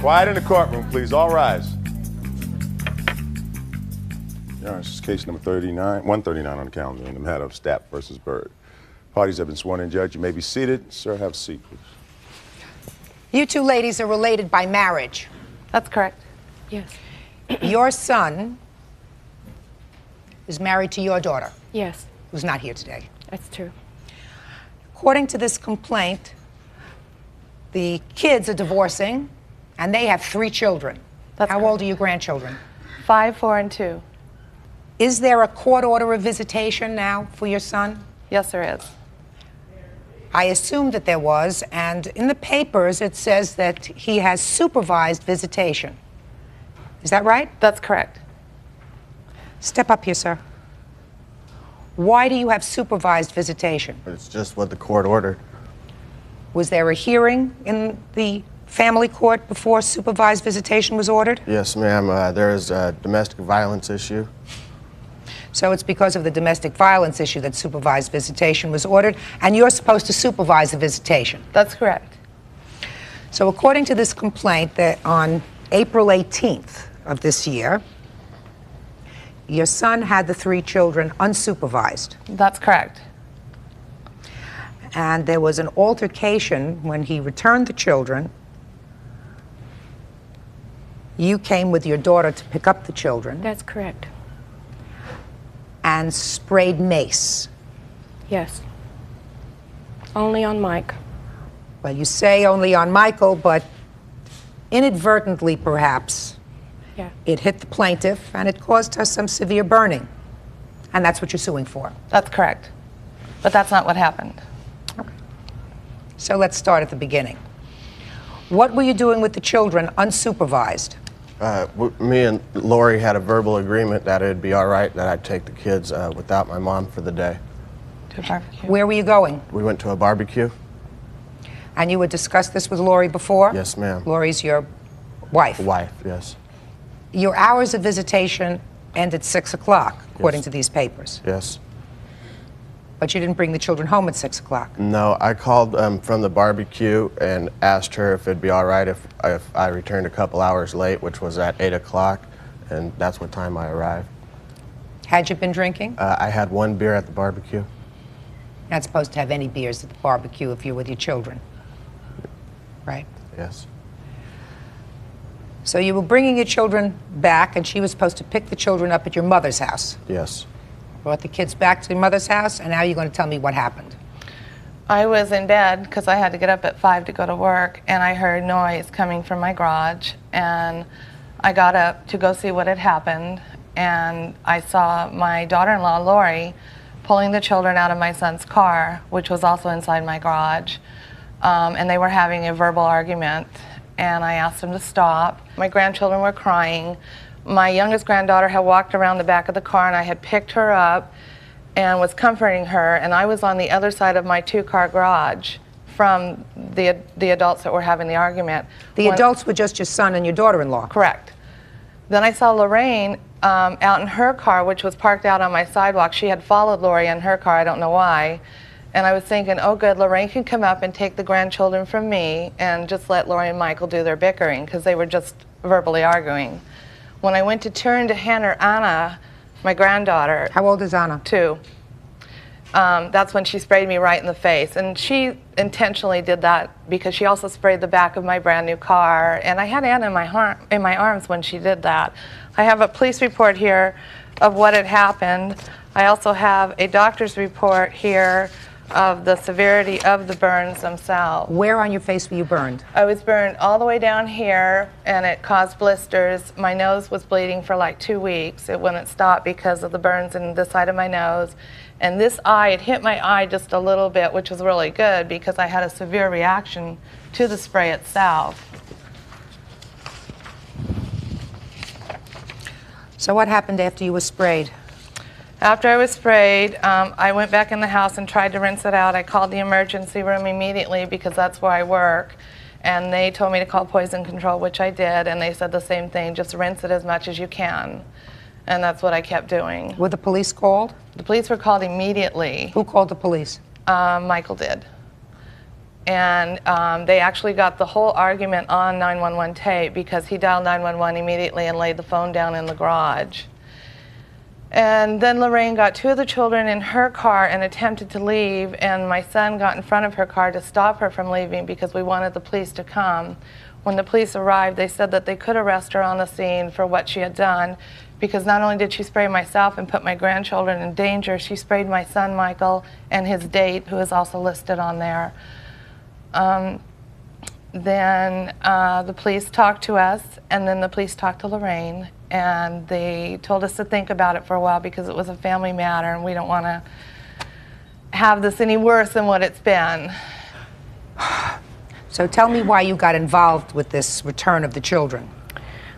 Quiet in the courtroom, please. All rise. Your Honor, this is case number 139 on the calendar in the matter of Stapp versus Bird. Parties have been sworn in, Judge. You may be seated. Sir, have a seat, please. You two ladies are related by marriage. That's correct. Yes. Your son is married to your daughter. Yes. Who's not here today. That's true. According to this complaint, the kids are divorcing, and they have 3 children. That's How correct. old are your grandchildren? 5, 4, and 2. Is there a court order of visitation now for your son? Yes, there is. I assumed that there was, and in the papers it says that he has supervised visitation. Is that right? That's correct. Step up here, sir. Why do you have supervised visitation? It's just what the court ordered. Was there a hearing in the family court before supervised visitation was ordered? Yes, ma'am. There is a domestic violence issue. So it's because of the domestic violence issue that supervised visitation was ordered, and you're supposed to supervise the visitation. That's correct. So according to this complaint, that on April 18th of this year, your son had the 3 children unsupervised. That's correct. And there was an altercation when he returned the children. You came with your daughter to pick up the children That's correct. and sprayed mace. Yes. Only on Mike. Well, you say only on Michael, but inadvertently perhaps Yeah. it hit the plaintiff and it caused her some severe burning. And that's what you're suing for. That's correct. But that's not what happened. So let's start at the beginning. What were you doing with the children unsupervised? Me and Lori had a verbal agreement that it'd be all right that I'd take the kids without my mom for the day. To a barbecue. Where were you going? We went to a barbecue. And you had discussed this with Lori before? Yes, ma'am. Lori's your wife. Wife, yes. Your hours of visitation end at 6 o'clock, according Yes. to these papers. Yes. But you didn't bring the children home at 6 o'clock. No, I called from the barbecue and asked her if it'd be all right if I returned a couple hours late, which was at 8 o'clock, and that's what time I arrived. Had you been drinking? I had 1 beer at the barbecue. You're not supposed to have any beers at the barbecue if you're with your children. Right? Yes. So you were bringing your children back, and she was supposed to pick the children up at your mother's house. Yes. Brought the kids back to your mother's house, and now you're going to tell me what happened. I was in bed because I had to get up at 5 to go to work, and I heard noise coming from my garage, and I got up to go see what had happened, and I saw my daughter-in-law, Lori, pulling the children out of my son's car, which was also inside my garage, and they were having a verbal argument, and I asked them to stop. My grandchildren were crying. My youngest granddaughter had walked around the back of the car, and I had picked her up and was comforting her, and I was on the other side of my 2-car garage from the adults that were having the argument. The adults were just your son and your daughter-in-law. Correct. Then I saw Lorraine out in her car, which was parked out on my sidewalk. She had followed Lori in her car, I don't know why. And I was thinking, oh good, Lorraine can come up and take the grandchildren from me and just let Lori and Michael do their bickering, because they were just verbally arguing. When I went to turn to hand her Anna, my granddaughter. How old is Anna? 2. That's when she sprayed me right in the face. And she intentionally did that because she also sprayed the back of my brand new car. And I had Anna in my arms when she did that. I have a police report here of what had happened. I also have a doctor's report here of the severity of the burns themselves. Where on your face were you burned? I was burned all the way down here, and it caused blisters. My nose was bleeding for like 2 weeks. It wouldn't stop because of the burns in this side of my nose. And this eye, it hit my eye just a little bit, which was really good because I had a severe reaction to the spray itself. So what happened after you were sprayed? After I was sprayed, I went back in the house and tried to rinse it out. I called the emergency room immediately because that's where I work. And they told me to call poison control, which I did. And they said the same thing, just rinse it as much as you can. And that's what I kept doing. Were the police called? The police were called immediately. Who called the police? Michael did. And they actually got the whole argument on 911 tape because he dialed 911 immediately and laid the phone down in the garage. And then Lorraine got two of the children in her car and attempted to leave, and my son got in front of her car to stop her from leaving because we wanted the police to come. When the police arrived, they said that they could arrest her on the scene for what she had done, because not only did she spray myself and put my grandchildren in danger, she sprayed my son Michael and his date, who is also listed on there. Then the police talked to us, and then the police talked to Lorraine, and they told us to think about it for a while because it was a family matter and we don't want to have this any worse than what it's been. So tell me why you got involved with this return of the children.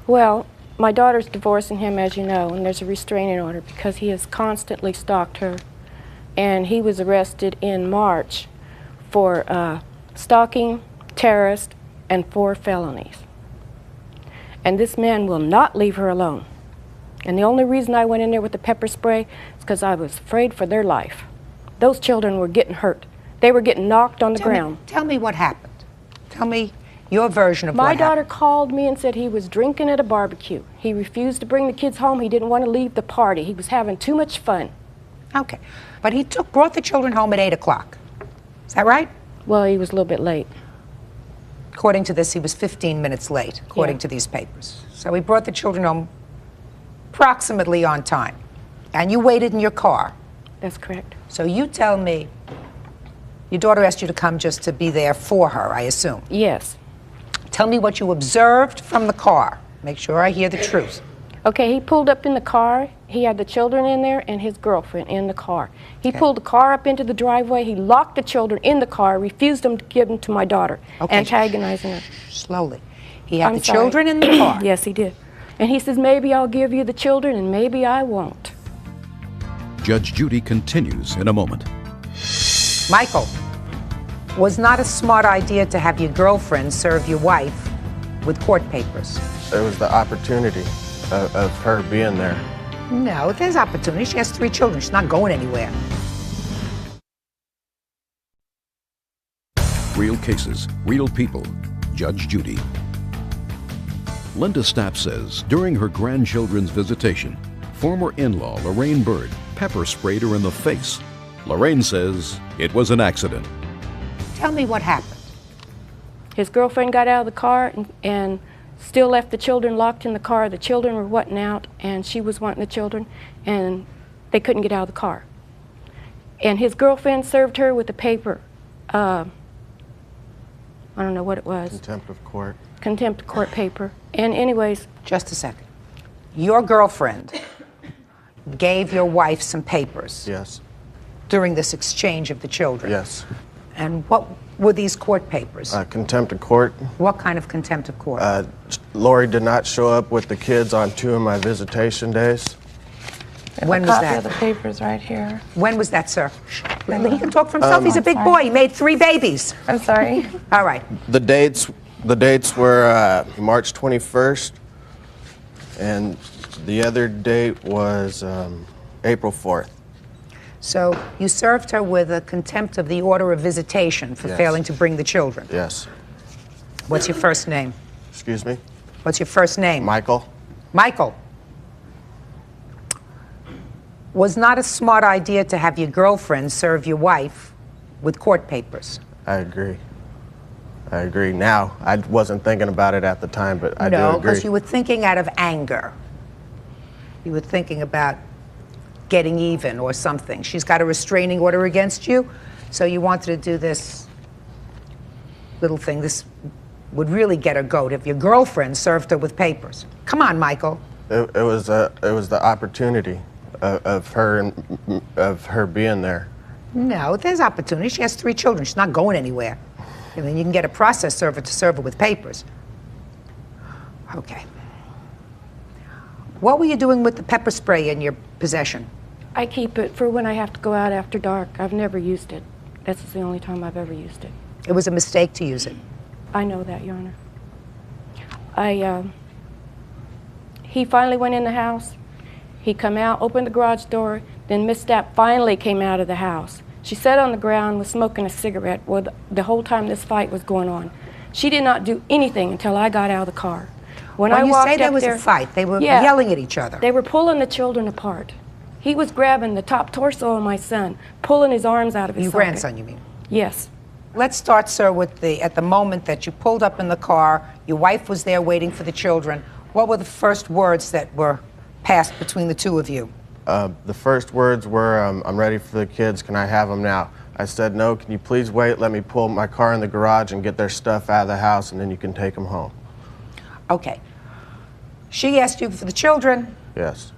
Well, my daughter's divorcing him, as you know, and there's a restraining order because he has constantly stalked her. And he was arrested in March for stalking, terrorist, and 4 felonies. And this man will not leave her alone. And the only reason I went in there with the pepper spray is because I was afraid for their life. Those children were getting hurt. They were getting knocked on the ground. Tell me what happened. Tell me your version of what My happened. daughter called me and said he was drinking at a barbecue. He refused to bring the kids home. He didn't want to leave the party. He was having too much fun. Okay. But he brought the children home at 8 o'clock. Is that right? Well, he was a little bit late. According to this, he was 15 minutes late, according to these papers. So he brought the children home approximately on time. And you waited in your car. That's correct. So you tell me, your daughter asked you to come just to be there for her, I assume. Yes. Tell me what you observed from the car. Make sure I hear the truth. Okay, he pulled up in the car. He had the children in there and his girlfriend in the car. He pulled the car up into the driveway. He locked the children in the car, refused them to give them to my daughter, antagonizing her. Slowly. He had the children in the car. Yes, he did. And he says, maybe I'll give you the children and maybe I won't. Judge Judy continues in a moment. Michael, was not a smart idea to have your girlfriend serve your wife with court papers. It was the opportunity of her being there. No, there's opportunity. She has 3 children. She's not going anywhere. Real cases, real people. Judge Judy. Linda Stapp says during her grandchildren's visitation, former in-law Lorraine Bird pepper sprayed her in the face. Lorraine says it was an accident. Tell me what happened. His girlfriend got out of the car and still left the children locked in the car. The children were wanting out, and she was wanting the children, and they couldn't get out of the car. And his girlfriend served her with a paper. I don't know what it was. Contempt of court. Contempt of court paper. And anyways. Just a second. Your girlfriend gave your wife some papers. Yes. During this exchange of the children. Yes. And what were these court papers? Contempt of court. What kind of contempt of court? Lori did not show up with the kids on 2 of my visitation days. When was Copy that? of the papers right here. When was that, sir? He can talk for himself. He's a big boy. He made 3 babies. I'm sorry. All right. The dates were March 21st, and the other date was April 4th. So you served her with a contempt of the order of visitation for failing to bring the children. Yes. What's your first name? Excuse me? What's your first name? Michael. Michael. Was not a smart idea to have your girlfriend serve your wife with court papers. I agree. I agree now. I wasn't thinking about it at the time, but I do No, agree. because you were thinking out of anger. You were thinking about getting even or something. She's got a restraining order against you, so you wanted to do this little thing. This would really get her goat if your girlfriend served her with papers. Come on, Michael. It was the opportunity of her being there. No, there's opportunity. She has 3 children. She's not going anywhere. And then you can get a process server to serve her with papers. Okay. What were you doing with the pepper spray in your possession? I keep it for when I have to go out after dark. I've never used it. That's the only time I've ever used it. It was a mistake to use it. I know that, Your Honor. He finally went in the house. He come out, opened the garage door, then Miss Stapp finally came out of the house. She sat on the ground, was smoking a cigarette the whole time this fight was going on. She did not do anything until I got out of the car. When I you walked say there up was there, a fight. They were Yeah. yelling at each other. They were pulling the children apart. He was grabbing the top torso of my son, pulling his arms out of his Your socket. grandson, you mean? Yes. Let's start, sir, with at the moment that you pulled up in the car, your wife was there waiting for the children. What were the first words that were passed between the two of you? The first words were, I'm ready for the kids, can I have them now? I said, no, can you please wait, let me pull my car in the garage and get their stuff out of the house, and then you can take them home. Okay. She asked you for the children. Yes,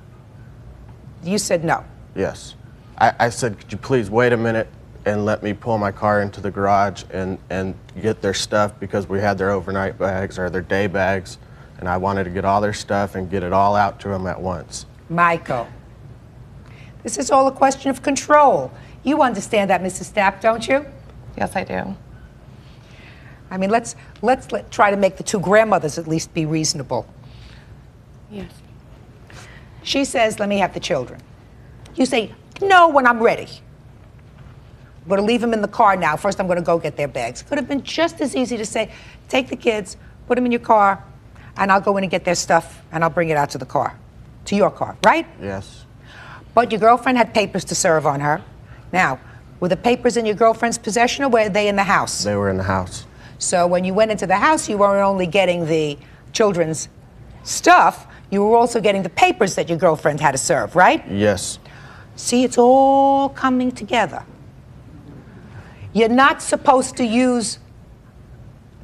You said no. yes. I said, could you please wait a minute and let me pull my car into the garage and get their stuff, because we had their overnight bags or their day bags, and I wanted to get all their stuff and get it all out to them at once. Michael, this is all a question of control. You understand that, Mrs. Stapp, don't you? Yes, I do. I mean, let's try to make the two grandmothers at least be reasonable. Yes. She says, let me have the children. You say, no, when I'm ready. I'm going to leave them in the car now. First, I'm going to go get their bags. Could have been just as easy to say, take the kids, put them in your car, and I'll go in and get their stuff, and I'll bring it out to the car, to your car, right? Yes. But your girlfriend had papers to serve on her. Now, were the papers in your girlfriend's possession, or were they in the house? They were in the house. So when you went into the house, you weren't only getting the children's stuff, you were also getting the papers that your girlfriend had to serve, right? Yes. See, it's all coming together. You're not supposed to use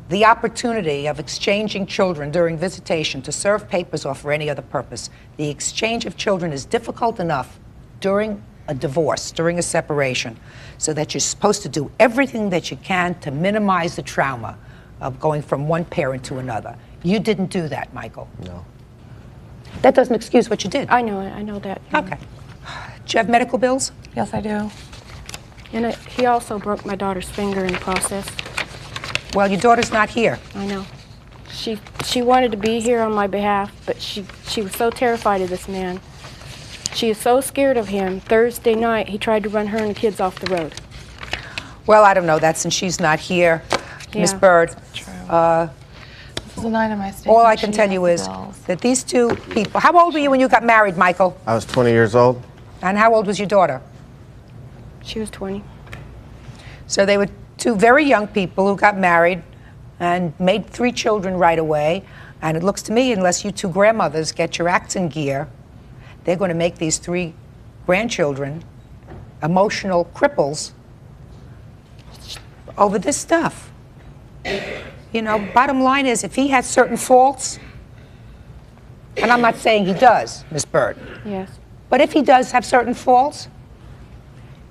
the opportunity of exchanging children during visitation to serve papers or for any other purpose. The exchange of children is difficult enough during a divorce, during a separation, so that you're supposed to do everything that you can to minimize the trauma of going from one parent to another. You didn't do that, Michael. No. That doesn't excuse what you did. I know that. Okay. Do you have medical bills? Yes, I do. And he also broke my daughter's finger in the process. Well, your daughter's not here. I know. She wanted to be here on my behalf, but she was so terrified of this man. She is so scared of him. Thursday night, he tried to run her and the kids off the road. Well, I don't know that since she's not here. Miss Yeah. Bird, True. This is an item I stated. all I can tell you is that these two people, how old were you when you got married, Michael? I was 20 years old. And how old was your daughter? She was 20. So they were two very young people who got married and made 3 children right away. And it looks to me, unless you two grandmothers get your acts in gear, they're going to make these 3 grandchildren emotional cripples over this stuff. You know, bottom line is, if he has certain faults, and I'm not saying he does, Miss Bird, Yes. but if he does have certain faults,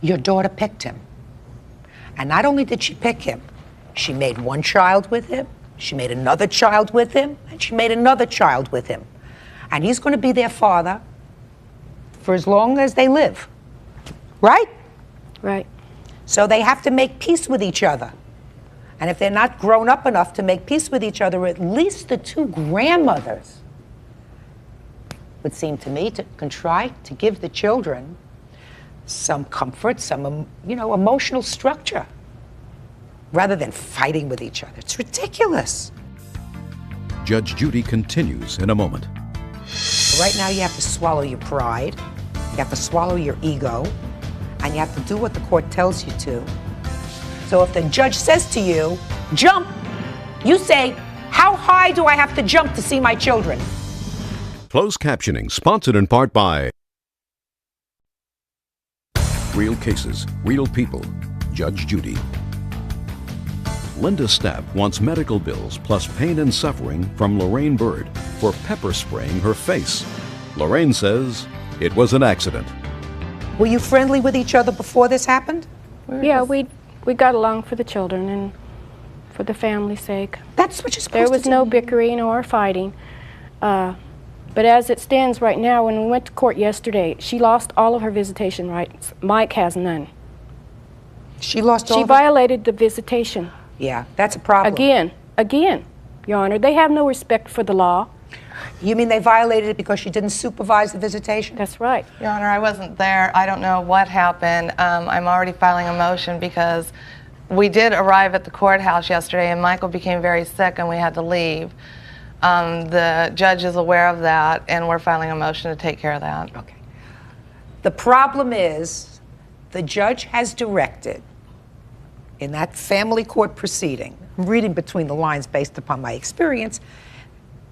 your daughter picked him. And not only did she pick him, she made one child with him, she made another child with him, and she made another child with him. And he's going to be their father for as long as they live. Right? Right. So they have to make peace with each other. And if they're not grown up enough to make peace with each other, at least the 2 grandmothers would seem to me to contrive to give the children some comfort, some, emotional structure, rather than fighting with each other. It's ridiculous. Judge Judy continues in a moment. Right now, you have to swallow your pride, you have to swallow your ego, and you have to do what the court tells you to. So if the judge says to you, jump, you say, how high do I have to jump to see my children? Closed captioning sponsored in part by Real Cases, Real People, Judge Judy. Linda Stapp wants medical bills plus pain and suffering from Lorraine Bird for pepper spraying her face. Lorraine says it was an accident. Were you friendly with each other before this happened? Yeah, we got along for the children and for the family's sake. That's what you're supposed There to was do. no bickering or fighting. But as it stands right now, when we went to court yesterday, she lost all of her visitation rights. Mike has none. She lost all She the- violated the visitation. Yeah, that's a problem. Again, Your Honor. They have no respect for the law. You mean they violated it because she didn't supervise the visitation? That's right. Your Honor, I wasn't there. I don't know what happened. I'm already filing a motion because we did arrive at the courthouse yesterday and Michael became very sick and we had to leave. The judge is aware of that and we're filing a motion to take care of that. Okay. The problem is the judge has directed in that family court proceeding, I'm reading between the lines based upon my experience,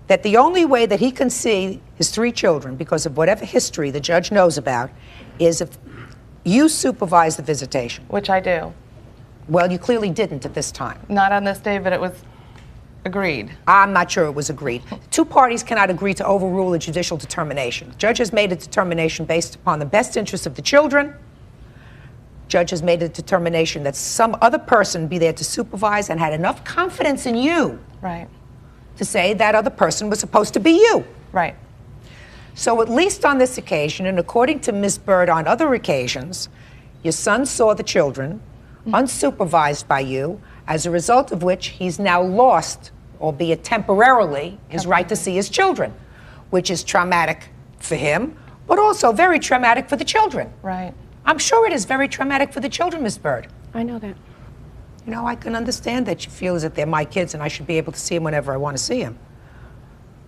that the only way that he can see his 3 children, because of whatever history the judge knows about, is if you supervise the visitation. Which I do. Well, you clearly didn't at this time. Not on this day, but it was agreed. I'm not sure it was agreed. 2 parties cannot agree to overrule a judicial determination. The judge has made a determination based upon the best interest of the children. Judge has made a determination that some other person be there to supervise and had enough confidence in you Right. to say that other person was supposed to be you. Right. So at least on this occasion, and according to Ms. Bird on other occasions, your son saw the children unsupervised by you, as a result of which he's now lost, albeit temporarily, his right to see his children, which is traumatic for him, but also very traumatic for the children. Right. I'm sure it is very traumatic for the children, Ms. Bird. I know that. You know, I can understand that you feel as if they're my kids and I should be able to see them whenever I want to see them.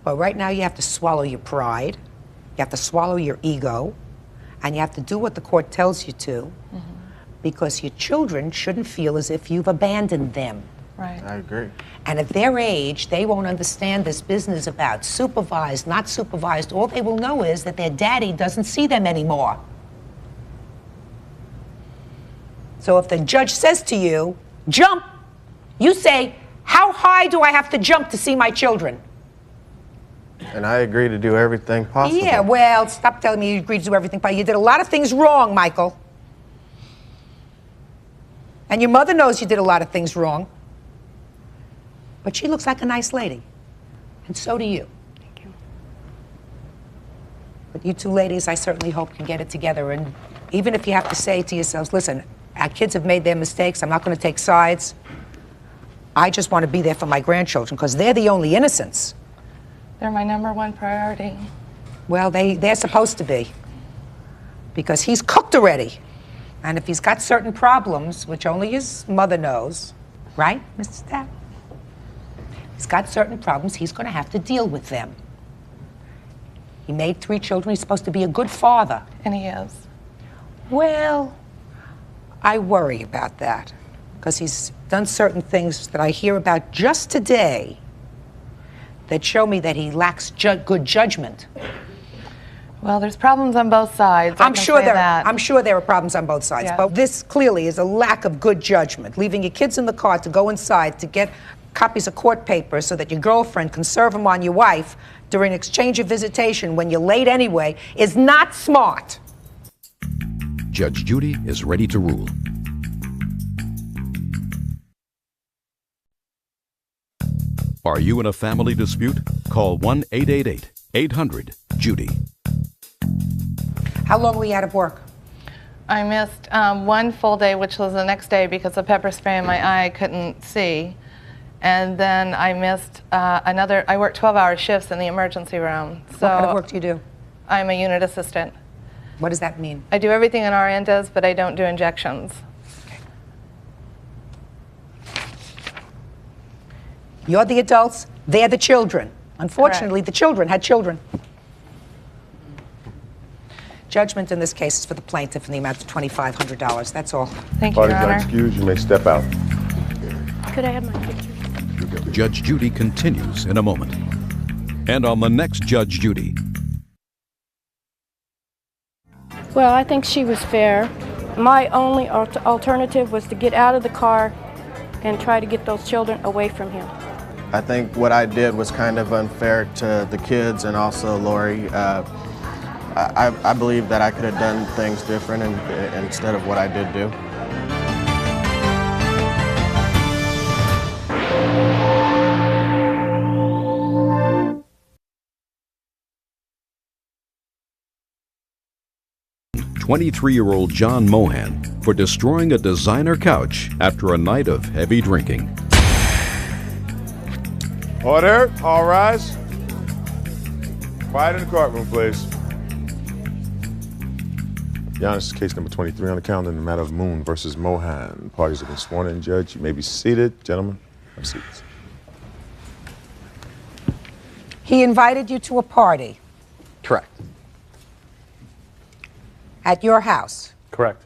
But right now you have to swallow your pride, you have to swallow your ego, and you have to do what the court tells you to, because your children shouldn't feel as if you've abandoned them. Right. I agree. And at their age, they won't understand this business about supervised, not supervised. All they will know is that their daddy doesn't see them anymore. So if the judge says to you, jump, you say, how high do I have to jump to see my children? And I agree to do everything possible. Yeah, well, stop telling me you agreed to do everything. You did a lot of things wrong, Michael. And your mother knows you did a lot of things wrong. But she looks like a nice lady. And so do you. Thank you. But you 2 ladies, I certainly hope can get it together. And even if you have to say to yourselves, listen, our kids have made their mistakes. I'm not going to take sides. I just want to be there for my grandchildren because they're the only innocents. They're my #1 priority. Well, they're supposed to be. Because he's cooked already. And if he's got certain problems, which only his mother knows, right, Mr. Stapp? He's got certain problems, he's going to have to deal with them. He made 3 children, he's supposed to be a good father. And he is. Well, I worry about that. Because he's done certain things that I hear about just today that show me that he lacks good judgment. Well, there's problems on both sides. I'm sure there are problems on both sides, Yeah. but this clearly is a lack of good judgment. Leaving your kids in the car to go inside to get copies of court papers so that your girlfriend can serve them on your wife during exchange of visitation when you're late anyway is not smart. Judge Judy is ready to rule. Are you in a family dispute? Call 1-888-800-JUDY. How long were you out of work? I missed 1 full day, which was the next day because of pepper spray in my eye, I couldn't see. And then I missed I worked 12-hour shifts in the emergency room. So What kind of work do you do? I'm a unit assistant. What does that mean? I do everything an RN does, but I don't do injections. You're the adults, they're the children. Unfortunately, the children had children. Judgment in this case is for the plaintiff in the amount of $2,500. That's all. Thank you, Your Parties are Honor. excused. You may step out. Could I have my picture? Judge Judy continues in a moment. And on the next Judge Judy. Well, I think she was fair. My only alternative was to get out of the car and try to get those children away from him. I think what I did was kind of unfair to the kids and also Lori. I believe that I could have done things different instead of what I did do. "23-year-old John Mohan for destroying a designer couch after a night of heavy drinking." Order. All rise. Quiet in the courtroom, please. Your Honor, this is case number 23 on the calendar in the matter of Moon versus Mohan. Parties have been sworn in, Judge. You may be seated. Gentlemen, have seats. He invited you to a party Correct. at your house. Correct.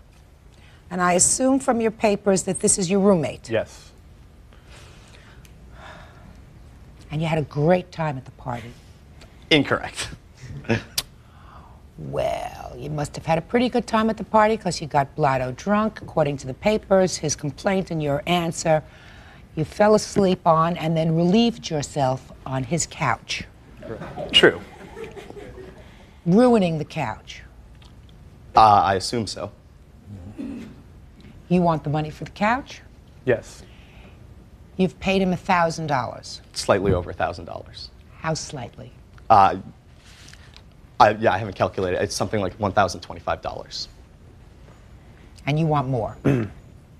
And I assume from your papers that this is your roommate. Yes. And you had a great time at the party. Incorrect. Well, you must have had a pretty good time at the party because you got blotto drunk, according to the papers, his complaint and your answer. You fell asleep on and then relieved yourself on his couch, True. ruining the couch. I assume so. You want the money for the couch? Yes. You've paid him $1,000. Slightly over $1,000. How slightly? Yeah, I haven't calculated. It's something like $1,025. And you want more.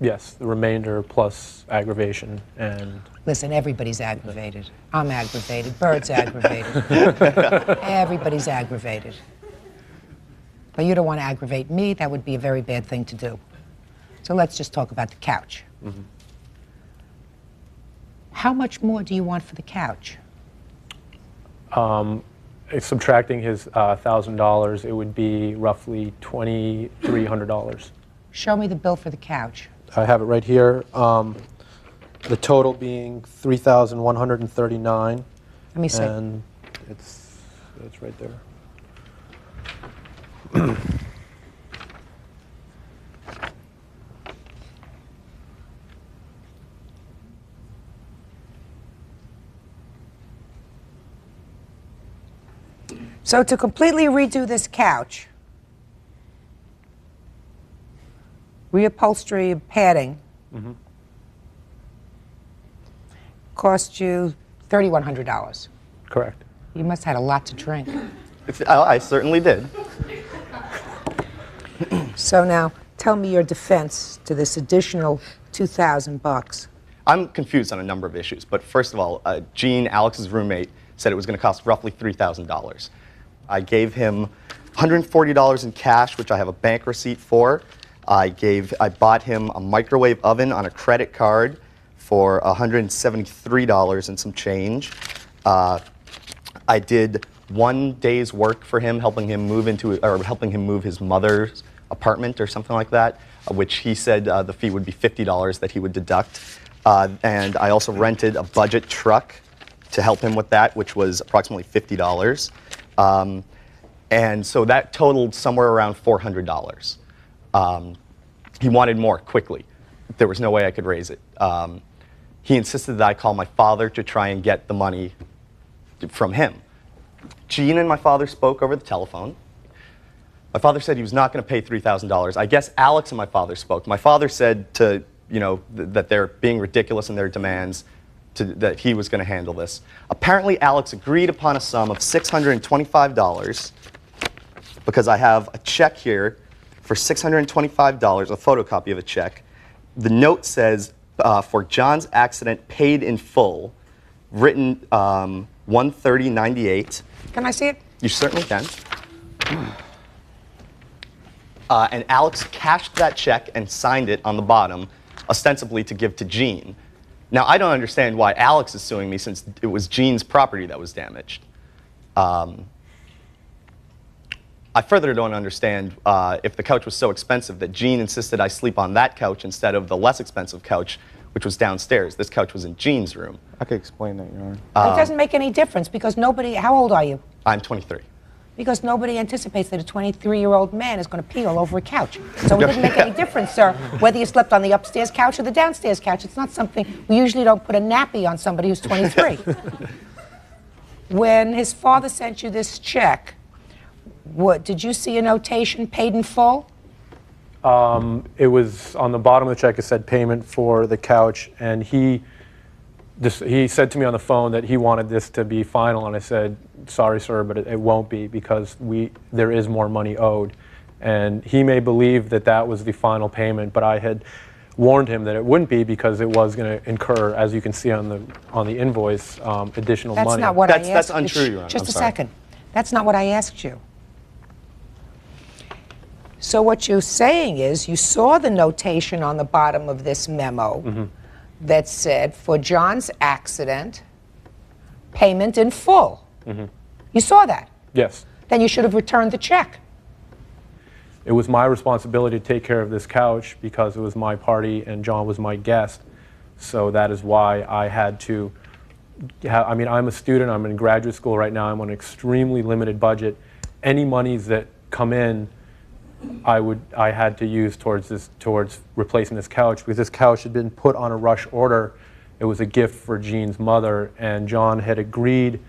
Yes. The remainder plus aggravation and. Listen, everybody's aggravated. I'm aggravated. Bird's aggravated. Everybody's aggravated. But you don't want to aggravate me. That would be a very bad thing to do. So let's just talk about the couch. Mm-hmm. How much more do you want for the couch? Subtracting his $1,000, it would be roughly $2,300. Show me the bill for the couch. I have it right here. The total being $3,139. Let me see. And it's right there. So to completely redo this couch, reupholstery padding, cost you $3,100. Correct. You must have had a lot to drink. I certainly did. So now, tell me your defense to this additional $2,000. I'm confused on a number of issues, but first of all, Gene, Alex's roommate, said it was going to cost roughly $3,000. I gave him $140 in cash, which I have a bank receipt for. I bought him a microwave oven on a credit card for $173 and some change. I did 1 day's work for him, helping him move his mother's apartment or something like that, which he said the fee would be $50 that he would deduct. And I also rented a budget truck to help him with that, which was approximately $50. And so that totaled somewhere around $400. He wanted more quickly. There was no way I could raise it. He insisted that I call my father to try and get the money from him. Gene and my father spoke over the telephone. My father said he was not going to pay $3,000. I guess Alex and my father spoke. My father said that they're being ridiculous in their demands, that he was going to handle this. Apparently, Alex agreed upon a sum of $625 because I have a check here for $625, a photocopy of a check. The note says, for John's accident, paid in full, written 1/30/98. Can I see it? You certainly can. And Alex cashed that check and signed it on the bottom, ostensibly to give to Gene. Now, I don't understand why Alex is suing me since it was Gene's property that was damaged. I further don't understand if the couch was so expensive that Gene insisted I sleep on that couch instead of the less expensive couch, which was downstairs. This couch was in Gene's room. I could explain that, Your Honor. It doesn't make any difference because nobody, how old are you? I'm 23. Because nobody anticipates that a 23-year-old man is going to pee all over a couch. So it doesn't make any difference, sir, whether you slept on the upstairs couch or the downstairs couch. It's not something, we usually don't put a nappy on somebody who's 23. When his father sent you this check, did you see a notation, paid in full? It was on the bottom of the check. It said payment for the couch, and he said to me on the phone that he wanted this to be final, and I said, sorry, sir, but it won't be because there is more money owed. And he may believe that that was the final payment, but I had warned him that it wouldn't be because it was going to incur, as you can see on the invoice, additional money. That's not what I asked. That's untrue, Your Honor. Just I'm a sorry. second. That's not what I asked you. So what you're saying is you saw the notation on the bottom of this memo that said, for John's accident, payment in full. You saw that? Yes. Then you should have returned the check. It was my responsibility to take care of this couch because it was my party and John was my guest. So that is why I had to I mean, I'm a student, I'm in graduate school right now, I'm on an extremely limited budget. Any monies that come in, I had to use towards replacing this couch, because this couch had been put on a rush order. It was a gift for Jean's mother, and John had agreed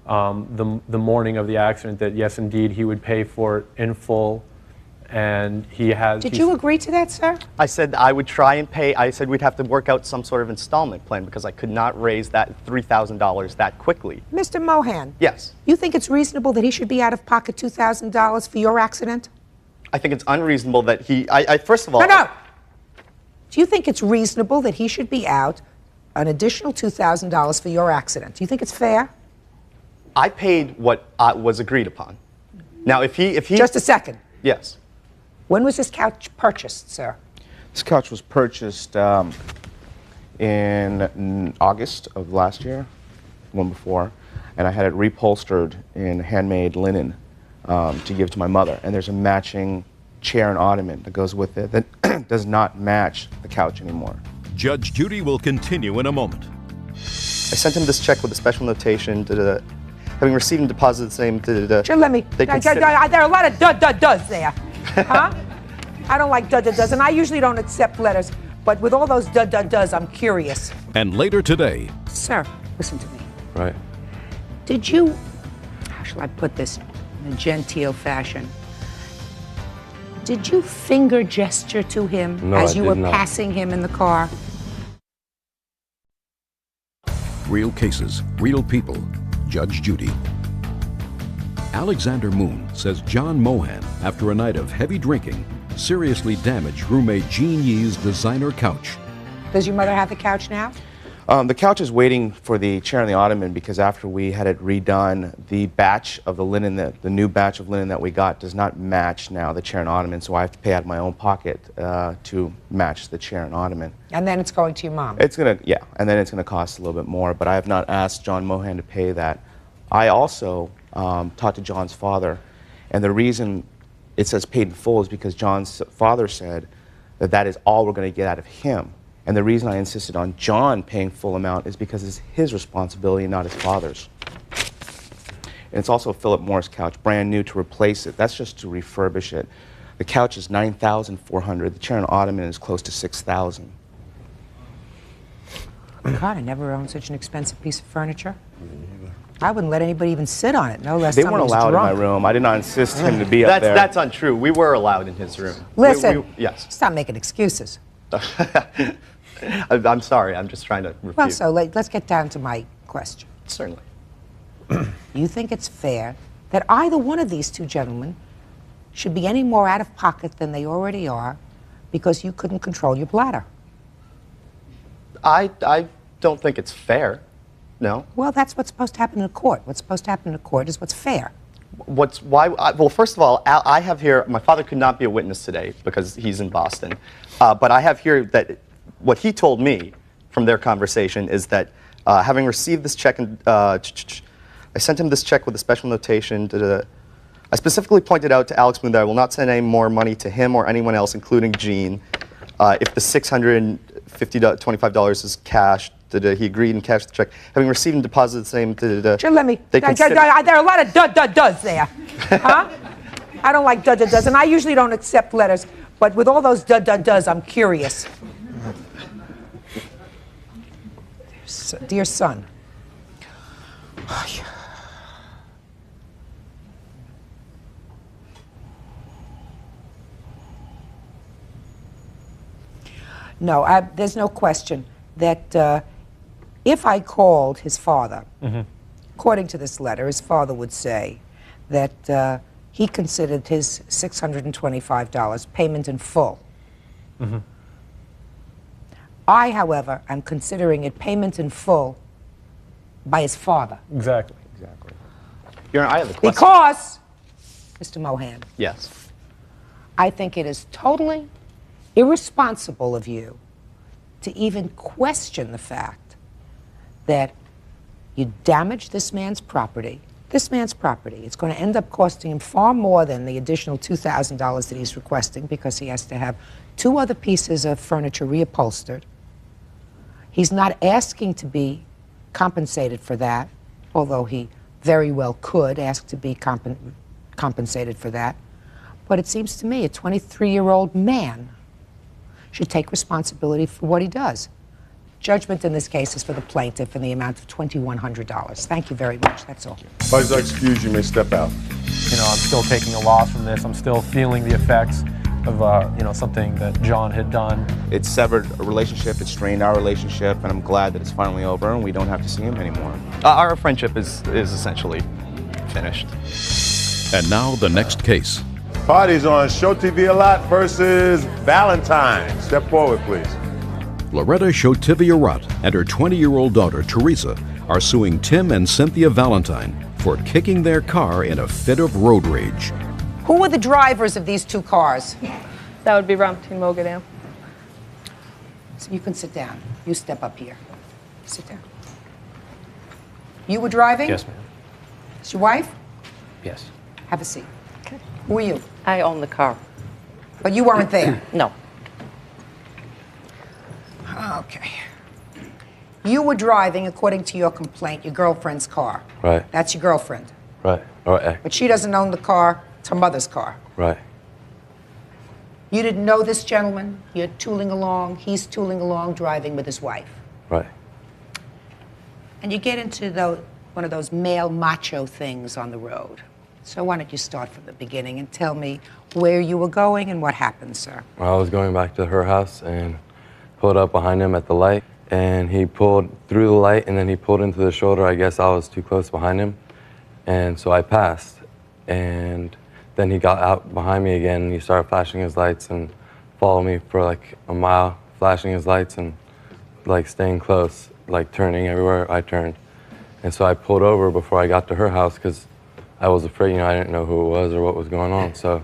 the morning of the accident that yes, indeed, he would pay for it in full. And he has. Did you agree to that, sir? I said I would try and pay. I said we'd have to work out some sort of installment plan because I could not raise that $3,000 that quickly. Mr. Mohan. Yes. You think it's reasonable that he should be out of pocket $2,000 for your accident? I think it's unreasonable that he. First of all. No. Do you think it's reasonable that he should be out an additional $2,000 for your accident? Do you think it's fair? I paid what was agreed upon. Now, if he. Just a second. Yes. When was this couch purchased, sir? This couch was purchased in August of last year, one before, and I had it reupholstered in handmade linen to give to my mother. And there's a matching chair and ottoman that goes with it that does not match the couch anymore. Judge Judy will continue in a moment. I sent him this check with a special notation. Having received and deposited the same. Let me. There are a lot of does there. Huh? I don't like does, and I usually don't accept letters, but with all those does, I'm curious. And later today. Sir, listen to me. Right. Did you, how shall I put this in a genteel fashion? Did you finger gesture to him as you were passing him in the car? Real cases, real people. Judge Judy. Alexander Moon says John Mohan, after a night of heavy drinking, seriously damaged roommate Jean Yee's designer couch. Does your mother have the couch now? The couch is waiting for the chair and the ottoman because after we had it redone, the batch of the linen, the new batch of linen that we got does not match now the chair and ottoman, so I have to pay out of my own pocket to match the chair and ottoman. And then it's going to your mom? It's gonna, yeah, and then it's gonna cost a little bit more, but I have not asked John Mohan to pay that. I also talked to John's father, and the reason it says paid in full is because John's father said that that is all we're gonna get out of him. And the reason I insisted on John paying full amount is because it's his responsibility, not his father's. And it's also a Philip Morris couch, brand new, to replace it. That's just to refurbish it. The couch is $9,400. The chair and ottoman is close to $6,000. God, I never owned such an expensive piece of furniture. I wouldn't let anybody even sit on it, no less They someone weren't was allowed drunk. in my room. I did not insist him to be up there. That's untrue. We were allowed in his room. Listen, yes. stop making excuses. I'm sorry. I'm just trying to refute. Well, so let's get down to my question. Certainly. You think it's fair that either one of these two gentlemen should be any more out of pocket than they already are because you couldn't control your bladder? I don't think it's fair. No. Well, that's what's supposed to happen in a court. What's supposed to happen in a court is what's fair. Well, first of all, I have here, my father could not be a witness today because he's in Boston. But I have here that what he told me from their conversation is that having received this check, I sent him this check with a special notation. I specifically pointed out to Alex Moon that I will not send any more money to him or anyone else, including Jean, if the $625 is cash. He agreed and cashed the check. Having received and deposited the same. Let me. There are a lot of does there. Huh? I don't like does, and I usually don't accept letters, but with all those does, I'm curious. Dear son. No, there's no question that if I called his father, according to this letter, his father would say that he considered his $625 payment in full. I, however, am considering it payment in full by his father. Exactly. Your Honor, I have a question. Because, Mr. Mohan, Yes. I think it is totally irresponsible of you to even question the fact that you damaged this man's property. This man's property. It's going to end up costing him far more than the additional $2,000 that he's requesting because he has to have 2 other pieces of furniture reupholstered. He's not asking to be compensated for that, although he very well could ask to be compensated for that. But it seems to me a 23-year-old man should take responsibility for what he does. Judgment in this case is for the plaintiff in the amount of $2,100. Thank you very much. That's all. Parties are excused. You may step out. You know, I'm still taking a loss from this. I'm still feeling the effects of, you know, something that John had done. It severed a relationship, it strained our relationship, and I'm glad that it's finally over and we don't have to see him anymore. Our friendship is essentially finished. And now the next case. Parties on Show TV a Lot versus Valentine. Step forward, please. Loretta Shotivia-Rott and her 20-year-old daughter, Teresa, are suing Tim and Cynthia Valentine for kicking their car in a fit of road rage. Who were the drivers of these 2 cars? That would be Ramtin Mogadam. So you can sit down. You step up here. Sit down. You were driving? Yes, ma'am. Is your wife? Yes. Have a seat. Okay. Who are you? I own the car. But you weren't there? No. Okay. You were driving, according to your complaint, your girlfriend's car. Right. That's your girlfriend. Right. All right. But she doesn't own the car. It's her mother's car. Right. You didn't know this gentleman. You're tooling along. He's tooling along, driving with his wife. Right. And you get into one of those male macho things on the road. So why don't you start from the beginning and tell me where you were going and what happened, sir? I was going back to her house and pulled up behind him at the light, and he pulled through the light, and then he pulled into the shoulder. I guess I was too close behind him, and so I passed. And then he got out behind me again, and he started flashing his lights and followed me for like a mile, flashing his lights and like staying close, like turning everywhere I turned. And so I pulled over before I got to her house because I was afraid, you know, I didn't know who it was or what was going on. So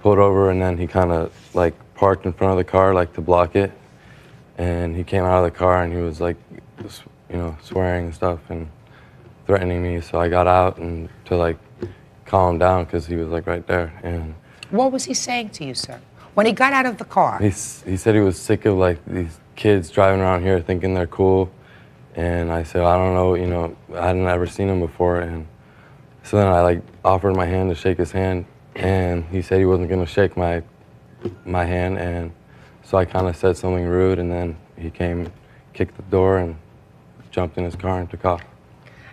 pulled over, and then he kind of like parked in front of the car like to block it. And he came out of the car and he was like, you know, swearing and stuff and threatening me. So I got out and to like calm him down because he was like right there. And what was he saying to you, sir? When he got out of the car? he said he was sick of like these kids driving around here thinking they're cool. And I said, I don't know, you know, I hadn't ever seen him before. And so then I like offered my hand to shake his hand, and he said he wasn't gonna shake my hand. And so I kind of said something rude, and then he came, kicked the door, and jumped in his car and took off.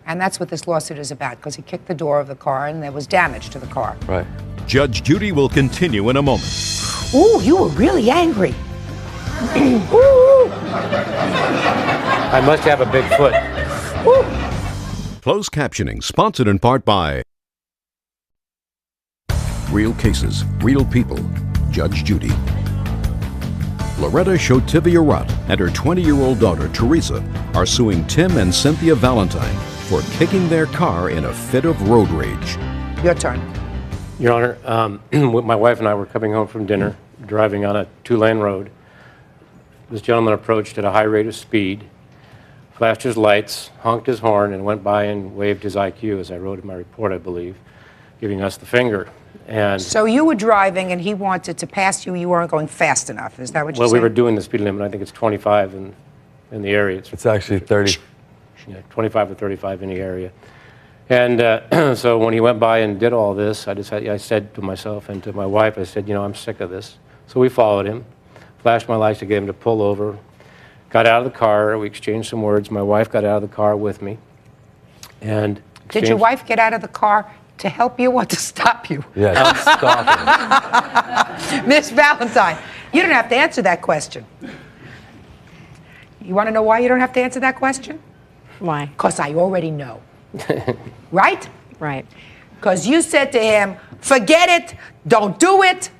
And that's what this lawsuit is about, because he kicked the door of the car and there was damage to the car. Right. Judge Judy will continue in a moment. Ooh, you were really angry. I must have a big foot. Closed captioning sponsored in part by Real Cases, Real People, Judge Judy. Loretta Shotivia-Rott and her 20-year-old daughter, Teresa, are suing Tim and Cynthia Valentine for kicking their car in a fit of road rage. Your turn. Your Honor, my wife and I were coming home from dinner, driving on a 2-lane road. This gentleman approached at a high rate of speed, flashed his lights, honked his horn, and went by and waved his IQ, as I wrote in my report, I believe, giving us the finger. And so you were driving and he wanted to pass you. You weren't going fast enough. Is that what you're saying? well, we were doing the speed limit. I think it's 25 in the area. It's actually 30. Yeah, 25 or 35 in the area. And so when he went by and did all this, I said to myself and to my wife, I said, you know, I'm sick of this. So we followed him, flashed my lights to get him to pull over, got out of the car. We exchanged some words. My wife got out of the car with me. And did your wife get out of the car to help you or to stop you? Yeah, stop him. Miss Valentine, you don't have to answer that question. You want to know why you don't have to answer that question? Why? Because I already know. Right? Right. Because you said to him, forget it, don't do it.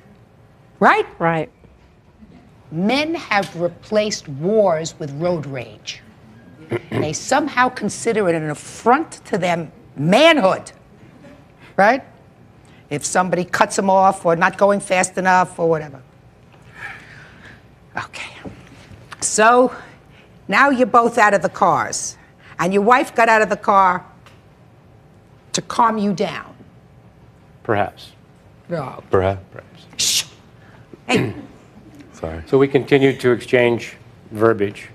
Right? Right. Men have replaced wars with road rage. They somehow consider it an affront to their manhood. right? If somebody cuts him off or not going fast enough or whatever. Okay. So now you're both out of the cars, and your wife got out of the car to calm you down. Perhaps. Oh. Perhaps. Shh. Hey. Sorry. So we continued to exchange verbiage.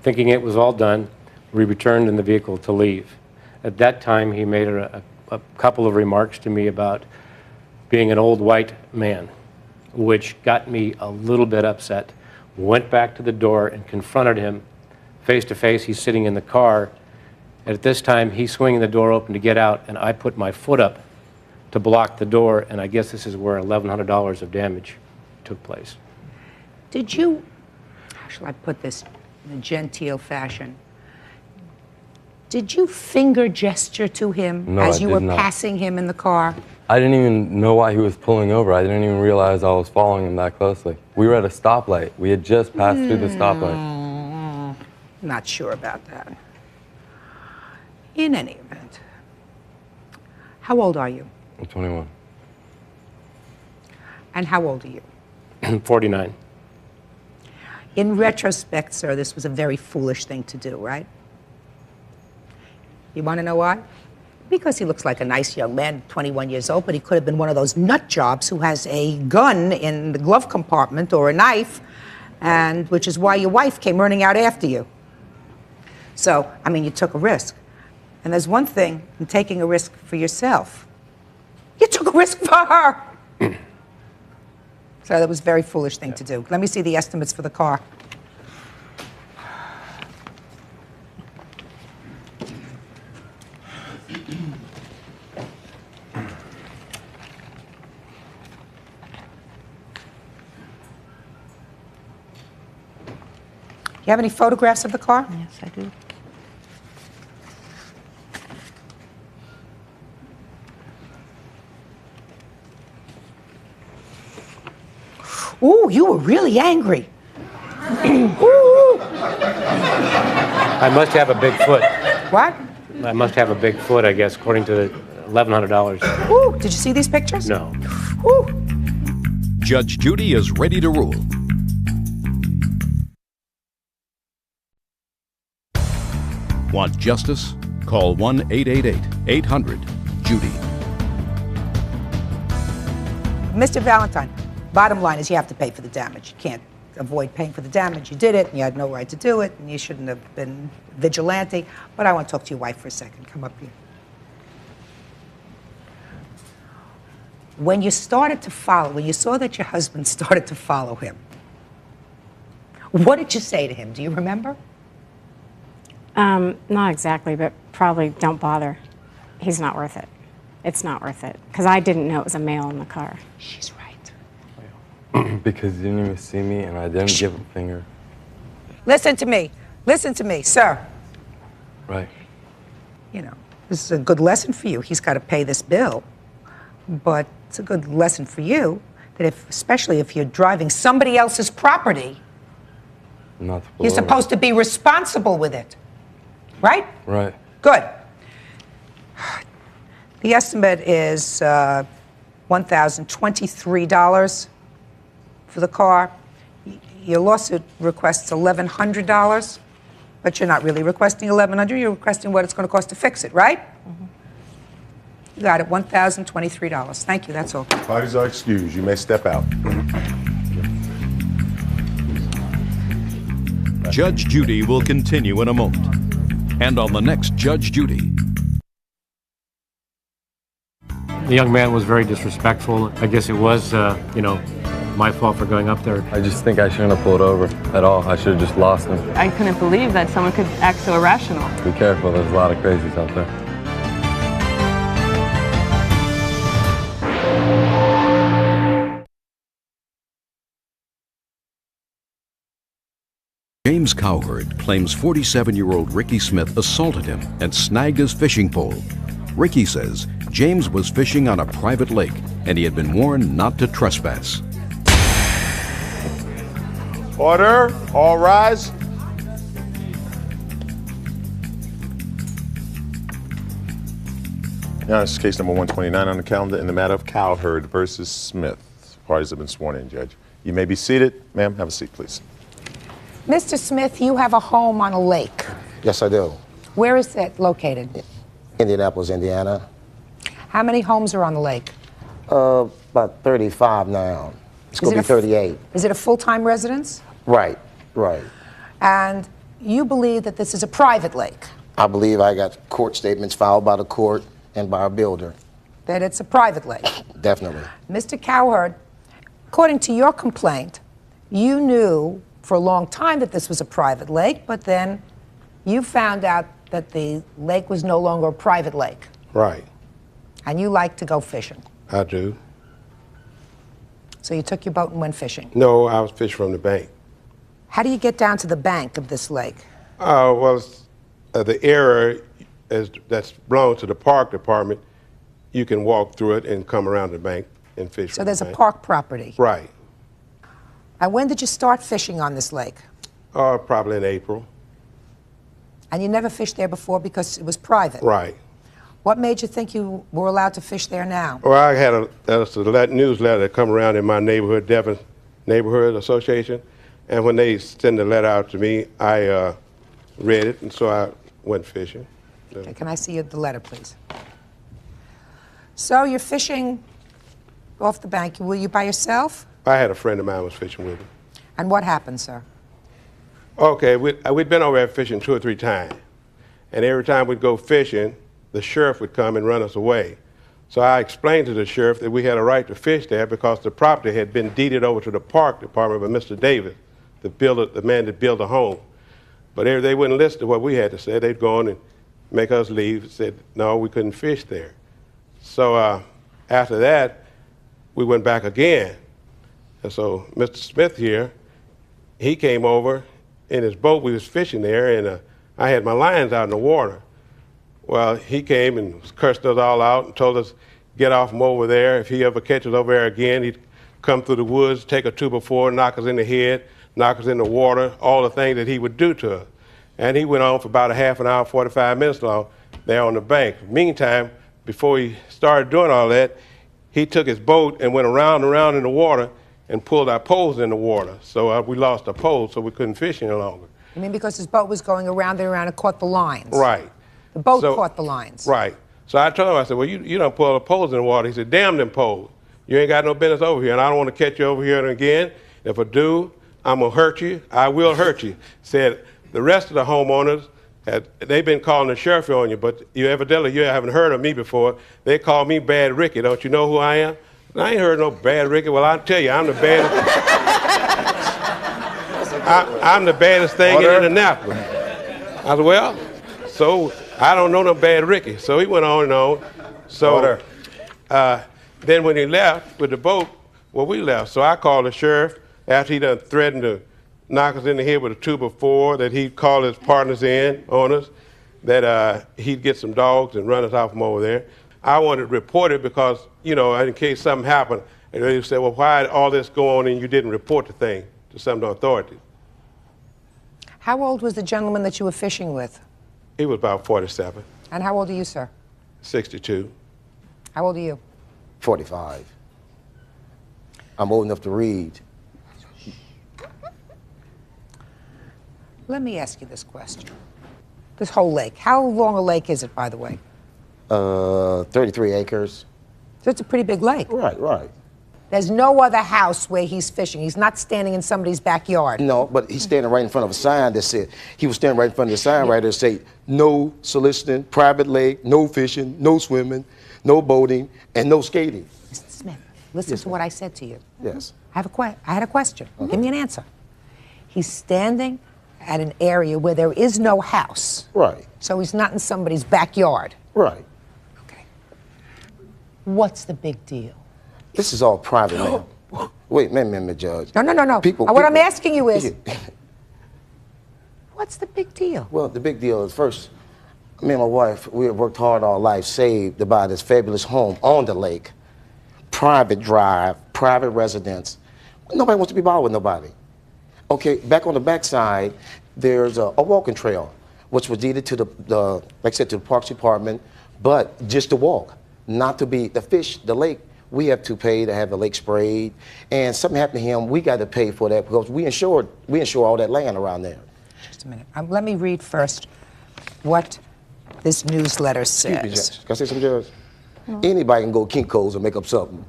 Thinking it was all done, we returned in the vehicle to leave. At that time, he made a couple of remarks to me about being an old white man, which got me a little bit upset. Went back to the door and confronted him face to face. He's sitting in the car. At this time, he's swinging the door open to get out, and I put my foot up to block the door, and I guess this is where $1,100 of damage took place. Did you, how shall I put this in a genteel fashion? Did you finger gesture to him No, as I you did were not. passing him in the car? I didn't even know why he was pulling over. I didn't even realize I was following him that closely. We were at a stoplight. We had just passed through the stoplight. Not sure about that. In any event, how old are you? I'm 21. And how old are you? 49. In retrospect, sir, this was a very foolish thing to do, right? You want to know why? Because he looks like a nice young man, 21 years old, but he could have been one of those nut jobs who has a gun in the glove compartment or a knife, and which is why your wife came running out after you. So, I mean, you took a risk. And there's one thing in taking a risk for yourself. You took a risk for her. So that was a very foolish thing to do. Let me see the estimates for the car. You have any photographs of the car? Yes, I do. Ooh, you were really angry. I must have a big foot. What? I must have a big foot, I guess, according to the $1,100. Ooh, did you see these pictures? No. Ooh. Judge Judy is ready to rule. Want justice? Call 1-888-800-JUDY. Mr. Valentine, bottom line is you have to pay for the damage. You can't avoid paying for the damage. You did it, and you had no right to do it, and you shouldn't have been vigilante. But I want to talk to your wife for a second. Come up here. When you started to follow, when you saw that your husband started to follow him, what did you say to him? Do you remember? Not exactly, but probably don't bother. He's not worth it. It's not worth it. Because I didn't know it was a male in the car. She's right. Because he didn't even see me and I didn't give a finger. Listen to me. Listen to me, sir. Right. You know, this is a good lesson for you. He's got to pay this bill. But it's a good lesson for you that especially if you're driving somebody else's property, Not to pull you're over. supposed to be responsible with it. Right? Right. Good. The estimate is $1,023 for the car. Your lawsuit requests $1,100, but you're not really requesting $1,100. You're requesting what it's going to cost to fix it, right? Mm-hmm. You got it, $1,023. Thank you, that's all. Parties are excused. You may step out. Judge Judy will continue in a moment. And on the next Judge Judy. The young man was very disrespectful. I guess it was, my fault for going up there. I just think I shouldn't have pulled over at all. I should have just lost him. I couldn't believe that someone could act so irrational. Be careful, there's a lot of crazies out there. James Cowherd claims 47-year-old Ricky Smith assaulted him and snagged his fishing pole. Ricky says James was fishing on a private lake and he had been warned not to trespass. Order, all rise. Now, this is case number 129 on the calendar in the matter of Cowherd versus Smith. Parties have been sworn in, Judge. You may be seated. Ma'am, have a seat, please. Mr. Smith, you have a home on a lake. Yes, I do. Where is it located? Indianapolis, Indiana. How many homes are on the lake? About 35 now. It's going to be 38. Is it a full-time residence? Right, right. And you believe that this is a private lake? I believe I got court statements filed by the court and by a builder. That it's a private lake? Definitely. Mr. Cowherd, according to your complaint, you knew for a long time that this was a private lake, but then you found out that the lake was no longer a private lake. Right. And you like to go fishing. I do. So you took your boat and went fishing. No, I was fishing from the bank. How do you get down to the bank of this lake? Well, the area that's belongs to the park department. You can walk through it and come around the bank and fish. So there's a park property. Right. And when did you start fishing on this lake? Probably in April. And you never fished there before because it was private? Right. What made you think you were allowed to fish there now? Well, I had a newsletter that come around in my neighborhood, Devon Neighborhood Association, and when they send the letter out to me, I read it, and so I went fishing. Okay, can I see the letter, please? So you're fishing off the bank. Were you by yourself? I had a friend of mine was fishing with me. And what happened, sir? Okay, we'd been over there fishing 2 or 3 times, and every time we'd go fishing, the sheriff would come and run us away. So I explained to the sheriff that we had a right to fish there because the property had been deeded over to the park department by Mr. Davis, the man that built the home. But they wouldn't listen to what we had to say. They'd go on and make us leave and said, no, we couldn't fish there. So after that, we went back again. And so Mr. Smith here, he came over in his boat. We was fishing there, and I had my lines out in the water. Well, he came and cursed us all out and told us, get off from over there. If he ever catches over there again, he'd come through the woods, take a 2x4, knock us in the head, knock us in the water, all the things that he would do to us. And he went on for about a half an hour, 45 minutes long, there on the bank. Meantime, before he started doing all that, he took his boat and went around and around in the water and pulled our poles in the water. So we lost our poles, so we couldn't fish any longer. You mean because his boat was going around and around and caught the lines? Right. The boat caught the lines. Right. So I told him, I said, well, you don't pull the poles in the water. He said, damn them poles. You ain't got no business over here, and I don't want to catch you over here again. If I do, I'm going to hurt you. I will hurt you. Said, the rest of the homeowners, they've been calling the sheriff on you, but evidently you haven't heard of me before. They call me Bad Ricky. Don't you know who I am? I ain't heard no Bad Ricky. Well, I'll tell you, I'm the baddest. I'm the baddest thing in Indianapolis. I said, well, so I don't know no Bad Ricky. So he went on and on. So then when he left with the boat, well, we left. So I called the sheriff after he done threatened to knock us in the head with a 2x4, that he'd call his partners in on us, that he'd get some dogs and run us off from over there. I wanted to report it because, you know, in case something happened, and they said, well, why did all this go on and you didn't report the thing to some authorities? How old was the gentleman that you were fishing with? He was about 47. And how old are you, sir? 62. How old are you? 45. I'm old enough to read. Let me ask you this question. This whole lake, how long a lake is it, by the way? 33 acres. So it's a pretty big lake. Right, right. There's no other house where he's fishing. He's not standing in somebody's backyard. No, but he's standing right in front of a sign that said, he was standing right in front of the sign right there that said, no soliciting, private lake, no fishing, no swimming, no boating, and no skating. Mr. Smith, listen to what I said to you. Yes. I had a question. Give me an answer. He's standing at an area where there is no house. Right. So he's not in somebody's backyard. Right. Okay. What's the big deal? This is all private, man. Wait, man, Judge. No. People, what I'm asking you is, what's the big deal? Well, the big deal is first, me and my wife, we have worked hard all life, saved to buy this fabulous home on the lake. Private drive, private residence. Nobody wants to be bothered with nobody. Okay, back on the backside, there's a walking trail, which was deeded to the like I said, to the Parks Department, but just to walk. not to be, the lake, we have to pay to have the lake sprayed. And something happened to him, we got to pay for that because we insure all that land around there. Just a minute. Let me read first what this newsletter says. Excuse me, Judge. Can I say something, Judge? Anybody can go to Kinko's and make up something.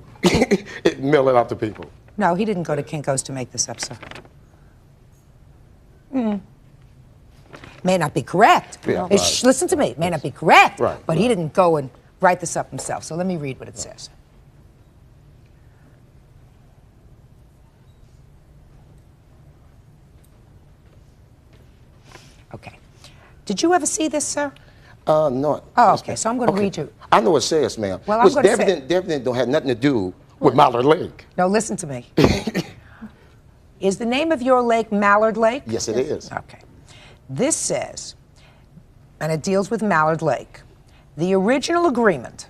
Mail it out to people. No, he didn't go to Kinko's to make this up, sir. May not be correct. Yeah, Listen to me. It may not be correct, Right, but he didn't go and write this up himself. So let me read what it says. Okay. Did you ever see this, sir? No. Oh, okay. So I'm going to read you. I know what it says, ma'am. Well, I'm going to say. Everything don't have nothing to do with Mallard Lake. No, listen to me. Is the name of your lake Mallard Lake? Yes, it is. Okay. This says, and it deals with Mallard Lake, the original agreement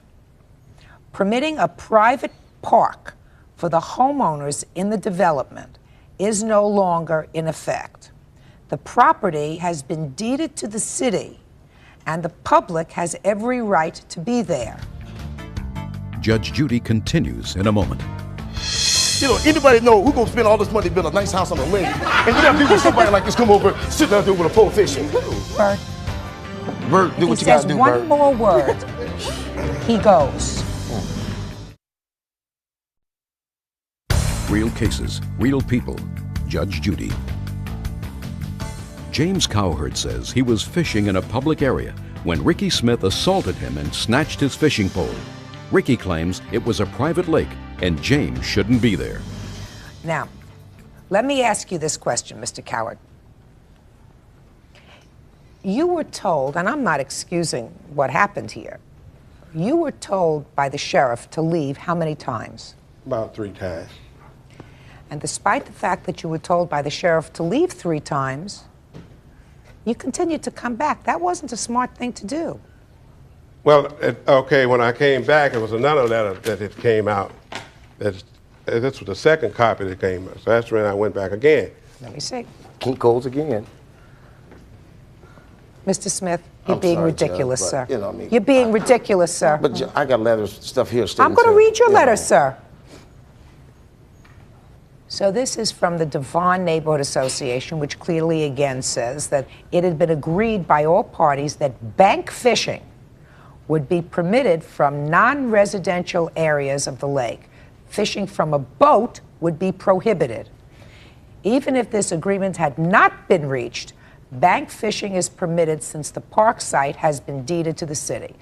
permitting a private park for the homeowners in the development is no longer in effect. The property has been deeded to the city, and the public has every right to be there. Judge Judy continues in a moment. You know, anybody know who's going to spend all this money to build a nice house on the lake? And you have people, somebody like this come over, sit down there with a pole fishing. Bert, Bert, do if what he you got says to do, one Bert. more word, he goes. Real cases, real people. Judge Judy. James Cowherd says he was fishing in a public area when Ricky Smith assaulted him and snatched his fishing pole. Ricky claims it was a private lake and James shouldn't be there. Now, let me ask you this question, Mr. Cowherd. You were told, and I'm not excusing what happened here, you were told by the sheriff to leave how many times? About 3 times. And despite the fact that you were told by the sheriff to leave 3 times, you continued to come back. That wasn't a smart thing to do. Well, okay, when I came back, it was another letter that it came out. This was the second copy that came out. So that's when I went back again. Let me see. Kinko's again. Mr. Smith, you're I'm being sorry, ridiculous, Judge, sir. but, you know, I mean, you're being ridiculous, sir. But I got letters, stuff here stating. I'm going to read your you letter, know. sir. So this is from the Devon Neighborhood Association, which clearly again says that it had been agreed by all parties that bank fishing would be permitted from non-residential areas of the lake. Fishing from a boat would be prohibited. Even if this agreement had not been reached, bank fishing is permitted since the park site has been deeded to the city.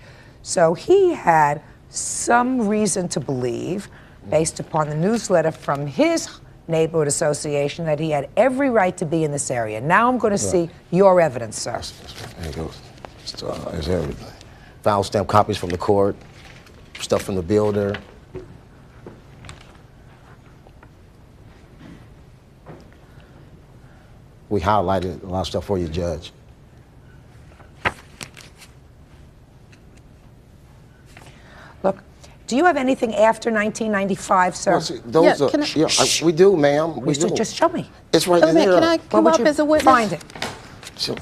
So he had some reason to believe, based upon the newsletter from his neighborhood association, that he had every right to be in this area. Now I'm going to see your evidence, sir. There you go. There's everything. File stamp copies from the court, stuff from the builder. We highlighted a lot of stuff for you, Judge. Look, do you have anything after 1995, sir? Well, see, those are, we do, ma'am. We do. Just show me. It's right Wait a minute, there. can I come up as a witness? Find it. So,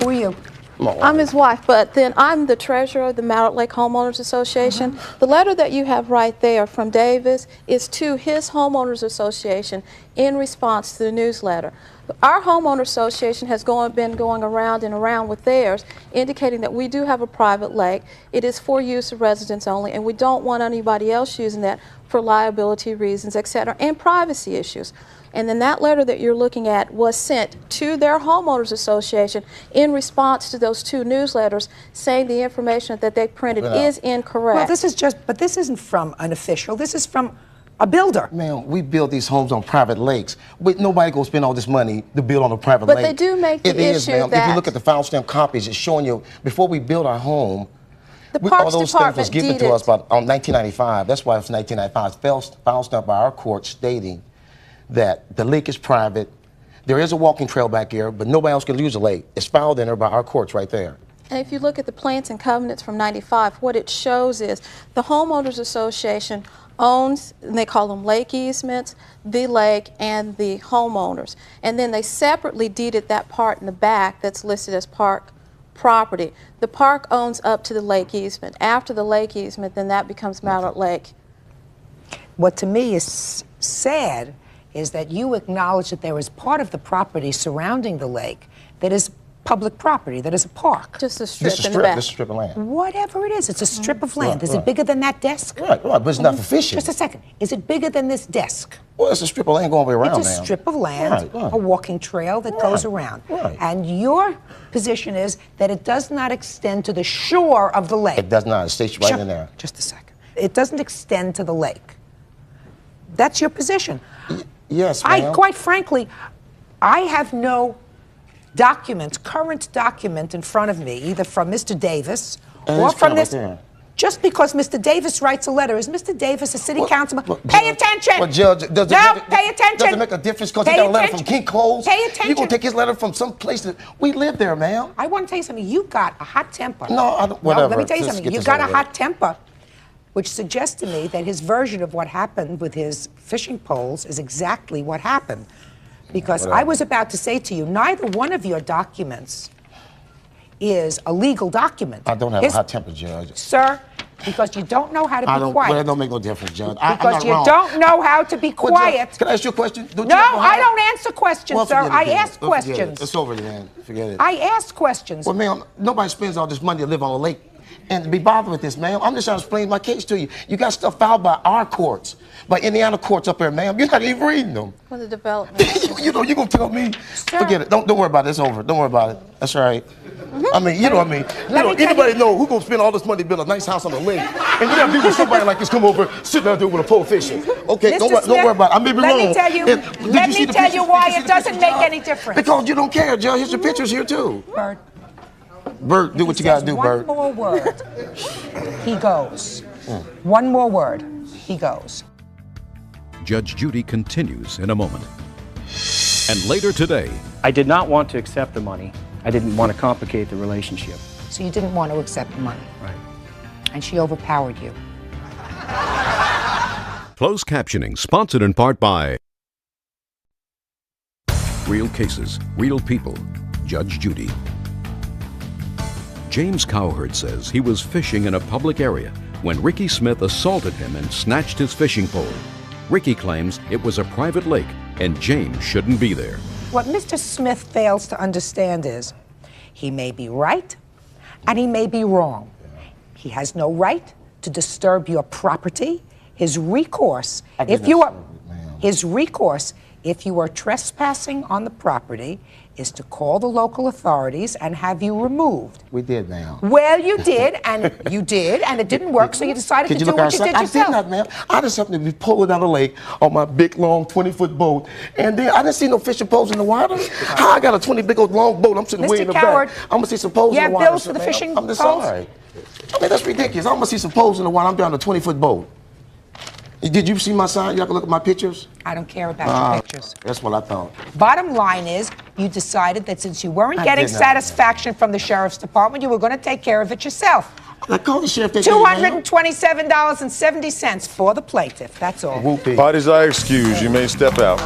Who are you? I'm his wife, but then I'm the treasurer of the Mallard Lake Homeowners Association. The letter that you have right there from Davis is to his homeowners association in response to the newsletter. Our homeowner association has been going around and around with theirs, indicating that we do have a private lake. It is for use of residents only, and we don't want anybody else using that for liability reasons, et cetera, and privacy issues. And then that letter that you're looking at was sent to their homeowners association in response to those 2 newsletters saying the information that they printed is incorrect. Well, this is but this isn't from an official. This is from a builder. ma'am, we build these homes on private lakes. Nobody go spend all this money to build on a private But lake. they do make the It is, issue ma'am. If you look at the file stamp copies, it's showing you before we build our home. The all Parks those things Department was given to deeded. us on 1995. That's why it's 1995. File stamp by our court stating that the lake is private. There is a walking trail back here, but nobody else can use the lake. It's filed in there by our courts right there. And if you look at the plans and covenants from 95, what it shows is the homeowners association owns, and they call them lake easements, the lake and the homeowners. And then they separately deeded that part in the back that's listed as park property. The park owns up to the lake easement. After the lake easement, then that becomes Mallard Lake. What to me is sad is that you acknowledge that there is part of the property surrounding the lake that is public property, that is a park. Just a strip This is in the back. This is a strip of land. Whatever it is, it's a strip of land. Right, Is right. it bigger than that desk? Right, but it's not for fishing. Just a second. Is it bigger than this desk? Well, it's a strip of land going way around It's a now. strip of land, Right, right. a walking trail that goes around. Right. And your position is that it does not extend to the shore of the lake. It does not. It stays right in there. Just a second. It doesn't extend to the lake. That's your position. Yes, ma'am. Quite frankly, I have no current document in front of me, either from Mr. Davis And or it's from kind of this. right there. Just because Mr. Davis writes a letter, is Mr. Davis a city councilman? Pay attention! Well, Judge, pay attention! Does it make a difference because he Pay got a letter from attention. King Coles? Pay attention. You're going to take his letter from some place that we live there, ma'am. I want to tell you something. You got a hot temper. No, I don't, whatever. No, let me tell you Just something. get You this got a over hot with. temper, which suggests to me that his version of what happened with his fishing poles is exactly what happened. Because I was about to say to you, neither one of your documents is a legal document. I don't have a hot temper, Judge. Sir, because you don't know how to be Well, quiet. that don't make no difference, Judge. Because you don't know how to be Well, quiet. Judge, can I ask you a question? Don't No, you ever I have- don't answer questions, Well, sir. forget it, I then. ask Well, forget it. questions. It's over, then. Forget it. I ask questions. Well, ma'am, nobody spends all this money to live on a lake and to be bothered with this, ma'am. I'm just trying to explain my case to you. You got stuff filed by our courts, by Indiana courts up there, ma'am. You're not even reading them. For the development. You know, you're going to tell me. Forget it. Don't worry about it. It's over. Don't worry about it. That's right. I mean, you know what I mean? You know, anybody know who's going to spend all this money to build a nice house on the lake? And you got people, somebody like this come over, sitting out there with a pole fishing. Okay, don't worry about it. I may be wrong. Let me tell you, why it doesn't make any difference. Because you don't care, Judge. Here's your pictures here, too. Bert. Bert, do what you got to do, Bert. One more word, he goes. One more word, he goes. Judge Judy continues in a moment. And later today, I did not want to accept the money. I didn't want to complicate the relationship. So you didn't want to accept the money. Right. And she overpowered you. closed captioning sponsored in part by Real Cases, Real People, Judge Judy. James Cowherd says he was fishing in a public area when Ricky Smith assaulted him and snatched his fishing pole. Ricky claims it was a private lake and James shouldn't be there. What Mr. Smith fails to understand is he may be right and he may be wrong. He has no right to disturb your property. His recourse, if you are trespassing on the property, is to call the local authorities and have you removed. We did, ma'am. Well, you did, and it didn't work, so you decided to do what you did yourself. I did not, ma'am. I just happened to be pulling down the lake on my big, long, 20-foot boat, and then I didn't see no fishing poles in the water. How I got a 20 big old long boat? I'm sitting way in the Coward, back. I'm gonna see some poles you in the have water. bills for the fishing I'm just poles? sorry. I mean, that's ridiculous. I'm gonna see some poles in the water. I'm down a 20-foot boat. Did you see my sign? Y'all can look at my pictures. I don't care about your pictures. That's what I thought. Bottom line is, you decided that since you weren't I getting did not. satisfaction from the sheriff's department, you were going to take care of it yourself. I called the sheriff. that day, ma'am. $227.70 for the plaintiff. That's all. Whoopee. Parties are excused. You may step out.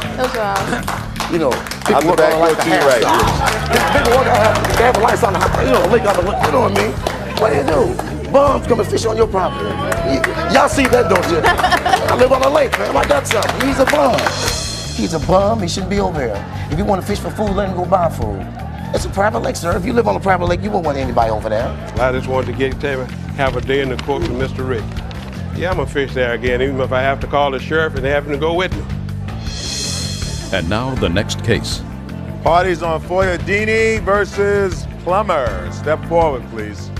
You know, I'll people be back work on here to you right here. People work on, they have a lights on the you know, lake on the, you know what I mean? What do you do? Bums come and fish on your property. Y'all see that, don't you? I live on a lake, man. I got something. He's a bum. He's a bum. He shouldn't be over here. If you want to fish for food, let him go buy food. It's a private lake, sir. If you live on a private lake, you won't want anybody over there. I just wanted to have a day in the court with Mr. Rick. Yeah, I'm gonna fish there again, even if I have to call the sheriff and they happen to go with me. And now the next case. Parties on Foyardini versus Plummer. Step forward, please.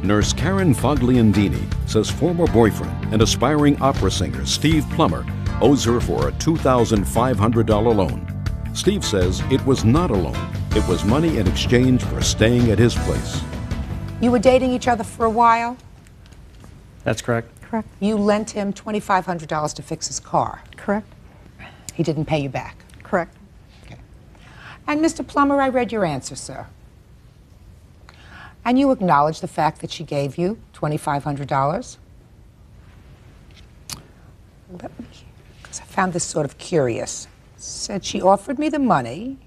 Nurse Karen Fogliandini says former boyfriend and aspiring opera singer Steve Plummer owes her for a $2,500 loan. Steve says it was not a loan. It was money in exchange for staying at his place. You were dating each other for a while? That's correct. Correct. You lent him $2,500 to fix his car. Correct. He didn't pay you back. Correct. Okay. And Mr. Plummer, I read your answer, sir. And you acknowledge the fact that she gave you $2,500? Let me, because I found this sort of curious. Said she offered me the money,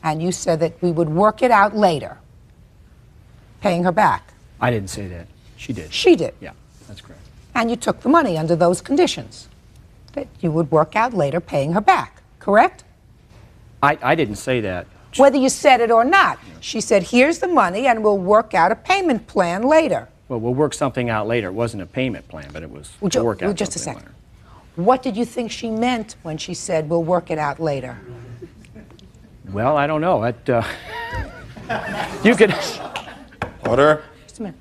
and you said that we would work it out later. paying her back. I didn't say that. She did. She did. Yeah, that's correct. And you took the money under those conditions, that you would work out later paying her back, correct? I didn't say that. Whether you said it or not. She said, here's the money and we'll work out a payment plan later. Well, we'll work something out later. It wasn't a payment plan, but it was to work out just a something second. later. What did you think she meant when she said, we'll work it out later? Well, I don't know. You could... Order. Just a minute.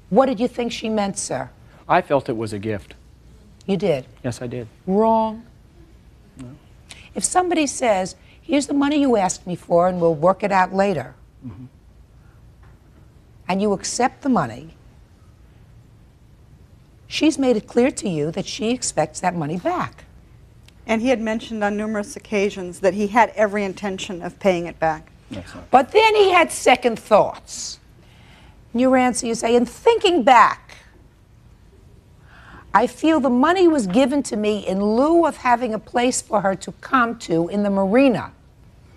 What did you think she meant, sir? I felt it was a gift. You did? Yes, I did. Wrong. No. If somebody says, here's the money you asked me for and we'll work it out later, and you accept the money, she's made it clear to you that she expects that money back. And he had mentioned on numerous occasions that he had every intention of paying it back. But then he had second thoughts. In your answer, you say, in thinking back, I feel the money was given to me in lieu of having a place for her to come to in the marina.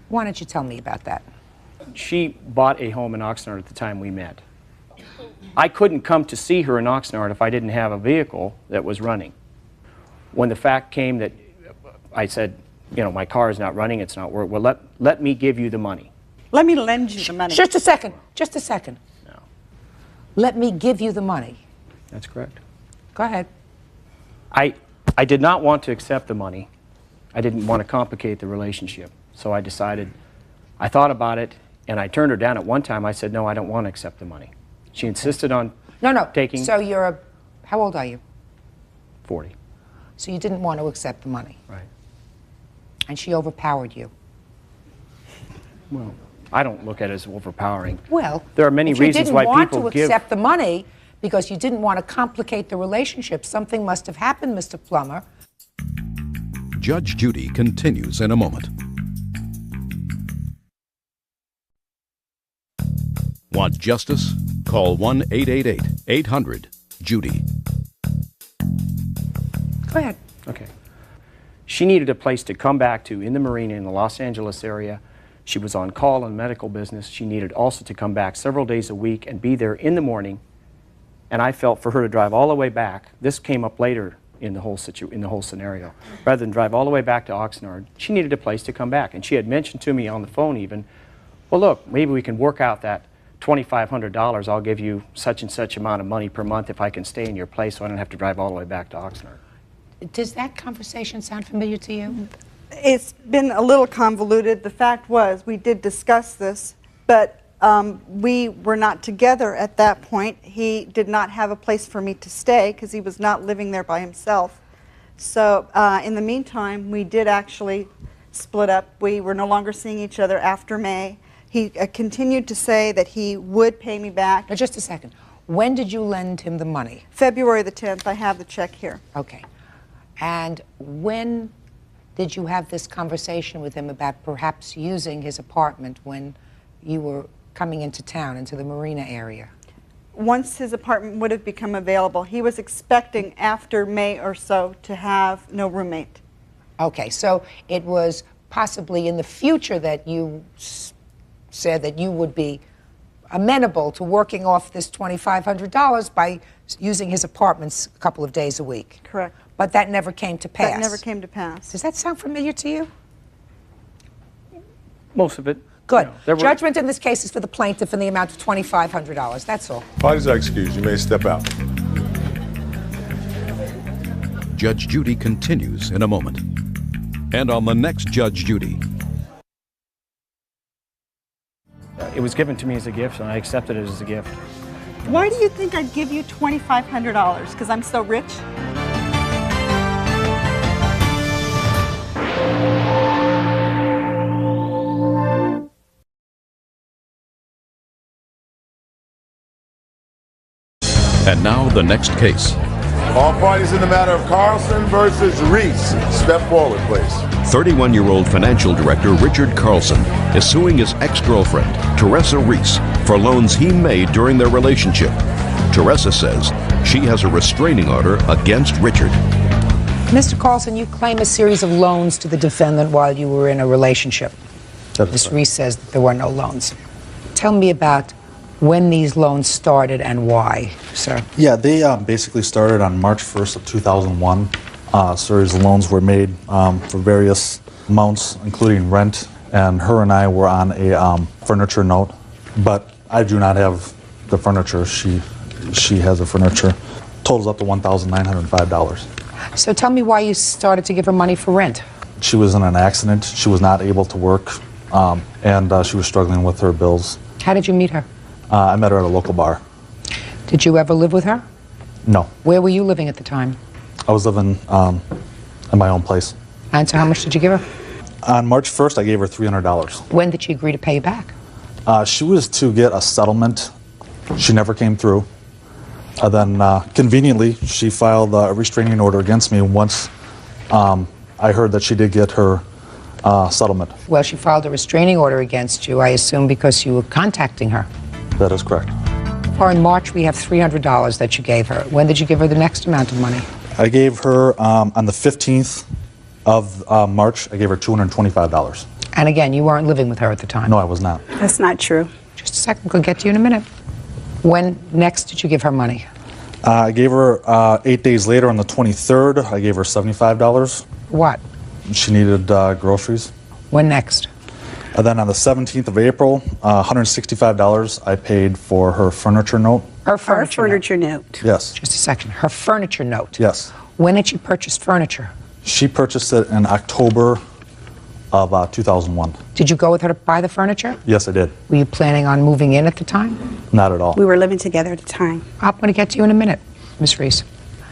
Why don't you tell me about that? She bought a home in Oxnard at the time we met. I couldn't come to see her in Oxnard if I didn't have a vehicle that was running. When the fact came that I said, you know, my car is not running, it's not working, well, let me give you the money. Let me lend you the money. Just a second. Just a second. No. Let me give you the money. That's correct. Go ahead. I did not want to accept the money. I didn't want to complicate the relationship. So I decided, I thought about it, and I turned her down at one time. I said, no, I don't want to accept the money. She insisted on taking... So you're how old are you? 40. So you didn't want to accept the money. Right. And she overpowered you. Well, I don't look at it as overpowering. Well, there are many reasons why people give... If you didn't want to accept the money because you didn't want to complicate the relationship, something must have happened, Mr. Plummer. Judge Judy continues in a moment. Want justice? Call 1-888-800-JUDY. Go ahead. Okay. She needed a place to come back to in the marina in the Los Angeles area. She was on call in medical business. She needed also to come back several days a week and be there in the morning. And I felt for her to drive all the way back. This came up later in the whole scenario. Rather than drive all the way back to Oxnard, she needed a place to come back. And she had mentioned to me on the phone even, well, look, maybe we can work out that $2,500. I'll give you such and such amount of money per month if I can stay in your place so I don't have to drive all the way back to Oxnard. Does that conversation sound familiar to you? It's been a little convoluted. The fact was, we did discuss this, but we were not together at that point. He did not have a place for me to stay because he was not living there by himself. So in the meantime, we did actually split up. We were no longer seeing each other after May. He continued to say that he would pay me back. Now, just a second. When did you lend him the money? February the 10th. I have the check here. Okay. And when did you have this conversation with him about perhaps using his apartment when you were coming into town, into the marina area? Once his apartment would have become available, he was expecting after May or so to have no roommate. Okay, so it was possibly in the future that you said that you would be amenable to working off this $2,500 by using his apartments a couple of days a week. Correct. But that never came to pass. That never came to pass. Does that sound familiar to you? Most of it. Good. You know, Judgment in this case is for the plaintiff in the amount of $2,500. That's all. Parties are excused. You may step out. Judge Judy continues in a moment. And on the next Judge Judy. It was given to me as a gift, and I accepted it as a gift. Why do you think I'd give you $2,500? Because I'm so rich? And now the next case. All parties in the matter of Carlson versus Reese. Step forward, please. 31-year-old financial director Richard Carlson is suing his ex-girlfriend, Teresa Reese, for loans he made during their relationship. Teresa says she has a restraining order against Richard. Mr. Carlson, you claim a series of loans to the defendant while you were in a relationship. Ms. Reese says that there were no loans. Tell me about when these loans started and why, sir. Yeah, they basically started on March 1st of 2001. A series of loans were made for various amounts, including rent, and her and I were on a furniture note, but I do not have the furniture. She has the furniture. Totals up to $1,905. So tell me why you started to give her money for rent. She was in an accident. She was not able to work, and she was struggling with her bills. How did you meet her? I met her at a local bar. Did you ever live with her? No. Where were you living at the time? I was living in my own place. And so how much did you give her? On March 1st, I gave her $300. When did she agree to pay you back? She was to get a settlement. She never came through. Then, conveniently, she filed a restraining order against me once I heard that she did get her settlement. Well, she filed a restraining order against you, I assume, because you were contacting her. That is correct. Or in March, we have $300 that you gave her. When did you give her the next amount of money? I gave her, on the 15th of March, I gave her $225. And again, you weren't living with her at the time? No, I was not. That's not true. Just a second, we'll get to you in a minute. When next did you give her money? I gave her 8 days later on the 23rd. I gave her $75. What? She needed groceries. When next? And then on the 17th of April, $165 I paid for her furniture note. Her furniture note? Yes. Just a second. Her furniture note? Yes. When did she purchase furniture? She purchased it in October of 2001. Did you go with her to buy the furniture? Yes, I did. Were you planning on moving in at the time? Not at all. We were living together at the time. I'm going to get to you in a minute, Miss Reese.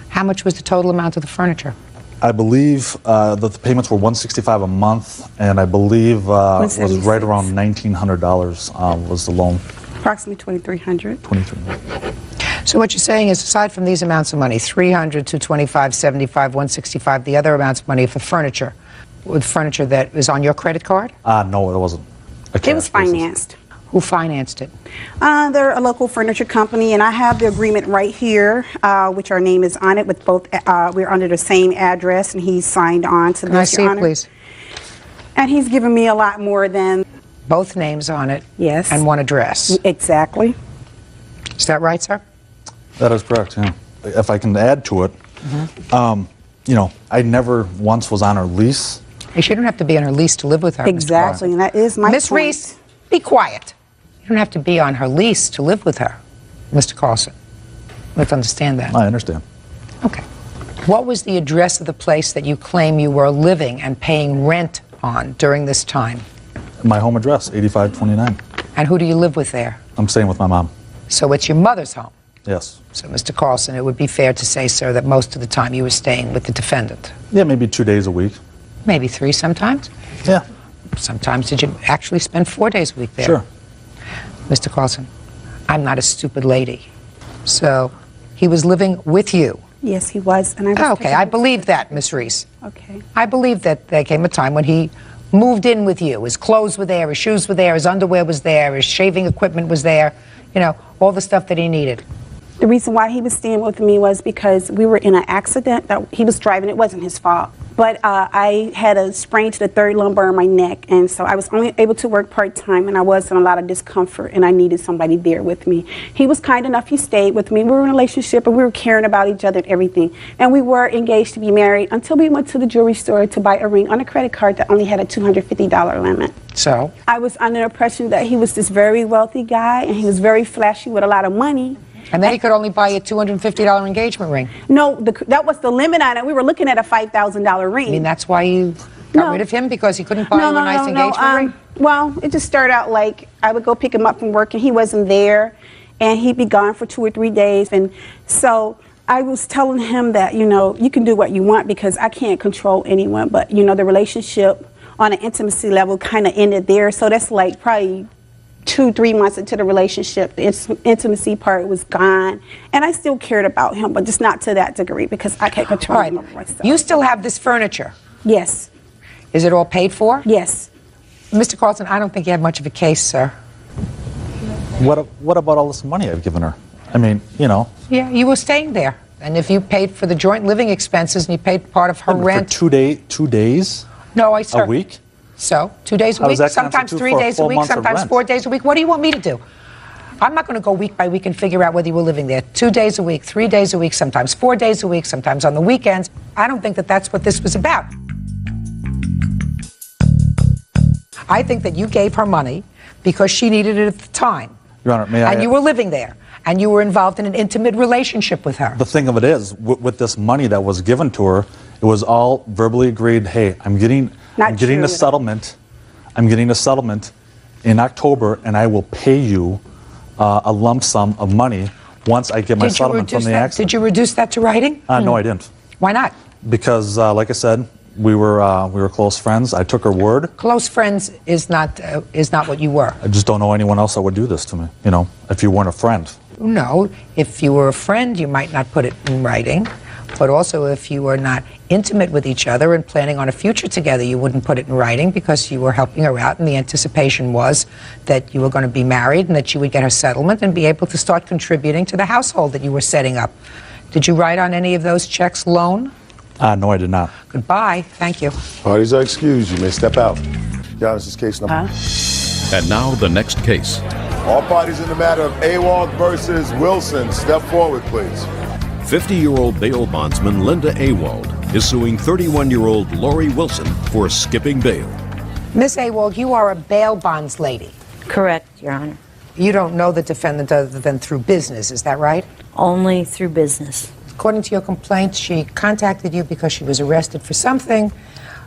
How much was the total amount of the furniture? I believe that the payments were $165 a month, and I believe was right around $1,900 was the loan. Approximately $2,300. $2,300. So what you're saying is, aside from these amounts of money, $300, $225, $75, $165, the other amounts of money for furniture, with furniture that was on your credit card? No, it wasn't. It was financed. Who financed it? They're a local furniture company, and I have the agreement right here, which our name is on it. With both, we're under the same address, and he's signed on to this. Can I see it, please? And he's given me a lot more than both names on it. Yes. And one address. Exactly. Is that right, sir? That is correct. Yeah. If I can add to it, you know, I never once was on her lease. You shouldn't have to be on her lease to live with her. Exactly, and that is my Miss point. Reese, be quiet. You don't have to be on her lease to live with her, Mr. Carlson. Let's understand that. I understand. Okay. What was the address of the place that you claim you were living and paying rent on during this time? My home address, 8529. And who do you live with there? I'm staying with my mom. So it's your mother's home? Yes. So, Mr. Carlson, it would be fair to say, sir, that most of the time you were staying with the defendant. Yeah, maybe 2 days a week. Maybe 3 sometimes? Yeah. Sometimes did you actually spend 4 days a week there? Sure. Mr. Carlson, I'm not a stupid lady. So he was living with you? Yes, he was. And I was okay, I believe that, Miss Reese. Okay. I believe that there came a time when he moved in with you. His clothes were there, his shoes were there, his underwear was there, his shaving equipment was there, you know, all the stuff that he needed. The reason why he was staying with me was because we were in an accident that he was driving. It wasn't his fault. But I had a sprain to the third lumbar in my neck, and so I was only able to work part-time, and I was in a lot of discomfort, and I needed somebody there with me. He was kind enough. He stayed with me. We were in a relationship, and we were caring about each other and everything. And we were engaged to be married until we went to the jewelry store to buy a ring on a credit card that only had a $250 limit. So? I was under the impression that he was this very wealthy guy, and he was very flashy with a lot of money. And then he could only buy you a $250 engagement ring. No, that was the limit on it. We were looking at a $5,000 ring. I mean, that's why you got rid of him, because he couldn't buy you a nice engagement ring? Well, it just started out like I would go pick him up from work, and he wasn't there, and he'd be gone for 2 or 3 days. And so I was telling him that, you know, you can do what you want because I can't control anyone. But, you know, the relationship on an intimacy level kind of ended there. So that's like probably 2-3 months into the relationship, the intimacy part was gone, and I still cared about him, but just not to that degree because I can't control him over myself. You still have this furniture? Yes. Is it all paid for? Yes. Mr. Carlson, I don't think you have much of a case, sir. What about all this money I've given her? I mean, you know. Yeah, you were staying there, and if you paid for the joint living expenses and you paid part of her rent. For 2 days? No, sir. A week? So, 2 days a How week, does that sometimes constitute 3 for a days a full week, month of sometimes rent? 4 days a week. What do you want me to do? I'm not going to go week by week and figure out whether you were living there 2 days a week, 3 days a week, sometimes 4 days a week, sometimes on the weekends. I don't think that that's what this was about. I think that you gave her money because she needed it at the time. Your Honor, may I? And you were living there. And you were involved in an intimate relationship with her. The thing of it is, with this money that was given to her, it was all verbally agreed. Hey, I'm getting a settlement. I'm getting a settlement in October, and I will pay you a lump sum of money once I get my settlement from the accident. Did you reduce that to writing? No, I didn't. Why not? Because, like I said, we were close friends. I took her word. Close friends is not what you were. I just don't know anyone else that would do this to me. You know, if you weren't a friend. No, if you were a friend, you might not put it in writing. But also, if you were not intimate with each other and planning on a future together, you wouldn't put it in writing because you were helping her out, and the anticipation was that you were going to be married and that you would get her settlement and be able to start contributing to the household that you were setting up. Did you write on any of those checks loan? No, I did not. Goodbye. Thank you. Parties are excused. You may step out. Your Honor, this is case number. And now the next case. All parties in the matter of Awald versus Wilson, step forward, please. 50-year-old bail bondsman Linda Awald is suing 31-year-old Lori Wilson for skipping bail. Miss Awald, you are a bail bonds lady. Correct, Your Honor. You don't know the defendant other than through business, is that right? Only through business. According to your complaint, she contacted you because she was arrested for something.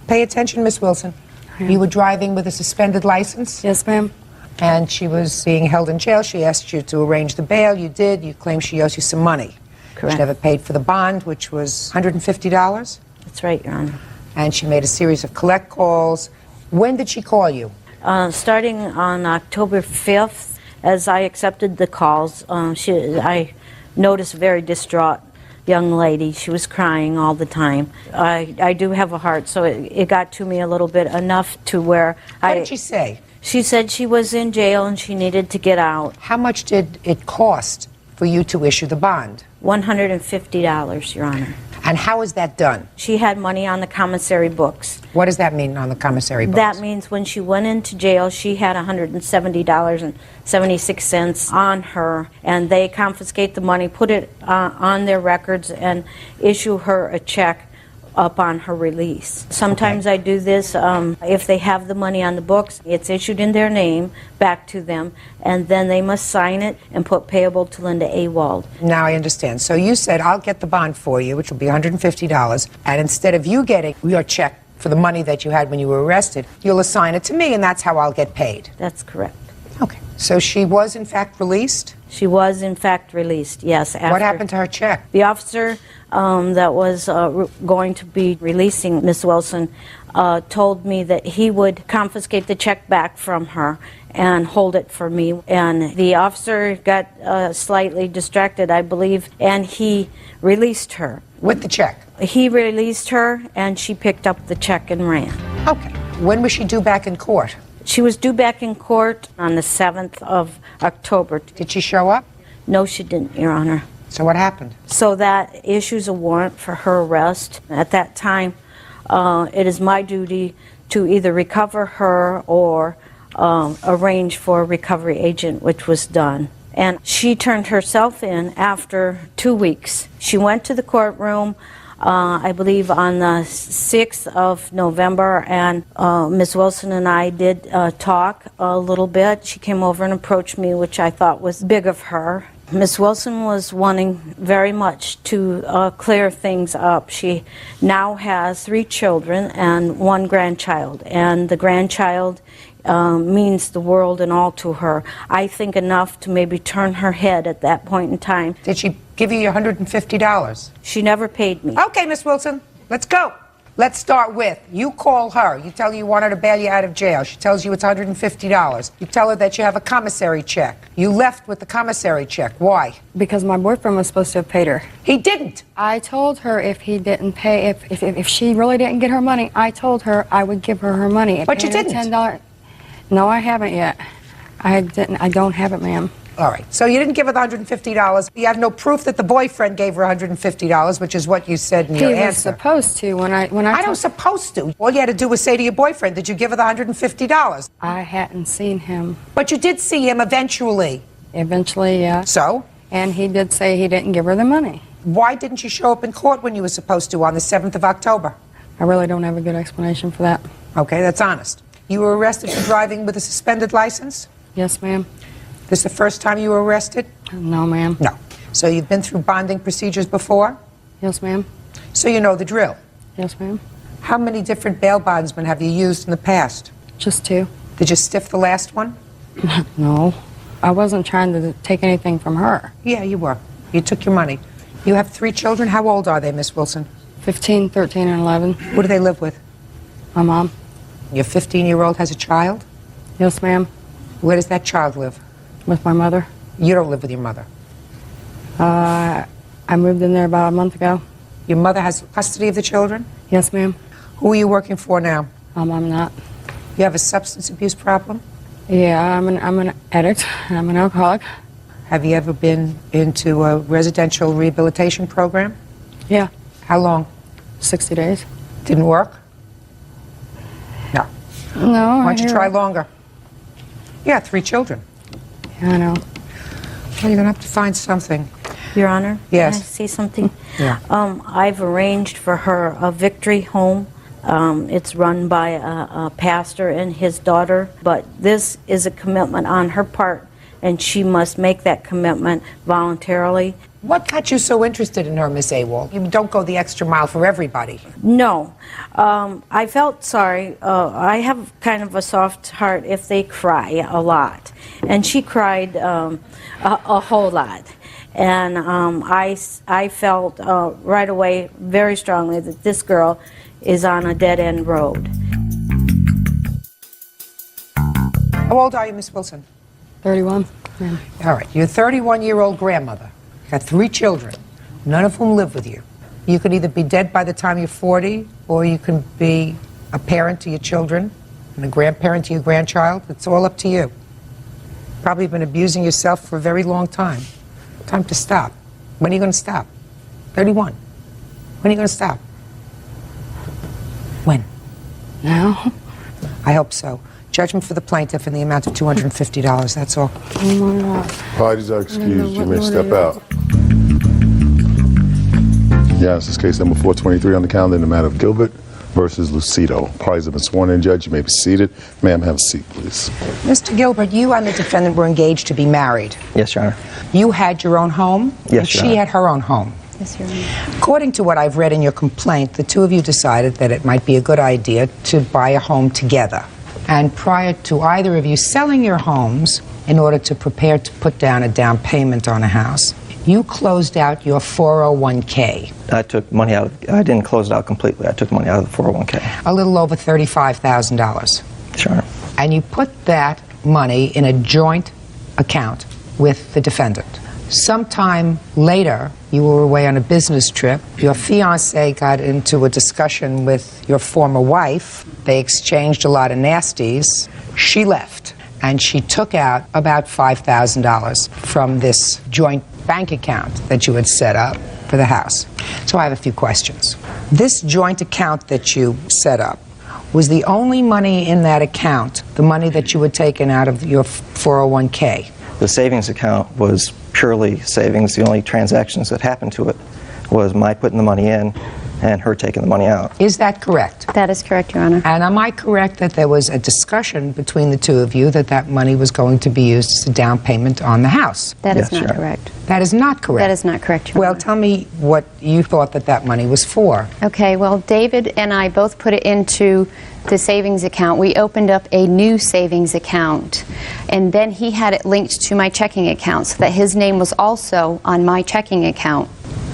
Pay attention, Miss Wilson. You were driving with a suspended license? Yes, ma'am. And she was being held in jail. She asked you to arrange the bail. You did. You claim she owes you some money. Correct. She never paid for the bond, which was $150? That's right, Your Honor. And she made a series of collect calls. When did she call you? Starting on October 5th, as I accepted the calls, I noticed a very distraught young lady. She was crying all the time. I do have a heart, so it got to me a little bit, enough to where What did she say? She said she was in jail and she needed to get out. How much did it cost for you to issue the bond? $150, Your Honor. And how is that done? She had money on the commissary books. What does that mean on the commissary books? That means when she went into jail, she had $170.76 on her, and they confiscate the money, put it on their records, and issue her a check upon her release. Sometimes I do this, if they have the money on the books, it's issued in their name back to them, and then they must sign it and put payable to Linda Awald. Now I understand. So you said, I'll get the bond for you, which will be $150, and instead of you getting your check for the money that you had when you were arrested, you'll assign it to me, and that's how I'll get paid. That's correct. Okay. So she was, in fact, released? She was, in fact, released, yes. What happened to her check? The officer that was going to be releasing Miss Wilson told me that he would confiscate the check back from her and hold it for me. And the officer got slightly distracted, I believe, and he released her. With the check? He released her, and she picked up the check and ran. Okay. When was she due back in court? She was due back in court on the 7th of October. Did she show up? No, she didn't, Your Honor. So what happened? So that issues a warrant for her arrest. At that time, it is my duty to either recover her or arrange for a recovery agent, which was done. And she turned herself in after 2 weeks. She went to the courtroom, I believe on the 6th of November, and Ms. Wilson and I did talk a little bit. She came over and approached me, which I thought was big of her. Ms. Wilson was wanting very much to clear things up. She now has 3 children and 1 grandchild, and the grandchild means the world and all to her. I think enough to maybe turn her head at that point in time. Did she give you your $150? She never paid me. Okay, Miss Wilson, let's go. Let's start with, you call her. You tell her you want her to bail you out of jail. She tells you it's $150. You tell her that you have a commissary check. You left with the commissary check. Why? Because my boyfriend was supposed to have paid her. He didn't. I told her if he didn't pay, if she really didn't get her money, I told her I would give her her money. But you didn't. $10. No, I haven't yet. I don't have it, ma'am. All right. So you didn't give her the $150. You have no proof that the boyfriend gave her $150, which is what you said in your He was answer. supposed to when I don't supposed to. All you had to do was say to your boyfriend, did you give her the $150? I hadn't seen him. But you did see him eventually. Eventually, yeah. So? And he did say he didn't give her the money. Why didn't you show up in court when you were supposed to on the 7th of October? I really don't have a good explanation for that. Okay, that's honest. You were arrested for driving with a suspended license? Yes, ma'am. This the first time you were arrested? No, ma'am. No. So you've been through bonding procedures before? Yes, ma'am. So you know the drill? Yes, ma'am. How many different bail bondsmen have you used in the past? Just 2. Did you stiff the last one? No. I wasn't trying to take anything from her. Yeah, you were. You took your money. You have 3 children. How old are they, Miss Wilson? 15, 13, and 11. Who do they live with? My mom. Your 15-year-old has a child? Yes, ma'am. Where does that child live? With my mother. You don't live with your mother? I moved in there about a month ago. Your mother has custody of the children? Yes, ma'am. Who are you working for now? I'm not. You have a substance abuse problem? Yeah, I'm an addict. I'm an alcoholic. Have you ever been into a residential rehabilitation program? Yeah. How long? 60 days. Didn't work? No. No. Why don't you try longer? You got 3 children. Yeah, I know. Well, you're going to have to find something. Your Honor? Yes. Can I say something? Yeah. I've arranged for her a victory home. It's run by a pastor and his daughter, but this is a commitment on her part, and she must make that commitment voluntarily. What got you so interested in her, Miss Awol? You don't go the extra mile for everybody. No. I felt sorry. I have kind of a soft heart if they cry a lot. And she cried a whole lot. And I felt right away very strongly that this girl is on a dead-end road. How old are you, Miss Wilson? 31. All right. You're a 31-year-old grandmother. You got 3 children, none of whom live with you. You could either be dead by the time you're 40, or you can be a parent to your children and a grandparent to your grandchild. It's all up to you. Probably been abusing yourself for a very long time. Time to stop. When are you going to stop? 31. When are you going to stop? When? Now? I hope so. Judgment for the plaintiff in the amount of $250. That's all. Oh my God. Parties are excused. You may step out. Yes, this is case number 423 on the calendar in the matter of Gilbert versus Lucido. Parties have been sworn in. Judge, you may be seated. Ma'am, have a seat, please. Mr. Gilbert, you and the defendant were engaged to be married. Yes, Your Honor. You had your own home? Yes, and Your she Honor. had her own home. Yes, Your Honor. According to what I've read in your complaint, the 2 of you decided that it might be a good idea to buy a home together. And prior to either of you selling your homes in order to prepare to put down a down payment on a house, you closed out your 401k. I took money out. I didn't close it out completely. I took money out of the 401k. A little over $35,000. Sure. And you put that money in a joint account with the defendant. Sometime later, you were away on a business trip. Your fiance got into a discussion with your former wife. They exchanged a lot of nasties. She left, and she took out about $5,000 from this joint bank account that you had set up for the house. So I have a few questions. This joint account that you set up, was the only money in that account the money that you had taken out of your 401k? The savings account was purely savings. The only transactions that happened to it was my putting the money in and her taking the money out. Is that correct? That is correct, Your Honor. And am I correct that there was a discussion between the 2 of you that that money was going to be used as a down payment on the house? That is Yes, not Your Honor. correct. That is not correct? That is not correct, Your Well, Honor. tell me what you thought that that money was for. Okay, well, David and I both put it into the savings account. We opened up a new savings account, and then he had it linked to my checking account so that his name was also on my checking account,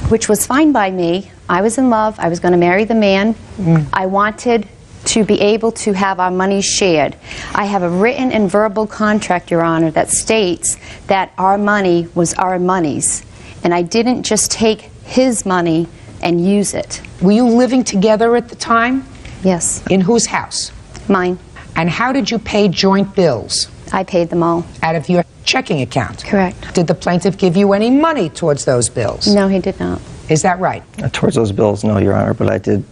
which was fine by me. I was in love. I was going to marry the man. I wanted to be able to have our money shared. I have a written and verbal contract, Your Honor, that states that our money was our monies, and I didn't just take his money and use it. Were you living together at the time? Yes. In whose house? Mine. And how did you pay joint bills? I paid them all. Out of your checking account? Correct. Did the plaintiff give you any money towards those bills? No, he did not. Is that right? Towards those bills, no, Your Honor, but I did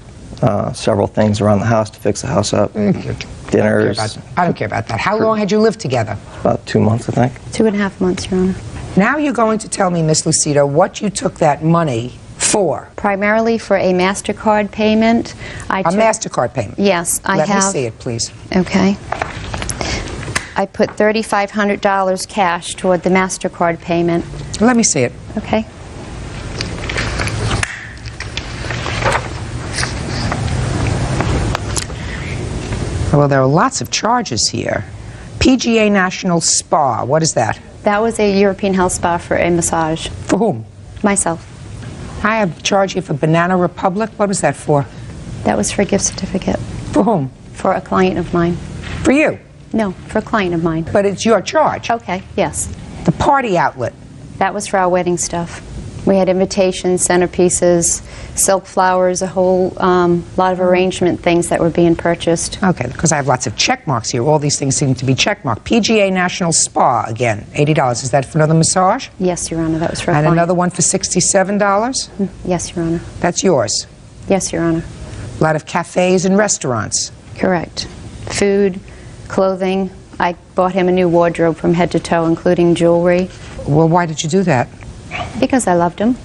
several things around the house to fix the house up. Dinners. I don't care about that. How long had you lived together? About 2 months, I think. 2.5 months, Your Honor. Now you're going to tell me, Miss Lucido, what you took that money for? Primarily for a MasterCard payment. A MasterCard payment? Yes, I have. Let me see it, please. Okay. I put $3,500 cash toward the MasterCard payment. Let me see it. Okay. Well, there are lots of charges here. PGA National Spa, what is that? That was a European health spa for a massage. For whom? Myself. I have charged you for Banana Republic. What was that for? That was for a gift certificate. For whom? For a client of mine. For you? No, for a client of mine. But it's your charge. Okay, yes. The party outlet. That was for our wedding stuff. We had invitations, centerpieces, silk flowers, a whole lot of arrangement things that were being purchased. Okay, because I have lots of check marks here. All these things seem to be check marked. PGA National Spa, again, $80. Is that for another massage? Yes, Your Honor, that was for a And client. another one for $67? Yes, Your Honor. That's yours? Yes, Your Honor. A lot of cafes and restaurants? Correct. Food, clothing. I bought him a new wardrobe from head to toe, including jewelry. Well, why did you do that? Because I loved him.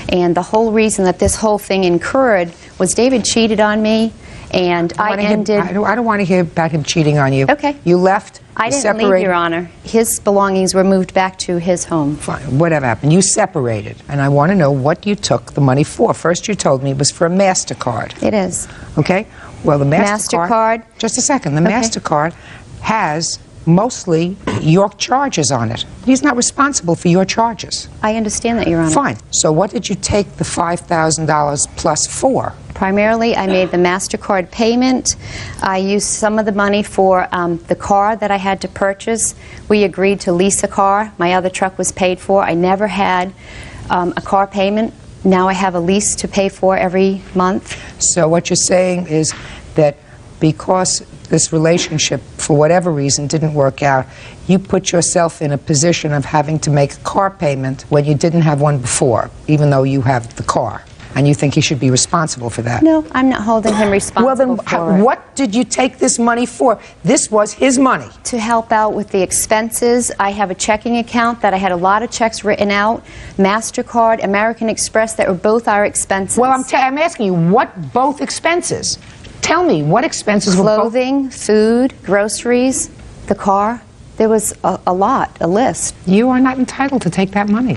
And the whole reason that this whole thing incurred was David cheated on me, and I ended... I don't want to hear about him cheating on you. Okay. You left? I you didn't separated. leave, Your Honor. His belongings were moved back to his home. Fine. Whatever happened. You separated, and I want to know what you took the money for. First you told me it was for a MasterCard. It is. Okay? Well, the MasterCard... MasterCard. Just a second. The MasterCard has mostly your charges on it. He's not responsible for your charges. I understand that, Your Honor. Fine. So what did you take the $5,000 plus for? Primarily, I made the MasterCard payment. I used some of the money for the car that I had to purchase. We agreed to lease a car. My other truck was paid for. I never had a car payment. Now I have a lease to pay for every month. So what you're saying is that because this relationship, for whatever reason, didn't work out, you put yourself in a position of having to make a car payment when you didn't have one before, even though you have the car. And you think he should be responsible for that? No, I'm not holding him responsible for it. What did you take this money for? This was his money. To help out with the expenses. I have a checking account that I had a lot of checks written out, MasterCard, American Express, that were both our expenses. Well, I'm asking you, what both expenses? Tell me, what expenses were both? Clothing, food, groceries, the car. There was a lot, a list. You are not entitled to take that money.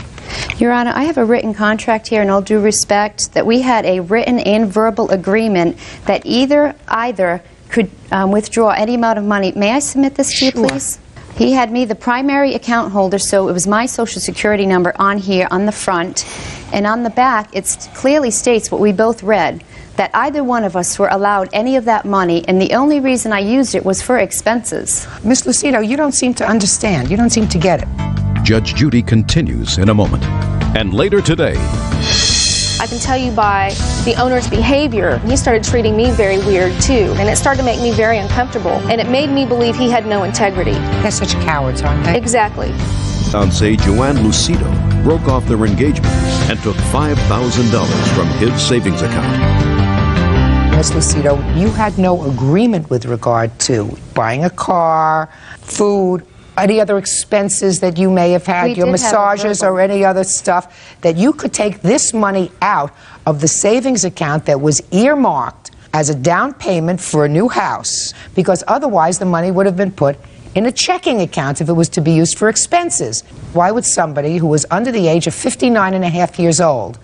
Your Honor, I have a written contract here, in all due respect, that we had a written and verbal agreement that either could withdraw any amount of money. May I submit this to you, please? He had me the primary account holder, so it was my Social Security number on here on the front. And on the back, it clearly states what we both read, that either one of us were allowed any of that money, and the only reason I used it was for expenses. Miss Lucido, you don't seem to understand. You don't seem to get it. Judge Judy continues in a moment. And later today, I can tell you by the owner's behavior, he started treating me very weird too, and it started to make me very uncomfortable, and it made me believe he had no integrity. They're such cowards, aren't they? Exactly. fiancée Joanne Lucido broke off their engagement and took $5,000 from his savings account. Miss Lucido, you had no agreement with regard to buying a car, food, any other expenses that you may have had, your massages or any other stuff, that you could take this money out of the savings account that was earmarked as a down payment for a new house, because otherwise the money would have been put in a checking account if it was to be used for expenses. Why would somebody who was under the age of 59 and a half years old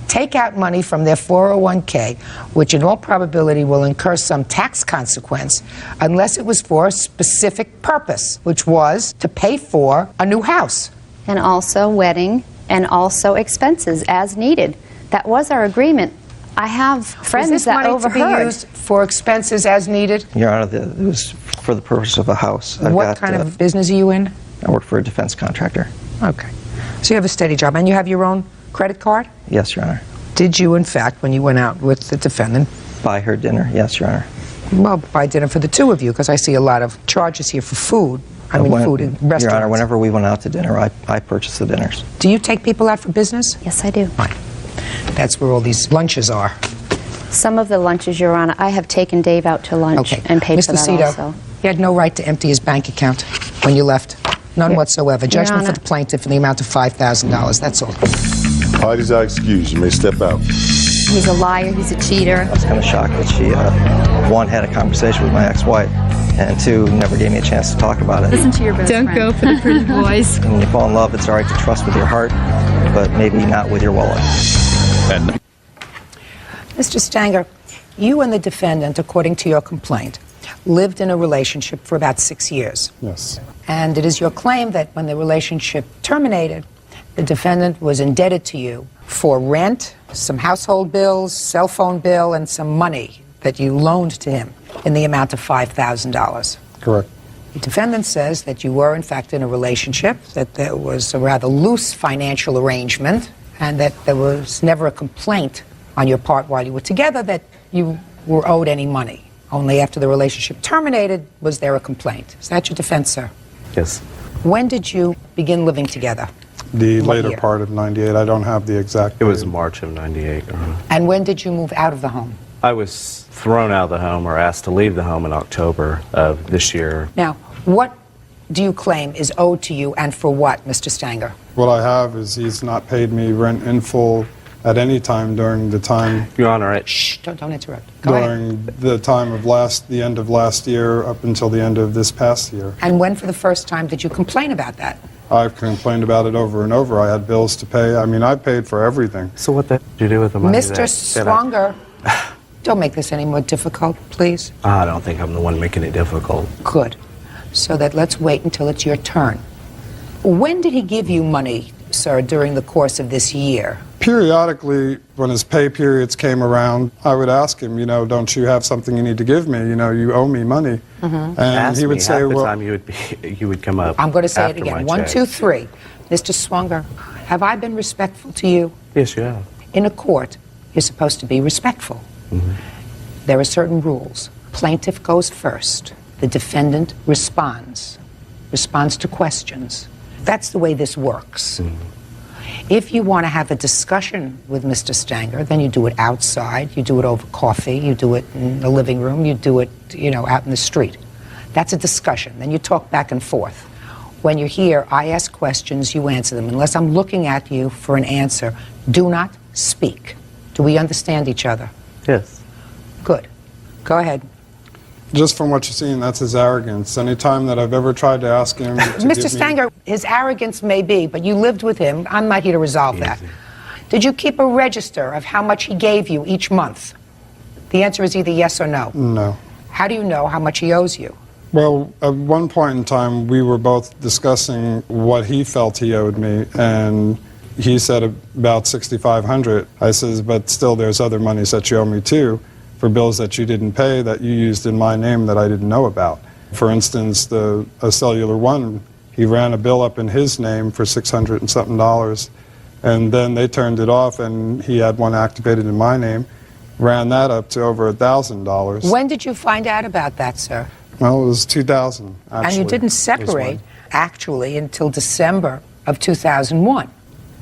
take out money from their 401k, which in all probability will incur some tax consequence, unless it was for a specific purpose, which was to pay for a new house? And also wedding, and also expenses as needed. That was our agreement. I have friends that overheard. Was this money to be used for expenses as needed? Your Honor, it was for the purpose of a house. What kind of business are you in? I work for a defense contractor. Okay. So you have a steady job, and you have your own credit card? Yes, Your Honor. Did you, in fact, when you went out with the defendant, buy her dinner? Yes, Your Honor. Well, buy dinner for the two of you, because I see a lot of charges here for food. I mean, food in restaurants. Your Honor, whenever we went out to dinner, I purchased the dinners. Do you take people out for business? Yes, I do. Fine. That's where all these lunches are. Some of the lunches, Your Honor, I have taken Dave out to lunch and paid for Mr. that Cito, also. he had no right to empty his bank account when you left. None whatsoever. Your Judgment for Honor. the plaintiff in the amount of $5,000. That's all. Parties are excused. You may step out. He's a liar. He's a cheater. I was kind of shocked that she, one, had a conversation with my ex-wife, and two, never gave me a chance to talk about it. Listen to your best friend. Don't go for the pretty boys. When you fall in love, it's all right to trust with your heart, but maybe not with your wallet. Mr. Stanger, you and the defendant, according to your complaint, lived in a relationship for about 6 years. Yes. And it is your claim that when the relationship terminated, the defendant was indebted to you for rent, some household bills, cell phone bill, and some money that you loaned to him in the amount of $5,000. Correct. The defendant says that you were, in fact, in a relationship, that there was a rather loose financial arrangement, and that there was never a complaint on your part while you were together that you were owed any money. Only after the relationship terminated was there a complaint. Is that your defense, sir? Yes. When did you begin living together? The What later year? part of 98. I don't have the exact. It was March of 98. And when did you move out of the home? I was thrown out of the home or asked to leave the home in October of this year. Now, what do you claim is owed to you, and for what, Mr. Stanger? What I have is he's not paid me rent in full at any time during the time. Your Honor, Shh, don't interrupt. Go ahead. During the time of the end of last year up until the end of this past year. And when for the first time did you complain about that? I've complained about it over and over. I had bills to pay. I mean, I paid for everything. So what did you do with the money? Mr. Swanger, don't make this any more difficult, please. I don't think I'm the one making it difficult. Good. So that let's wait until it's your turn. When did he give you money, sir, during the course of this year? Periodically, when his pay periods came around, I would ask him, don't you have something you need to give me? You owe me money. Mm-hmm. And he would say, half the well, time you would come up. I'm going to say it after my again. 1, check. 2, 3. Mr. Swanger, have I been respectful to you? Yes, you have. In a court, you're supposed to be respectful. Mm-hmm. There are certain rules. Plaintiff goes first. The defendant responds to questions. That's the way this works. Mm-hmm. If you want to have a discussion with Mr. Stanger, then you do it outside, you do it over coffee, you do it in the living room, you do it, out in the street. That's a discussion. Then you talk back and forth. When you're here, I ask questions, you answer them. Unless I'm looking at you for an answer, do not speak. Do we understand each other? Yes. Good. Go ahead. just from what you've seen, that's his arrogance. Any time that I've ever tried to ask him to Mr. give me- Stanger, his arrogance may be, but you lived with him. I'm not here to resolve that. Did you keep a register of how much he gave you each month? The answer is either yes or no. No. How do you know how much he owes you? Well, at one point in time, we were both discussing what he felt he owed me, and he said about $6,500. I says, but still, there's other monies that you owe me too, for bills that you didn't pay that you used in my name that I didn't know about. For instance, a Cellular One, he ran a bill up in his name for $600 and something, and then they turned it off, and he had one activated in my name, ran that up to over $1,000. When did you find out about that, sir? Well, it was 2000, actually. And you didn't was separate, when. actually, until December of 2001.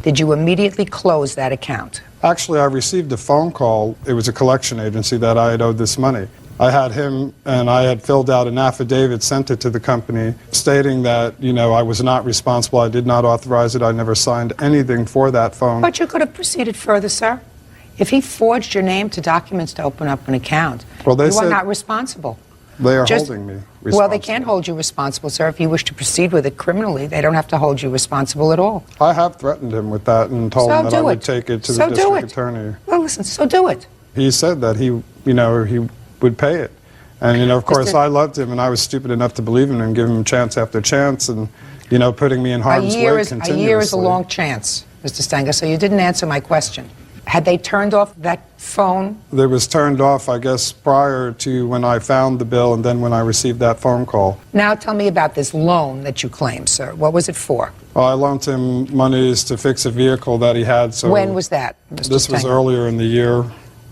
Did you immediately close that account? Actually, I received a phone call. It was a collection agency that I had owed this money. I had him, and I had filled out an affidavit, sent it to the company, stating that, I was not responsible. I did not authorize it. I never signed anything for that phone. But you could have proceeded further, sir. If he forged your name to documents to open up an account, Well, they you are said- not responsible. They are Just- holding me Well, responsible. they can't hold you responsible, sir. If you wish to proceed with it criminally, they don't have to hold you responsible at all. I have threatened him with that and told So him that I do would it. take it to So the do district it. attorney. Well, listen, so do it. He said that he would pay it. And, of course, Mr. I loved him, and I was stupid enough to believe in him and give him chance after chance and, putting me in harm's way A continuously. year is a long chance, Mr. Stanger, so you didn't answer my question. Had they turned off that phone? It was turned off, I guess, prior to when I found the bill and then when I received that phone call. Now tell me about this loan that you claim, sir. What was it for? Well, I loaned him monies to fix a vehicle that he had. So When was that, Mr. This was Stanger? earlier in the year.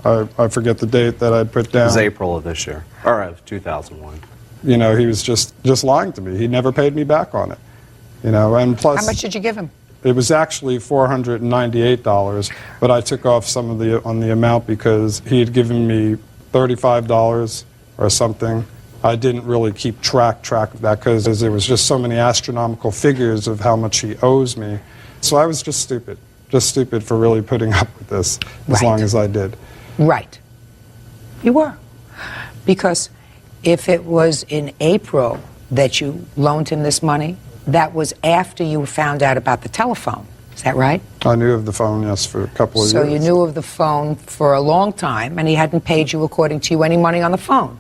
I forget the date that I'd put It down. was April of this year, or of 2001. you know, he was just lying to me. He never paid me back on it, you know, and plus... How much did you give him? It was actually $498, but I took off some of the amount because he had given me $35 or something. I didn't really keep track of that because there was just so many astronomical figures of how much he owes me. So I was just stupid for really putting up with this as long as I did. Right. You were. Because if it was in April that you loaned him this money, that was after you found out about the telephone. Is that right? I knew of the phone, yes, for a couple of years. So you knew of the phone for a long time, and he hadn't paid you, according to you, any money on the phone.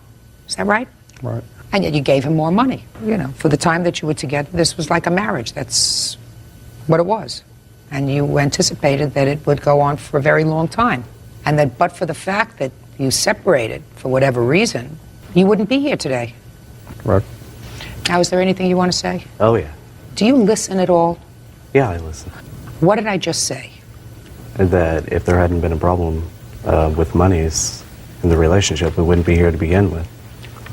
Is that right? Right. And yet you gave him more money. You know, for the time that you were together, this was like a marriage. That's what it was. And you anticipated that it would go on for a very long time. And that but for the fact that you separated, for whatever reason, you wouldn't be here today. Right. Now, is there anything you want to say? Oh, yeah. Do you listen at all? Yeah, I listen. What did I just say? That if there hadn't been a problem with monies in the relationship, we wouldn't be here to begin with.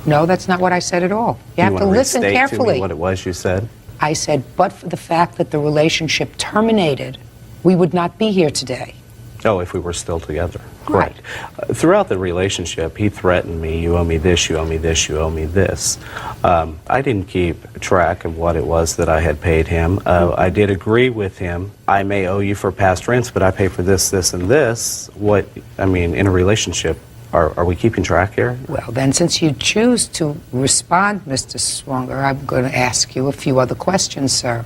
No, that's not what I said at all. You have to listen carefully. To me what it was you said? I said, but for the fact that the relationship terminated, we would not be here today. Oh, if we were still together. Right. Throughout the relationship, he threatened me, you owe me this, you owe me this, you owe me this. I didn't keep track of what it was that I had paid him. I did agree with him. I may owe you for past rents, but I pay for this, this, and this. What, I mean, in a relationship, are we keeping track here? Well, then, since you choose to respond, Mr. Swanger, I'm going to ask you a few other questions, sir.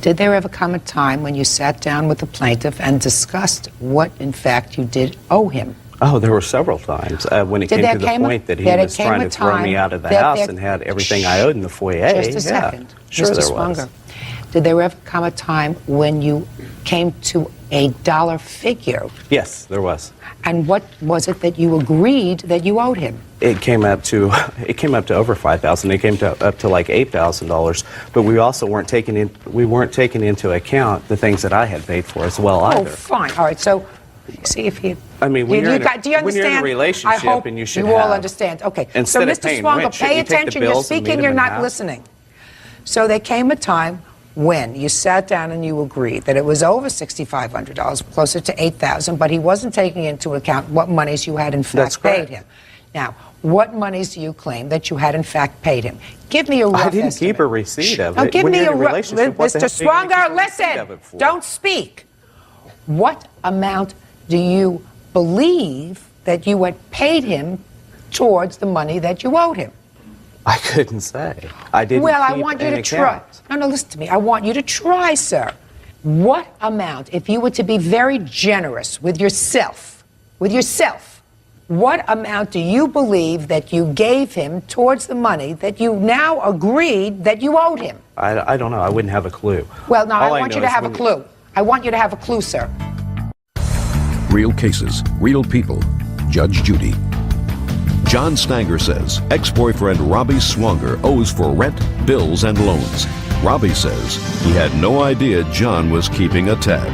Did there ever come a time when you sat down with the plaintiff and discussed what, in fact, you did owe him? Oh, there were several times when it came to the point that he was trying to throw me out of the house and had everything I owed in the foyer. Just a second. Sure Mr. there Swanger, was. did there ever come a time when you came to a dollar figure? Yes, there was. And what was it that you agreed that you owed him? It came up to over $5,000. It came up to like $8,000. But we also weren't taking into account the things that I had paid for as well either. Oh, fine. All right. So, see if he. I mean, when you're in a relationship, I hope and you should you all have, understand. Okay. So, instead of Mr. paying Swanger, rent, shouldn't pay you take the attention. You're bills and meet speaking. them You're in the not house? listening. So there came a time when you sat down and you agreed that it was over $6,500, closer to $8,000, but he wasn't taking into account what monies you had in fact paid him. Now, what monies do you claim that you had in fact paid him? Give me a rough estimate. I didn't keep a receipt of it. Now, give when me you're a in a relationship, what the Mr. heck do you need to Swanger, keep a receipt of it listen. for? Don't speak. What amount do you believe that you had paid him towards the money that you owed him? I couldn't say. I didn't Well, keep I want you an to try. account. No, listen to me. I want you to try, sir. What amount, if you were to be very generous with yourself, what amount do you believe that you gave him towards the money that you now agreed that you owed him? I don't know. I wouldn't have a clue. Well, now All I want know you to is have a when clue. I want you to have a clue, sir. Real cases, real people. Judge Judy. John Stanger says ex-boyfriend Robbie Swanger owes for rent, bills, and loans. Robbie says he had no idea John was keeping a tab.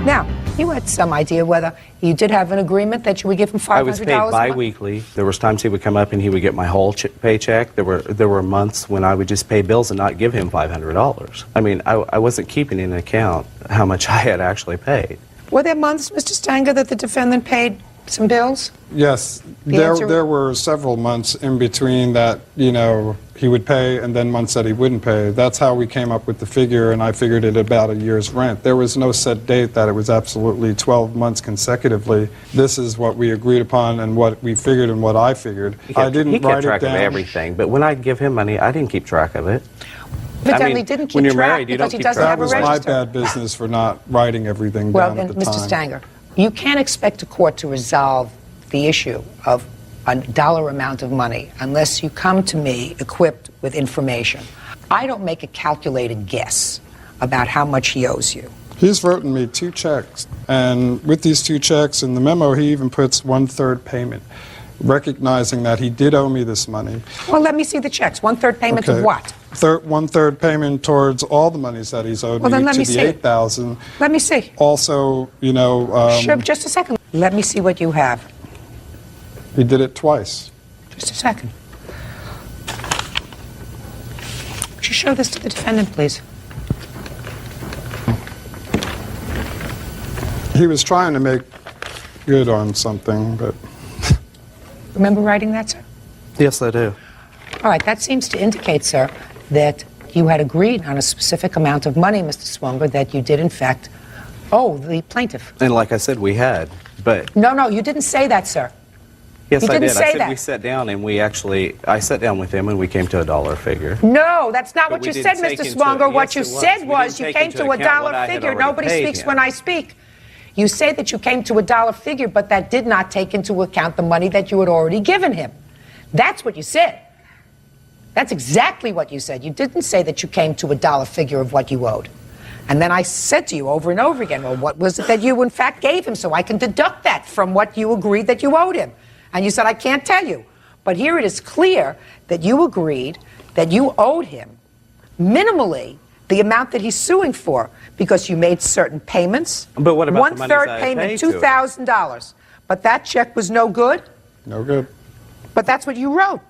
Now, you had some idea whether you did have an agreement that you would give him $500 I was paid bi-weekly. There was times he would come up and he would get my whole paycheck. There were months when I would just pay bills and not give him $500. I mean, I wasn't keeping in account how much I had actually paid. Were there months, Mr. Stanger, that the defendant paid some bills? Yes, there were several months in between that, you know, he would pay and then months that he wouldn't pay. That's how we came up with the figure, and I figured it about a year's rent. There was no set date that it was absolutely 12 months consecutively. This is what we agreed upon and what we figured and what I figured. I didn't he write kept track it down. of everything, but when I'd give him money, I didn't keep track of it. Evidently didn't keep when you're track married, you because don't he keep doesn't track. have a That was register. my bad business for not writing everything Well, down and at the Mr. time. Stanger, you can't expect a court to resolve the issue of a dollar amount of money unless you come to me equipped with information. I don't make a calculated guess about how much he owes you. He's written me 2 checks, and with these 2 checks in the memo, he even puts 1/3 payment, recognizing that he did owe me this money. Well, let me see the checks. 1/3 payment of what? 1/3 payment towards all the monies that he's owed Well, then me let to me the see. $8,000. Let me see. Also, you know, Sure, just a second. Let me see what you have. he did it twice. Just a second. Would you show this to the defendant, please? He was trying to make good on something, but... Remember writing that, sir? Yes, I do. All right, that seems to indicate, sir, that you had agreed on a specific amount of money, Mr. Swonger, that you did, in fact, owe the plaintiff. And like I said, we had, but... No, you didn't say that, sir. Yes, You I didn't did. say I said that. we sat down and I sat down with him and we came to a dollar figure. No, that's not But what we you said, didn't take Mr. into Swonger. it. What Yes, you it was. said We was didn't you take came into to a account what dollar I had figure. already Nobody paid speaks him. when I speak. You say that you came to a dollar figure, but that did not take into account the money that you had already given him. That's what you said. That's exactly what you said. You didn't say that you came to a dollar figure of what you owed. And then I said to you over and over again, well, what was it that you in fact gave him so I can deduct that from what you agreed that you owed him? And you said, I can't tell you. But here it is clear that you agreed that you owed him minimally the amount that he's suing for because you made certain payments. But what about the monies One-third I payment, paid to him? $2,000. But that check was no good? No good. But that's what you wrote.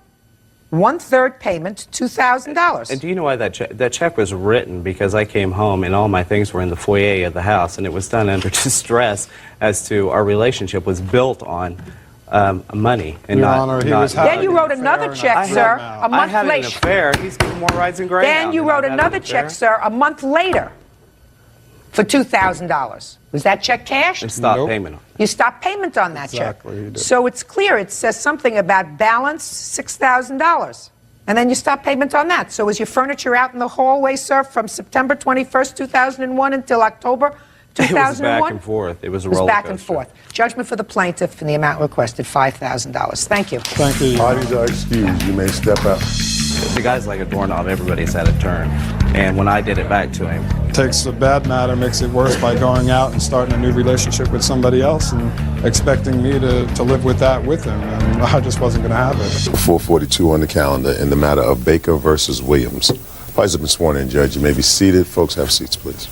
One-third payment, $2,000. And do you know why that check was written? Because I came home and all my things were in the foyer of the house, and it was done under distress as to our relationship was built on money and Your not. Honor, he not was having Then you wrote another check, sir, a I month had an later. affair. He's getting more rides in Greyhound. Then you than wrote I had an another affair. check, sir, a month later for $2,000. Was that check cashed? And stop payment on it. You stopped payment on that Exactly, you check. did. So it's clear. It says something about balance, $6,000. And then you stopped payment on that. So was your furniture out in the hallway, sir, from September 21st, 2001 until October 2001? It was back and forth. It was a It was roller back and coaster. forth. Judgment for the plaintiff and the amount requested, $5,000. Thank you. Thank you. Parties are excused. You may step out. The guy's like a doorknob. Everybody's had a turn. And when I did it back to him, Takes a bad matter, makes it worse by going out and starting a new relationship with somebody else and expecting me to live with that with him. And I just wasn't going to have it. 442 on the calendar in the matter of Baker versus Williams. Parties have been sworn in, Judge. You may be seated. Folks, have seats, please.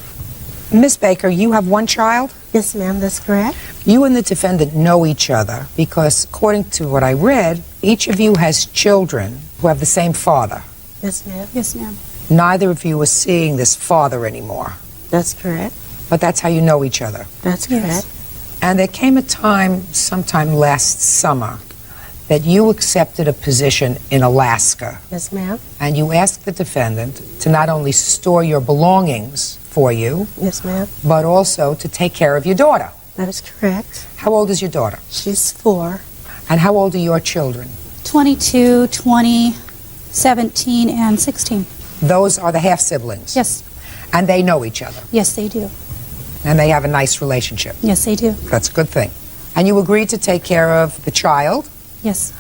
Miss Baker, you have one child? Yes, ma'am, that's correct. You and the defendant know each other because, according to what I read, each of you has children who have the same father. Yes, ma'am. Yes, ma'am. Neither of you are seeing this father anymore. That's correct. But that's how you know each other. That's correct. And there came a time, sometime last summer, that you accepted a position in Alaska. Yes, ma'am. And you asked the defendant to not only store your belongings for you, Yes, ma'am. but also to take care of your daughter. That is correct. How old is your daughter? She's 4. And how old are your children? 22, 20, 17, and 16. Those are the half-siblings? Yes. And they know each other? Yes, they do. And they have a nice relationship? Yes, they do. That's a good thing. And you agreed to take care of the child? Yes.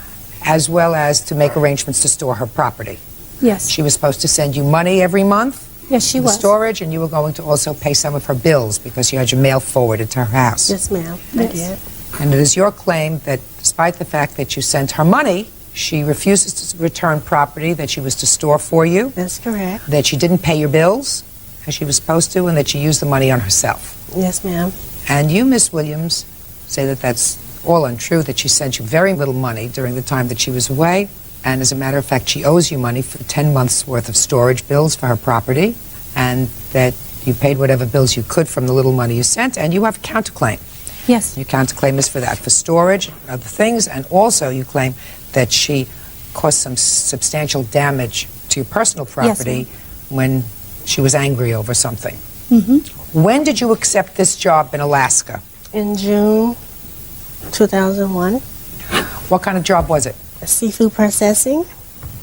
As well as to make arrangements to store her property? Yes. She was supposed to send you money every month? Yes, she for was. Storage, and you were going to also pay some of her bills because you had your mail forwarded to her house. Yes, ma'am. I did. And it is your claim that despite the fact that you sent her money, she refuses to return property that she was to store for you. That's correct. That she didn't pay your bills as she was supposed to, and that she used the money on herself. Yes, ma'am. And you, Miss Williams, say that that's all untrue, that she sent you very little money during the time that she was away. And as a matter of fact, she owes you money for 10 months' worth of storage bills for her property, and that you paid whatever bills you could from the little money you sent, and you have a counterclaim. Yes. Your counterclaim is for that, for storage and other things, and also you claim that she caused some substantial damage to your personal property when she was angry over something. Mm-hmm. When did you accept this job in Alaska? In June 2001. What kind of job was it? Seafood processing.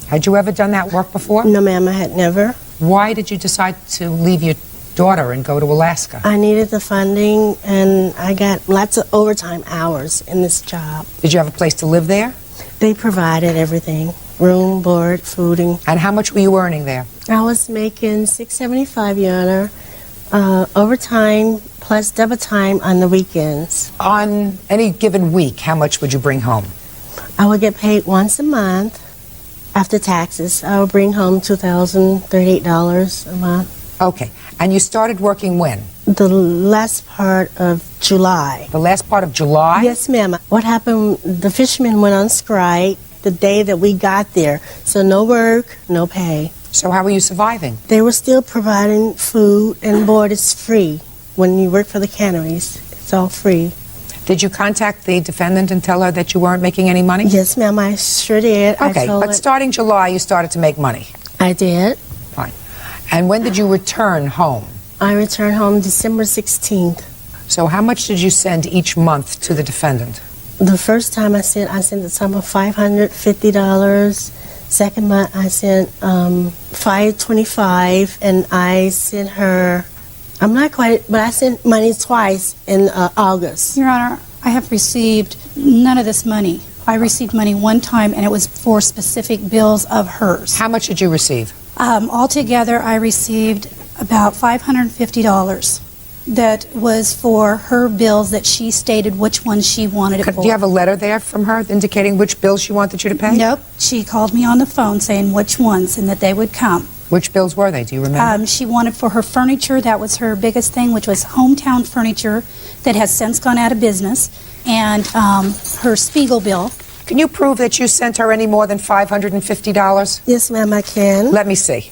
Had you ever done that work before? No, ma'am, I had never. Why did you decide to leave your daughter and go to Alaska? I needed the funding, and I got lots of overtime hours in this job. Did you have a place to live there? They provided everything. Room, board, fooding. And how much were you earning there? I was making $6.75, Your Honor. Overtime plus double time on the weekends. On any given week, how much would you bring home? I would get paid once a month after taxes. I would bring home $2,038 a month. Okay. And you started working when? The last part of July. The last part of July? Yes, ma'am. What happened, the fishermen went on strike the day that we got there. So no work, no pay. So how are you surviving? They were still providing food, and board is free. When you work for the canneries, it's all free. Did you contact the defendant and tell her that you weren't making any money? Yes, ma'am, I sure did. Okay, I told but her- starting July, you started to make money. I did. Fine. And when did you return home? I returned home December 16th. So how much did you send each month to the defendant? The first time I sent the sum of $550. Second month I sent $525, and I sent her. I'm not quite, but I sent money twice in August. Your Honor, I have received none of this money. I received money one time, and it was for specific bills of hers. How much did you receive? Altogether, I received about $550. That was for her bills that she stated which ones she wanted it for. Do you have a letter there from her indicating which bills she wanted you to pay? Nope. She called me on the phone saying which ones and that they would come. Which bills were they? Do you remember? She wanted for her furniture. That was her biggest thing, which was Hometown Furniture that has since gone out of business, and her Spiegel bill. Can you prove that you sent her any more than $550? Yes, ma'am, I can. Let me see.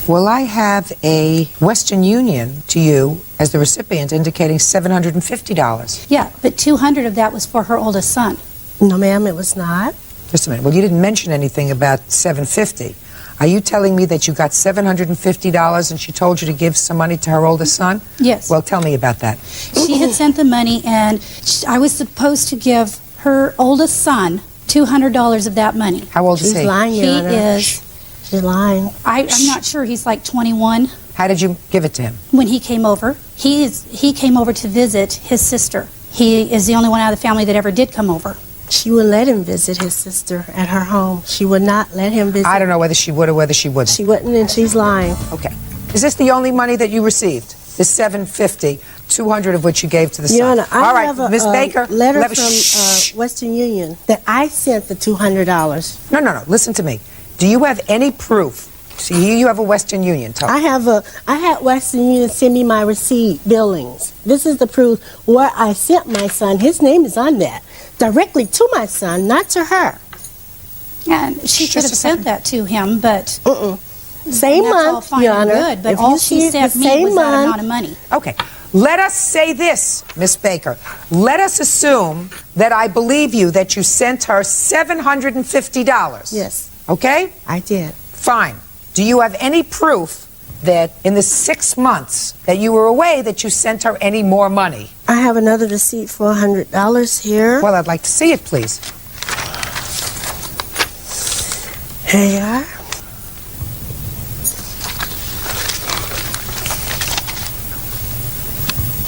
Well, I have a Western Union to you as the recipient indicating $750. Yeah, but 200 of that was for her oldest son. No, ma'am, it was not. Just a minute. Well, you didn't mention anything about $750. Are you telling me that you got $750 and she told you to give some money to her oldest son? Yes. Well, tell me about that. She had sent the money, and I was supposed to give her oldest son $200 of that money. How old is he? She's lying, Your He Honor. is. She's lying. I'm not sure. He's like 21. How did you give it to him? When he came over, he came over to visit his sister. He is the only one out of the family that ever did come over. She would let him visit his sister at her home. She would not let him visit. I don't know whether she would or whether she wouldn't. She wouldn't, and she's lying. Okay. Is this the only money that you received? This $750, $200 of which you gave to the Your son? Honor, All I right, have a Miss Baker. letter let me- from Western Union that I sent the $200. No. Listen to me. Do you have any proof? See, here you have a Western Union. I had Western Union send me my receipt billings. This is the proof where I sent my son. His name is on that. Directly to my son, not to her. And she could have sent that to him, but Same that's all month, fine Your and Honor. good, but If all you she see sent the me same was that month- amount of money. Okay. Let us say this, Miss Baker. Let us assume that I believe you that you sent her $750. Yes. Okay? I did. Fine. Do you have any proof that in the 6 months that you were away that you sent her any more money? I have another receipt for $100 here. Well, I'd like to see it, please. Here you are.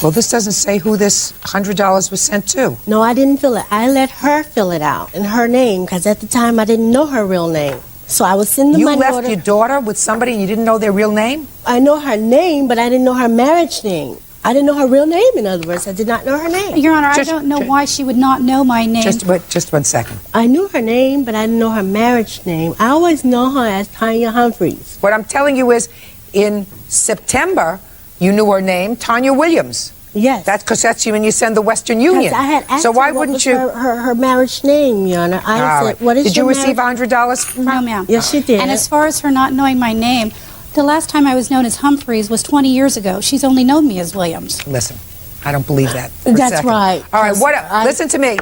Well, this doesn't say who this $100 was sent to. No, I didn't fill it. I let her fill it out in her name because at the time I didn't know her real name. So I was sending the You money left order. your daughter with somebody and you didn't know their real name? I know her name, but I didn't know her marriage name. I didn't know her real name, in other words. I did not know her name. Your Honor, I don't know why she would not know my name. Just 1 second. I knew her name, but I didn't know her marriage name. I always know her as Tanya Humphreys. What I'm telling you is, in September, you knew her name, Tanya Williams. Yes. That's because that's when you send the Western Union. I had asked so why her what wouldn't was you? her marriage name, Your Honor. I All said, right. what is Did you your receive marriage? $100 from her? No, ma'am. Yes, she did. And as far as her not knowing my name, the last time I was known as Humphreys was 20 years ago. She's only known me as Williams. Listen, I don't believe that. for a That's second. right. All right, Because listen to me.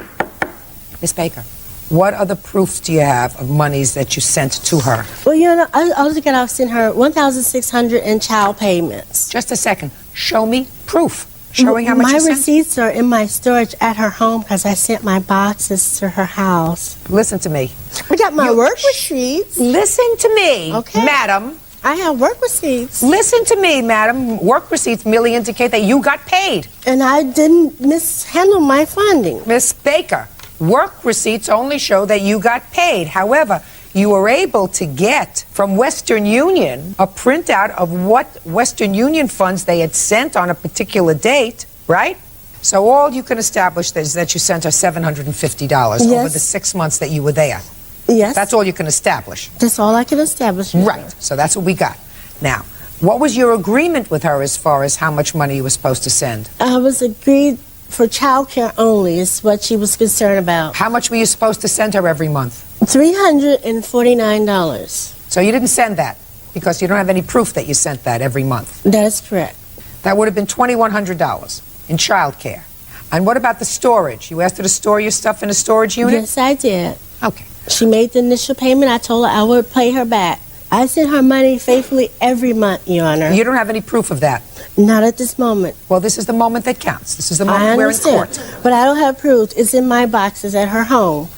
Miss Baker, what other proofs do you have of monies that you sent to her? Well, Your Honor, I was going to send her $1,600 in child payments. Just a second. Show me proof showing how much my you sent. receipts are in my storage at her home because I sent my boxes to her house. Listen to me. I got my work receipts. Listen to me, Okay. madam. I have work receipts. Listen to me, madam. Work receipts merely indicate that you got paid. And I didn't mishandle my funding. Miss Baker, work receipts only show that you got paid. However, you were able to get from Western Union a printout of what Western Union funds they had sent on a particular date, right? So all you can establish is that you sent her $750 over Yes. the 6 months that you were there. Yes. That's all you can establish. That's all I can establish. Your Right. Honor. So that's what we got. Now, What was your agreement with her as far as how much money you were supposed to send? I was agreed for child care only is what she was concerned about. How much were you supposed to send her every month? $349. So you didn't send that because you don't have any proof that you sent that every month. That is correct. That would have been $2,100 in child care. And what about the storage? You asked her to store your stuff in a storage unit? Yes, I did. Okay. She made the initial payment. I told her I would pay her back. I sent her money faithfully every month, Your Honor. You don't have any proof of that? Not at this moment. Well, this is the moment that counts. This is the I moment we're in understand, court. but I don't have proof. It's in my boxes at her home.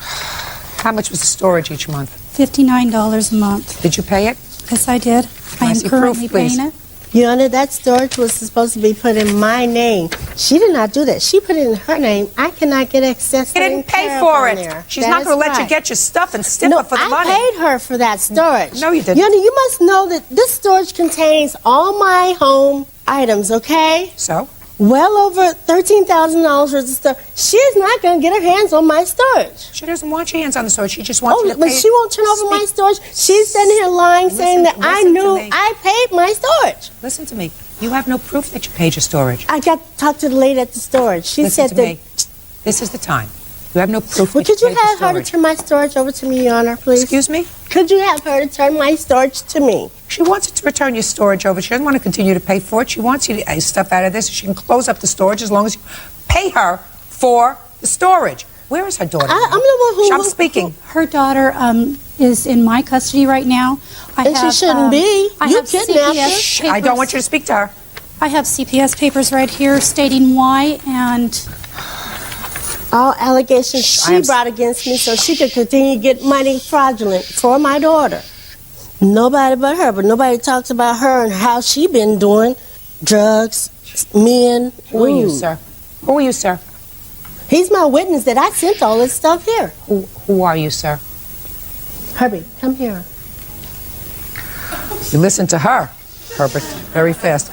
How much was the storage each month? $59 a month. Did you pay it? Yes, I did. I am see currently proof, please? paying it. Your Honor, that storage was supposed to be put in my name. She did not do that. She put it in her name. I cannot get access to You didn't pay for it. She's not going to let you get your stuff and stiffer for the money. I paid her for that storage. No, you didn't. Your Honor, you must know that this storage contains all my home items, okay? So? Well over $13,000 worth of stuff. She is not going to get her hands on my storage. She doesn't want your hands on the storage. She just wants you to pay. But she won't turn over my storage. She's sitting here lying, saying that I knew I paid my storage. Listen to me. You have no proof that you paid your storage. I got to talk to the lady at the storage. She Listen said to that. me. This is the time. You have no proof Well, that you could you paid the have her to storage. turn my storage over to me, Your Honor, please? Excuse me? Could you have her to turn my storage to me? She wants to return your storage over. She doesn't want to continue to pay for it. She wants you to stuff out of this. She can close up the storage as long as you pay her for the storage. Where is her daughter? I'm the one who. I'm speaking. Her daughter is in my custody right now. And she shouldn't be. I You have kidnapped her. CPS I don't papers. want you to speak to her. I have CPS papers right here stating why, and All allegations she brought against me so she could continue to get money fraudulent for my daughter. Nobody but her, but nobody talks about her and how she been doing drugs, men. Who are you, Ooh. sir? Who are you, sir? He's my witness that I sent all this stuff here. Who are you, sir? Herbie, come here. You listen to her, Herbert, very fast.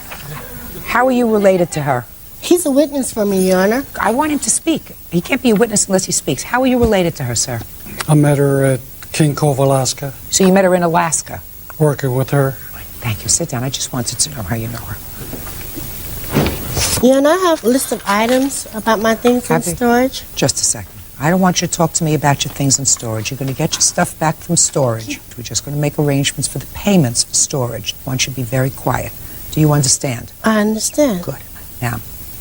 How are you related to her? He's a witness for me, Your Honor. I want him to speak. He can't be a witness unless he speaks. How are you related to her, sir? I met her at King Cove, Alaska, So you met her in Alaska. working with her. Thank you. Sit down. I just wanted to know how you know her. Your Honor, I have a list of items about my things in Have you? storage. Just a second. I don't want you to talk to me about your things in storage. You're going to get your stuff back from storage. We're just going to make arrangements for the payments for storage. I want you to be very quiet. Do you understand? I understand. Good. Now,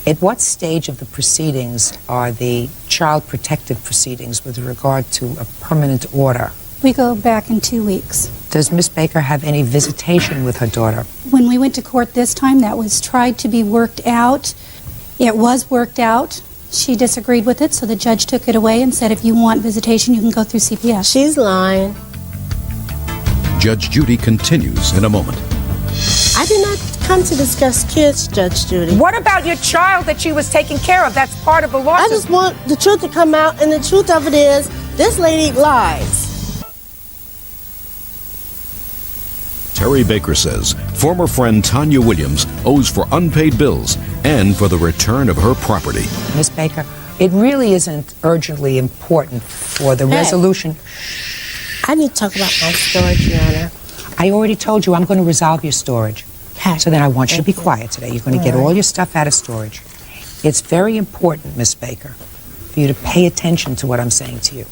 at what stage of the proceedings are the child protective proceedings with regard to a permanent order? we go back in 2 weeks. Does Miss Baker have any visitation with her daughter? When we went to court this time, that was tried to be worked out. It was worked out. She disagreed with it, so the judge took it away and said, if you want visitation, you can go through CPS. She's lying. Judge Judy continues in a moment. I did not come to discuss kids, Judge Judy. What about your child that she was taking care of? That's part of the lawsuit. I just want the truth to come out, and the truth of it is, this lady lies. Terry Baker says former friend Tanya Williams owes for unpaid bills and for the return of her property. Miss Baker, it really isn't urgently important for the resolution. I need to talk about my storage, Your Honor. I already told you I'm going to resolve your storage. So then I want you to be quiet today. You're going to get all your stuff out of storage. It's very important, Miss Baker, for you to pay attention to what I'm saying to you.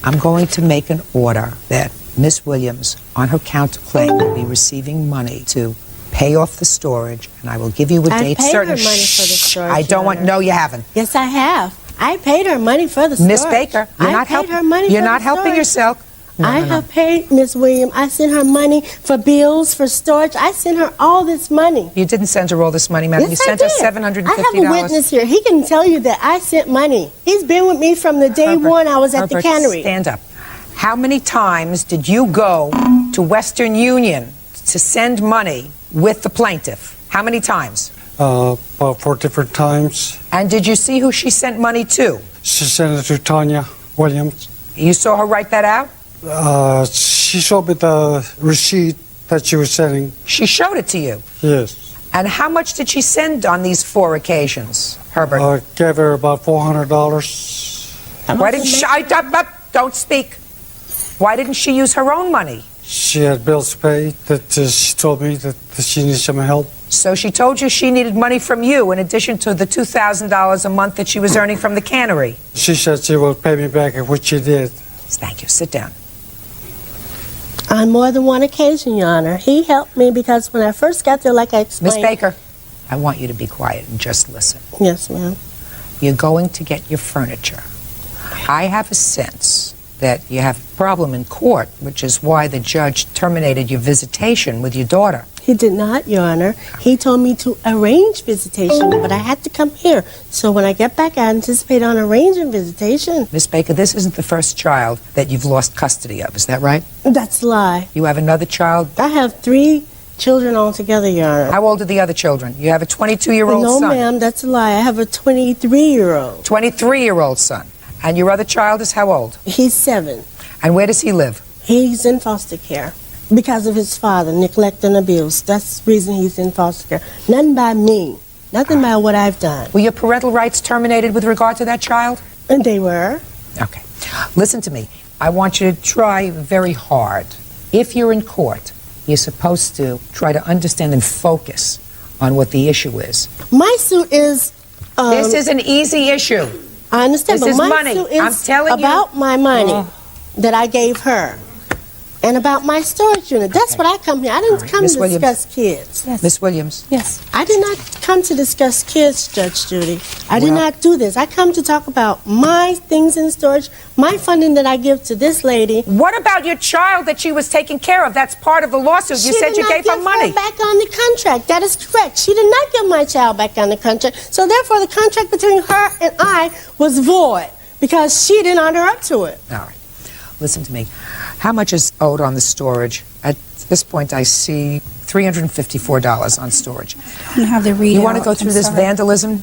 I'm going to make an order that Miss Williams, on her counterclaim, will be receiving money to pay off the storage, and I will give you a date I paid certain. her money for the storage. I don't want. No, you haven't. Yes, I have. I paid her money for the storage. Miss Baker, you're not helping. Her money You're for not the helping storage. yourself. No, I no, no. have paid Miss Williams. I sent her money for bills, for storage. I sent her all this money. You didn't send her all this money, madam. Yes, You sent I her did. $750. I have a witness here. He can tell you that I sent money. He's been with me from the day one I was at the Herbert, cannery. Stand up. How many times did you go to Western Union to send money with the plaintiff? How many times? About 4 different times. And did you see who she sent money to? She sent it to Tanya Williams. You saw her write that out? She showed me the receipt that she was sending. She showed it to you? Yes. And how much did she send on these 4 occasions, Herbert? I gave her about $400. Why didn't she... Don't speak. Why didn't she use her own money? she had bills to pay, that she told me that she needed some help. So she told you she needed money from you in addition to the $2,000 a month that she was earning from the cannery. She said she would pay me back, which she did. Thank you. Sit down. On more than one occasion, Your Honor. He helped me because when I first got there, like I explained... Miss Baker, I want you to be quiet and just listen. Yes, ma'am. You're going to get your furniture. I have a sense that you have a problem in court, which is why the judge terminated your visitation with your daughter. He did not, Your Honor. He told me to arrange visitation, but I had to come here. So when I get back, I anticipate on arranging visitation. Miss Baker, this isn't the first child that you've lost custody of, is that right? That's a lie. You have another child? I have 3 children altogether, Your Honor. How old are the other children? You have a 22-year-old son? No, ma'am, that's a lie. I have a 23-year-old. 23-year-old son. And your other child is how old? He's 7. And where does he live? He's in foster care because of his father, neglect and abuse. That's the reason he's in foster care. Nothing by me. Nothing by what I've done. Were your parental rights terminated with regard to that child? And they were. Okay. Listen to me. I want you to try very hard. If you're in court, you're supposed to try to understand and focus on what the issue is. My suit is... this is an easy issue. I understand, this but is my money. suit is I'm telling about my money that I gave her and about my storage unit. That's what I come here. I didn't come to discuss kids. Yes. Miss Williams. Yes. I did not come to discuss kids, Judge Judy. I did not do this. I come to talk about my things in storage, my funding that I give to this lady. What about your child that she was taking care of? That's part of the lawsuit. You said you gave her money. She did not give her back on the contract. That is correct. She did not give my child back on the contract. So therefore, the contract between her and I was void because she didn't honor up to it. All right. Listen to me. How much is owed on the storage? At this point, I see $354 on storage. I don't have the readout. You want to go through this vandalism?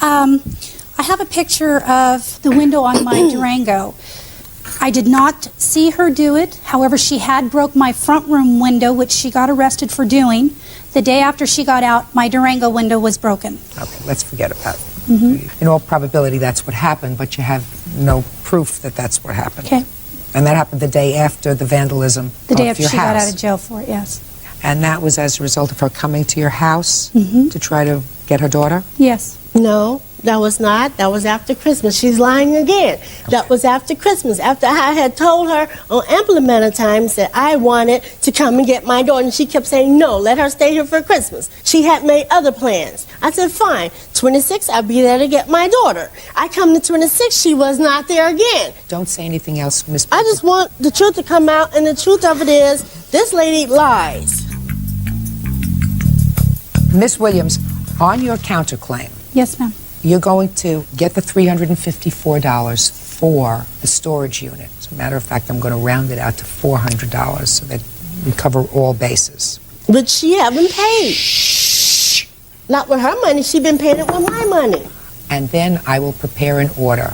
I have a picture of the window on my Durango. I did not see her do it. However, she had broke my front room window, which she got arrested for doing. The day after she got out, my Durango window was broken. Okay, let's forget about it. In all probability, that's what happened, but you have no proof that that's what happened. Okay. And that happened the day after the vandalism The day of after your she house. got out of jail for it, yes. And that was as a result of her coming to your house to try to get her daughter? Yes. No, that was not. That was after Christmas. She's lying again. That was after Christmas, after I had told her on ample amount of times that I wanted to come and get my daughter, and she kept saying, no, let her stay here for Christmas. She had made other plans. I said, fine, 26, I'll be there to get my daughter. I come to 26, she was not there again. Don't say anything else, Miss. I just want the truth to come out, and the truth of it is, this lady lies. Miss Williams, on your counterclaim, Yes, ma'am. you're going to get the $354 for the storage unit. As a matter of fact, I'm going to round it out to $400 so that we cover all bases. But she haven't paid. Shh. Not with her money. She been paying it with my money. And then I will prepare an order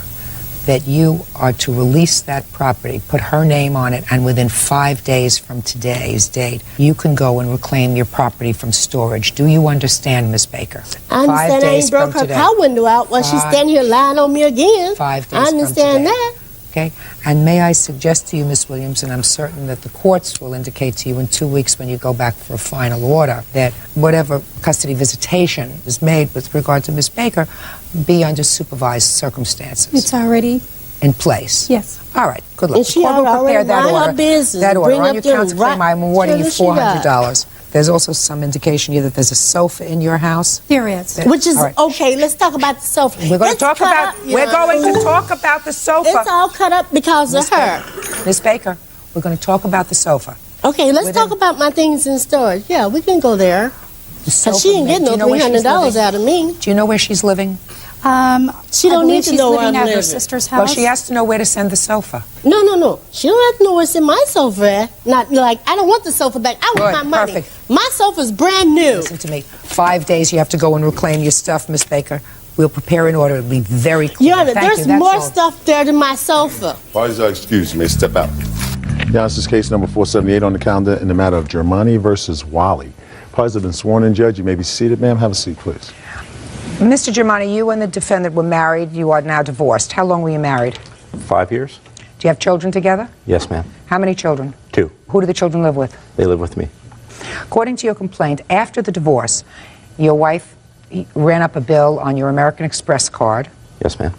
that you are to release that property, put her name on it, and within 5 days from today's date, you can go and reclaim your property from storage. Do you understand, Miss Baker? I understand I ain't broke her car window out while she's standing here lying on me again. 5 days I understand that. Okay? And may I suggest to you, Miss Williams, and I'm certain that the courts will indicate to you in 2 weeks when you go back for a final order, that whatever custody visitation is made with regard to Miss Baker be under supervised circumstances. It's already in place. Yes. All right. Good luck. And she The court will already prepare that mind her order. business, That order bring on up your them counterclaim, I'm awarding you children she got. $400. There's also some indication here that there's a sofa in your house. There is. Which is All right. okay. Let's talk about the sofa. We're going to It's talk cut about. up, We're going to talk about the sofa. It's all cut up because of her. Miss Baker, we're going to talk about the sofa. Okay, let's talk about my things in storage. Yeah, we can go there. Because she ain't getting no $300 out of me. Do you know where she's living? She don't need to know where I'm living at her living. sister's Well, house. she has to know where to send the sofa. No. She don't have to know what's in my sofa at. Not like, I don't want the sofa back. I want Good, my money. perfect. My sofa's brand new. Listen to me. 5 days you have to go and reclaim your stuff, Miss Baker. We'll prepare an order. It'll be very clear. Your Honor, Thank there's you. That's more all. stuff there than my sofa. Parties are excused. You may step out. Your Honor, this is case number 478 on the calendar in the matter of Germani versus Wally. Parties have been sworn in, Judge. You may be seated. Ma'am, have a seat, please. Mr. Germani, you and the defendant were married. You are now divorced. How long were you married? 5 years? Do you have children together? Yes, ma'am. How many children? 2. Who do the children live with? They live with me. According to your complaint, after the divorce, your wife ran up a bill on your American Express card. Yes, ma'am.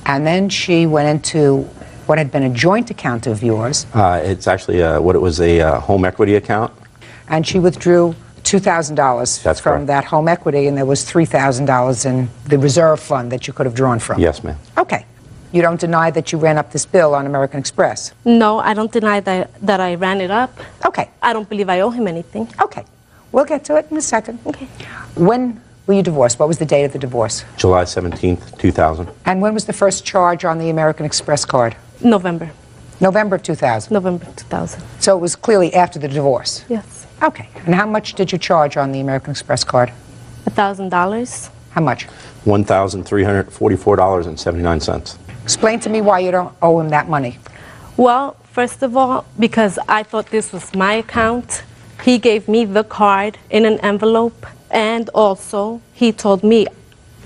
And then she went into what had been a joint account of yours. It's actually what it was, a home equity account. And she withdrew $2,000 from that home equity, and there was $3,000 in the reserve fund that you could have drawn from. Yes, ma'am. Okay. You don't deny that you ran up this bill on American Express? No, I don't deny that I ran it up. Okay. I don't believe I owe him anything. Okay. We'll get to it in a second. Okay. When were you divorced? What was the date of the divorce? July 17th, 2000. And when was the first charge on the American Express card? November. November of 2000? November 2000. So it was clearly after the divorce? Yes. Okay. And how much did you charge on the American Express card? $1,000. How much? $1,344.79. Explain to me why you don't owe him that money. Well, first of all, because I thought this was my account. He gave me the card in an envelope, and also he told me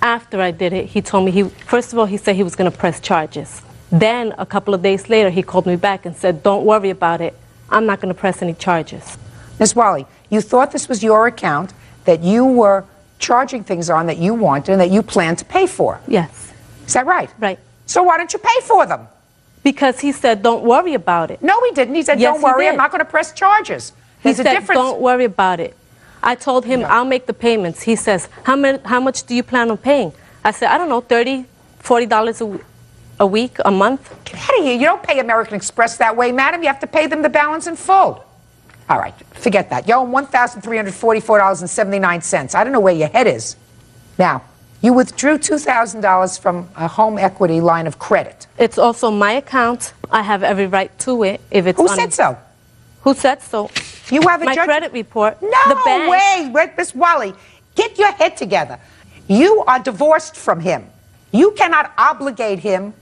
after I did it, he told me first of all, he said he was going to press charges. Then a couple of days later, he called me back and said, "Don't worry about it. I'm not going to press any charges." Ms. Wally, you thought this was your account that you were charging things on that you wanted and that you planned to pay for. Yes. Is that right? Right. So why don't you pay for them? Because he said, "Don't worry about it." No, he didn't. He said, Yes, "Don't worry, he I'm did. not going to press charges." He There's a said, difference. "Don't worry about it." I told him, "I'll make the payments." He says, how much do you plan on paying?" I said, "I don't know, $30, $40 a week, a month." Get out of here. You don't pay American Express that way, madam. You have to pay them the balance in full. All right, forget that. You owe him $1,344.79. I don't know where your head is. Now, you withdrew $2,000 from a home equity line of credit. It's also my account. I have every right to it. If it's Who said so? Who said so? You have a my credit report. No the bank. way, Miss Wally. Get your head together. You are divorced from him. You cannot obligate him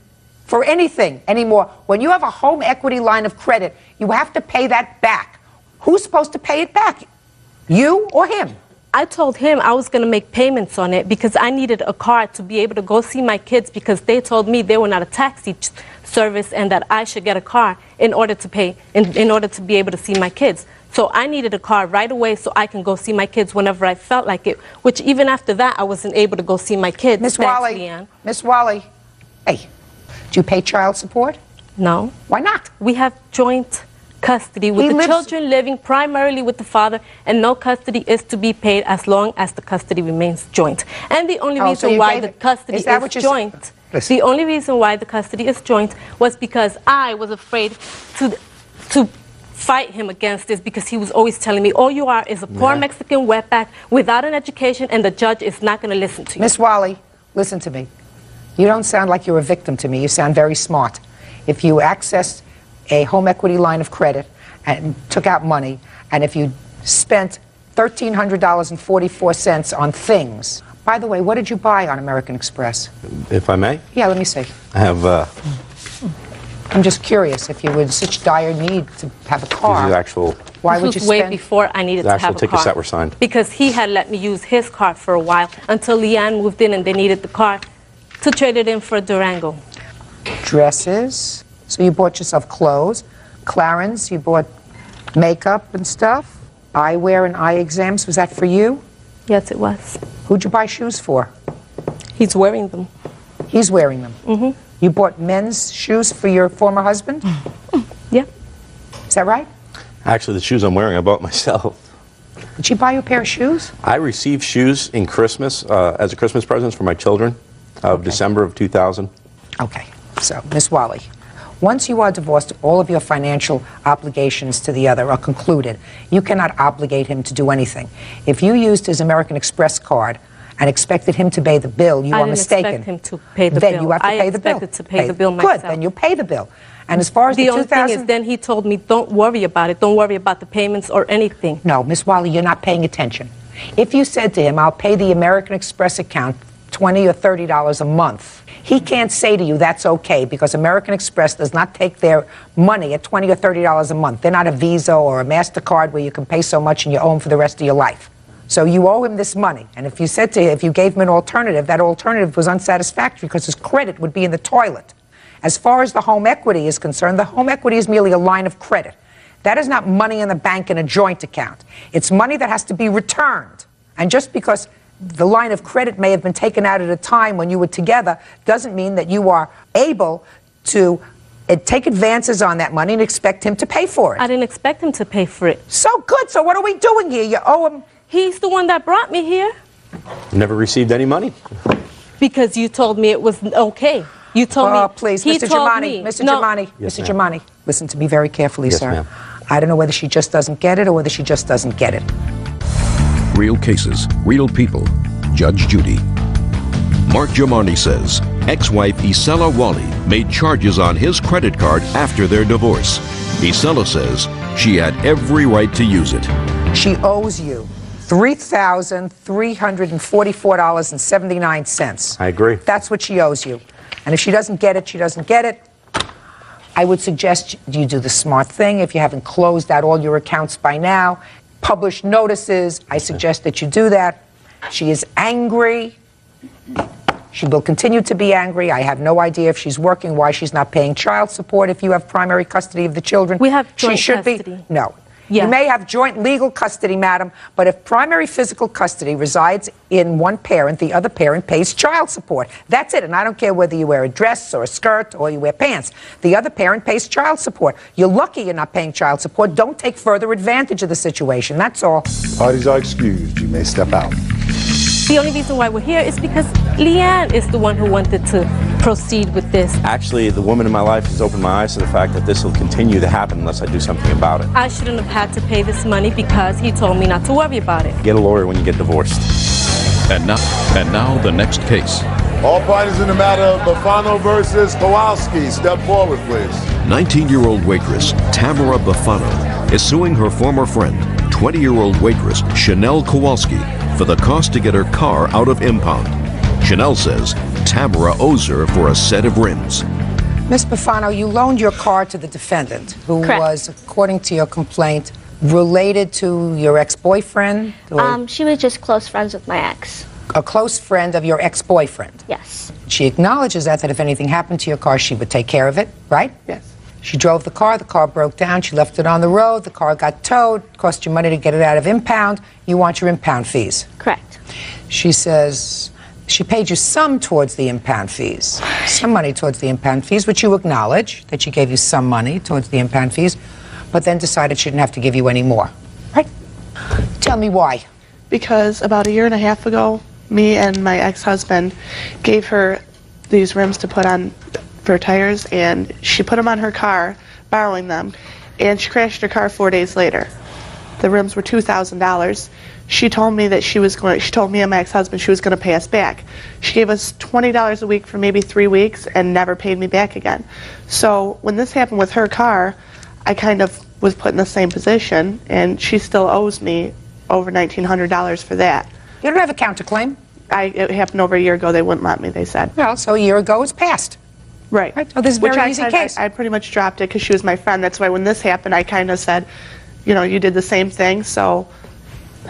for anything anymore. When you have a home equity line of credit, you have to pay that back. Who's supposed to pay it back? You or him? I told him I was going to make payments on it because I needed a car to be able to go see my kids because they told me they were not a taxi service and that I should get a car in order to pay, in order to be able to see my kids. So I needed a car right away so I can go see my kids whenever I felt like it, which even after that I wasn't able to go see my kids. Miss Thanks, Wally, Leanne. Miss Wally, hey, do you pay child support? No. Why not? We have joint custody with the children living primarily with the father, and no custody is to be paid as long as the custody remains joint. And the only reason why the custody is joint, the only reason why the custody is joint was because I was afraid to fight him against this because he was always telling me, all you are is a poor Mexican wetback without an education and the judge is not going to listen to you. Miss Wally, listen to me. You don't sound like you're a victim to me. You sound very smart. If you accessed a home equity line of credit and took out money, and if you spent $1,300.44 on things. By the way, what did you buy on American Express? If I may? Yeah, let me see. I have, I'm just curious, if you were in such dire need to have a car, these are actual, why This would you was way spend? before I needed to have a car. tickets that were signed. Because he had let me use his car for a while until Leanne moved in and they needed the car to trade it in for a Durango. Dresses. So you bought yourself clothes. Clarence, you bought makeup and stuff. Eyewear and eye exams. Was that for you? Yes, it was. Who'd you buy shoes for? He's wearing them. He's wearing them. Mm-hmm. You bought men's shoes for your former husband? Yeah. Is that right? actually the shoes I'm wearing I bought myself. Did she buy you a pair of shoes? I received shoes in Christmas as a Christmas present for my children of December of 2000. Okay, so Miss Wally, once you are divorced, all of your financial obligations to the other are concluded. You cannot obligate him to do anything. If you used his American Express card and expected him to pay the bill, you are mistaken. I didn't expect him to pay the then bill. you have to pay the bill. I expected to pay the bill myself. Good, then you pay the bill. And as far as the only thing is, then he told me, don't worry about it. Don't worry about the payments or anything. No, Miss Wally, you're not paying attention. If you said to him, I'll pay the American Express account $20 or $30 a month, he can't say to you that's okay because American Express does not take their money at $20 or $30 a month. They're not a Visa or a MasterCard where you can pay so much and you owe them for the rest of your life. So you owe him this money. And if you said to him, if you gave him an alternative, that alternative was unsatisfactory because his credit would be in the toilet. As far as the home equity is concerned, the home equity is merely a line of credit. That is not money in the bank in a joint account. It's money that has to be returned. And just because the line of credit may have been taken out at a time when you were together doesn't mean that you are able to take advances on that money and expect him to pay for it. I didn't expect him to pay for it. So good. So what are we doing here? You owe him. He's the one that brought me here. Never received any money. Because you told me it was okay. You told me. Oh, please, Mr. Germani. Mr. Germani. Yes, Mr. ma'am. Germani, listen to me very carefully, Yes, sir. ma'am. I don't know whether she just doesn't get it or whether she just doesn't get it. Real cases, real people. Judge Judy. Mark Germani says ex-wife Isela Wally made charges on his credit card after their divorce. Isela says she had every right to use it. She owes you $3,344.79. I agree. That's what she owes you. And if she doesn't get it, she doesn't get it. I would suggest you do the smart thing. If you haven't closed out all your accounts by now, publish notices. I suggest that you do that. She is angry. She will continue to be angry. I have no idea if she's working, why she's not paying child support if you have primary custody of the children. We have joint she should custody. Be. No. Yeah. You may have joint legal custody, madam, but if primary physical custody resides in one parent, the other parent pays child support. That's it. And I don't care whether you wear a dress or a skirt or you wear pants. The other parent pays child support. You're lucky you're not paying child support. Don't take further advantage of the situation. That's all. Parties are excused. You may step out. The only reason why we're here is because Leanne is the one who wanted to proceed with this. Actually, the woman in my life has opened my eyes to the fact that this will continue to happen unless I do something about it. I shouldn't have had to pay this money because he told me not to worry about it. Get a lawyer when you get divorced. And now the next case. All parties in the matter of Bufano versus Kowalski, step forward, please. 19-year-old waitress Tamara Bufano is suing her former friend, 20-year-old waitress Chanel Kowalski, for the cost to get her car out of impound. Chanel says Tamara owes her for a set of rims. Ms. Bufano, you loaned your car to the defendant, who Correct. was, according to your complaint, related to your ex-boyfriend? Or She was just close friends with my ex. a close friend of your ex-boyfriend? Yes. She acknowledges that if anything happened to your car, she would take care of it, right? Yes. She drove the car broke down, she left it on the road, the car got towed, cost you money to get it out of impound, you want your impound fees. Correct. She says she paid you some towards the impound fees, some money towards the impound fees, which you acknowledge that she gave you some money towards the impound fees, but then decided she didn't have to give you any more, right? Tell me why. Because about a year and a half ago, me and my ex-husband gave her these rims to put on for tires, and she put them on her car, borrowing them, and she crashed her car 4 days later. The rims were $2,000. She told me that she told me and my ex-husband she was going to pay us back. She gave us $20 a week for maybe 3 weeks and never paid me back again. So when this happened with her car, I kind of was put in the same position, and she still owes me over $1,900 for that. You don't have a counterclaim? It happened over a year ago. They wouldn't let me, they said. Well, so a year ago it's passed. Right. Oh, this is a Which very I easy said, case. I pretty much dropped it because she was my friend. That's why when this happened, I kind of said, you know, you did the same thing, so.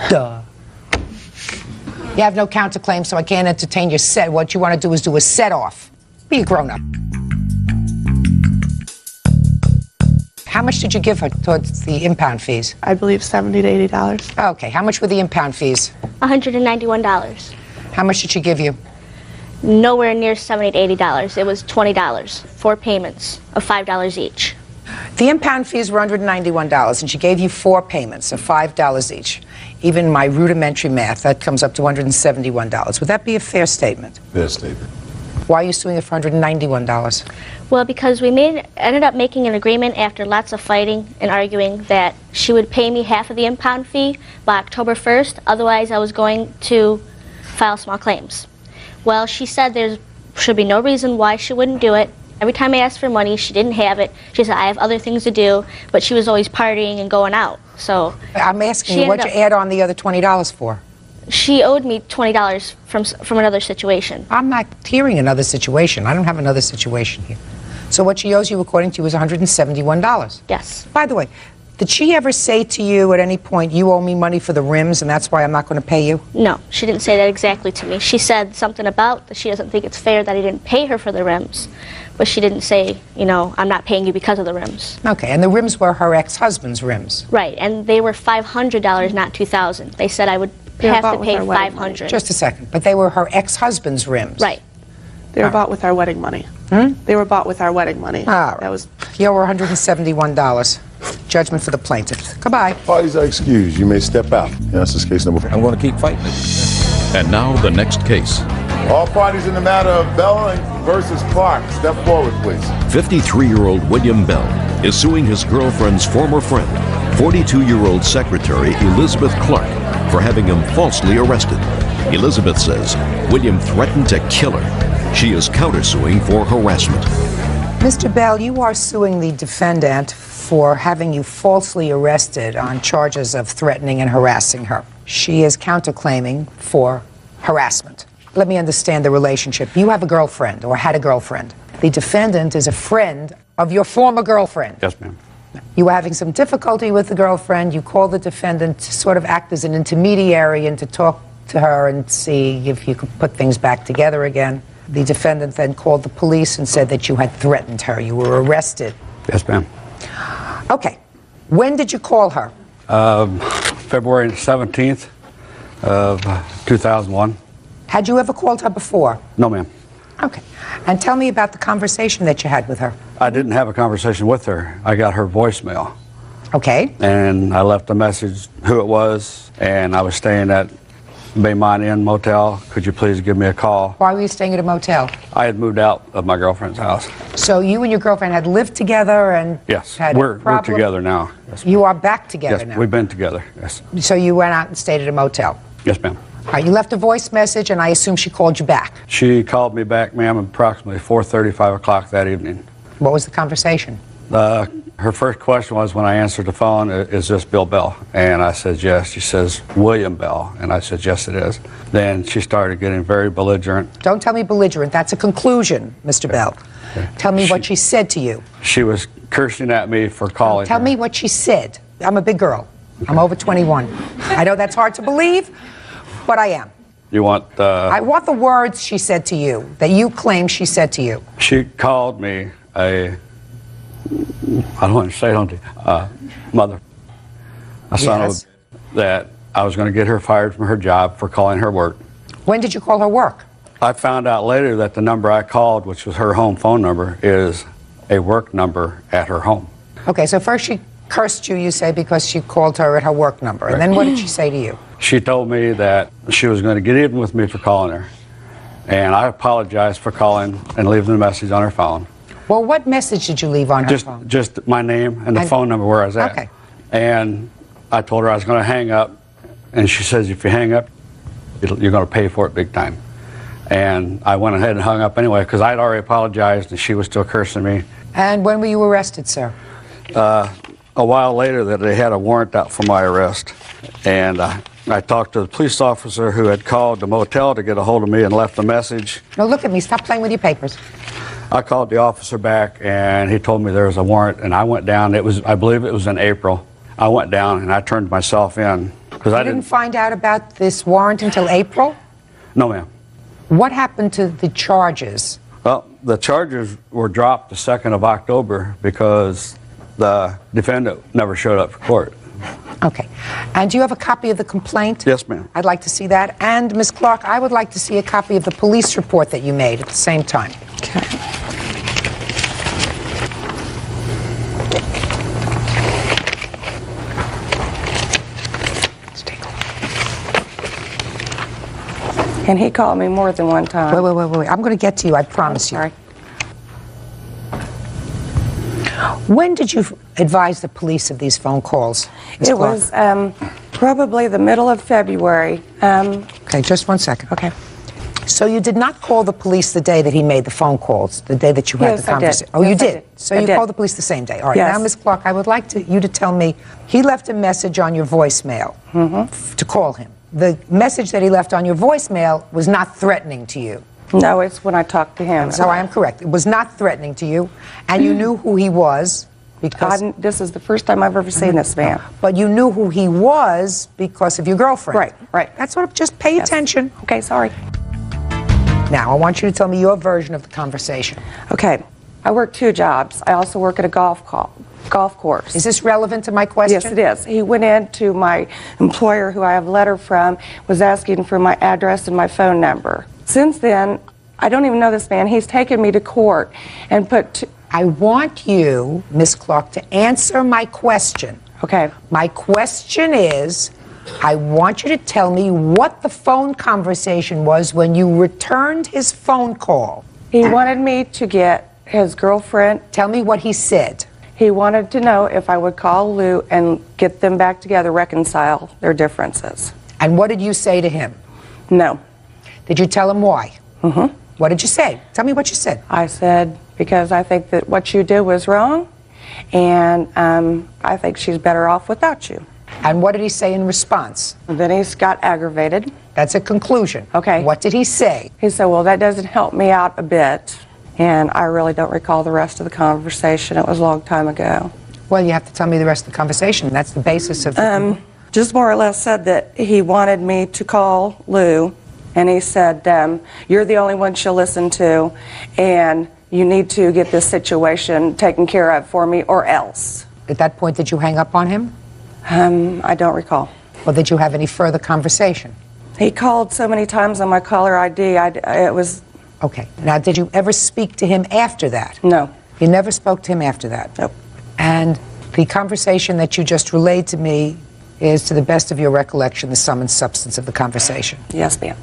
Duh. You have no counterclaim, so I can't entertain your set. What you want to do is do a set-off. Be a grown-up. How much did you give her towards the impound fees? I believe $70 to $80. Okay. How much were the impound fees? $191. How much did she give you? Nowhere near $70 to $80. It was $20. 4 payments of $5 each. The impound fees were $191, and she gave you 4 payments of $5 each. Even my rudimentary math, that comes up to $171. Would that be a fair statement? Fair statement. Why are you suing her for $191? Well, because we ended up making an agreement after lots of fighting and arguing that she would pay me half of the impound fee by October 1st. Otherwise, I was going to file small claims. Well, she said there should be no reason why she wouldn't do it. Every time I asked for money, she didn't have it. She said, I have other things to do, but she was always partying and going out. So I'm asking you, what'd you add on the other $20 for? She owed me $20 from another situation. I'm not hearing another situation. I don't have another situation here. So what she owes you, according to you, is $171. Yes. By the way, Did she ever say to you at any point, you owe me money for the rims and that's why I'm not going to pay you? No, she didn't say that exactly to me. She said something about that she doesn't think it's fair that I didn't pay her for the rims, but she didn't say, you know, I'm not paying you because of the rims. Okay, and the rims were her ex-husband's rims. Right, and they were $500, not $2,000. They said I would have to pay $500. Just a second, but they were her ex-husband's rims. Right. They were bought with our wedding money. They were bought with our wedding money. All right. That was. You owe her $171. Judgment for the plaintiff. Goodbye. Parties are excused. You may step out. This is case number 4. I'm going to keep fighting it. And now the next case. All parties in the matter of Bell versus Clark, step forward, please. 53-year-old William Bell is suing his girlfriend's former friend, 42-year-old secretary Elizabeth Clark, for having him falsely arrested. Elizabeth says William threatened to kill her. She is countersuing for harassment. Mr. Bell, you are suing the defendant for having you falsely arrested on charges of threatening and harassing her. She is counterclaiming for harassment. Let me understand the relationship. You have a girlfriend or had a girlfriend. The defendant is a friend of your former girlfriend. Yes, ma'am. You were having some difficulty with the girlfriend. You called the defendant to sort of act as an intermediary and to talk to her and see if you could put things back together again. The defendant then called the police and said that you had threatened her. You were arrested. Yes, ma'am. Okay. When did you call her? February 17th of 2001. Had you ever called her before? No, ma'am. Okay. And tell me about the conversation that you had with her. I didn't have a conversation with her. I got her voicemail. Okay. And I left a message who it was, and I was staying at Baymont Inn Motel. Could you please give me a call? Why were you staying at a motel? I had moved out of my girlfriend's house. So you and your girlfriend had lived together and Yes, had we're a problem? together now. Yes, You are back together yes, now? we've been together, yes. So you went out and stayed at a motel? Yes, ma'am. All right, you left a voice message, and I assume she called you back. She called me back, ma'am, approximately 4:30, 5 o'clock that evening. What was the conversation? Her first question was, when I answered the phone, is this Bill Bell? And I said, yes. She says, William Bell. And I said, yes, it is. Then she started getting very belligerent. Don't tell me belligerent. That's a conclusion, Mr. Bell. Tell me what she said to you. She was cursing at me for calling Tell her. me what she said. I'm a big girl. I'm over 21. I know that's hard to believe, but I am. You want I want the words she said to you, that you claim she said to you. She called me I don't want to say it on the mother. A son Yes. of that I was going to get her fired from her job for calling her work. When did you call her work? I found out later that the number I called, which was her home phone number, is a work number at her home. Okay, so first she cursed you, you say, because you called her at her work number. And then what did she say to you? She told me that she was going to get even with me for calling her. And I apologized for calling and leaving a message on her phone. Well, what message did you leave on her phone? Just my name and the phone number where I was at. Okay. And I told her I was going to hang up. And she says, if you hang up, you're going to pay for it big time. And I went ahead and hung up anyway because I'd already apologized and she was still cursing me. And when were you arrested, sir? A while later that they had a warrant out for my arrest. And I talked to the police officer who had called the motel to get a hold of me and left a message. No, look at me. Stop playing with your papers. I called the officer back and he told me there was a warrant and I went down. I believe it was in April. I went down and I turned myself in because I didn't find out about this warrant until April? No, ma'am. What happened to the charges? Well, the charges were dropped the 2nd of October because the defendant never showed up for court. Okay. And do you have a copy of the complaint? Yes, ma'am. I'd like to see that. And, Ms. Clark, I would like to see a copy of the police report that you made at the same time. Okay. And he called me more than one time. Wait. I'm going to get to you, I promise you. When did you advise the police of these phone calls, Ms. It Clark? was probably the middle of February. Okay, just 1 second. Okay. So you did not call the police the day that he made the phone calls, the day that you had Yes, the I did. conversation? Oh, Yes, you I did? did. So I you did. called the police the same day. All right. Yes. Now, Ms. Clark, I would like you to tell me, he left a message on your voicemail to call him. The message that he left on your voicemail was not threatening to you. No, it's when I talked to him. So I am correct. It was not threatening to you, and you knew who he was, Because this is the first time I've ever seen this man. But you knew who he was because of your girlfriend. Right, right. That's what, just pay attention. Okay, sorry. Now, I want you to tell me your version of the conversation. Okay, I work 2 jobs. I also work at a golf course. Is this relevant to my question? Yes, it is. He went in to my employer, who I have a letter from, was asking for my address and my phone number. Since then, I don't even know this man. He's taken me to court and put... I want you, Miss Clark, to answer my question. Okay. My question is, I want you to tell me what the phone conversation was when you returned his phone call. He wanted me to get his girlfriend... Tell me what he said. He wanted to know if I would call Lou and get them back together, reconcile their differences. And what did you say to him? No. Did you tell him why? Mm-hmm. What did you say? Tell me what you said. I said, because I think that what you did was wrong, and I think she's better off without you. And what did he say in response? And then he got aggravated. That's a conclusion. Okay. What did he say? He said, well, that doesn't help me out a bit. And I really don't recall the rest of the conversation. It was a long time ago. Well, you have to tell me the rest of the conversation. That's the basis of the... Just more or less said that he wanted me to call Lou, and he said, you're the only one she'll listen to, and you need to get this situation taken care of for me or else. At that point, did you hang up on him? I don't recall. Or did you have any further conversation? He called so many times on my caller ID, it was... Okay. Now, did you ever speak to him after that? No. You never spoke to him after that? Nope. And the conversation that you just relayed to me is, to the best of your recollection, the sum and substance of the conversation? Yes, ma'am.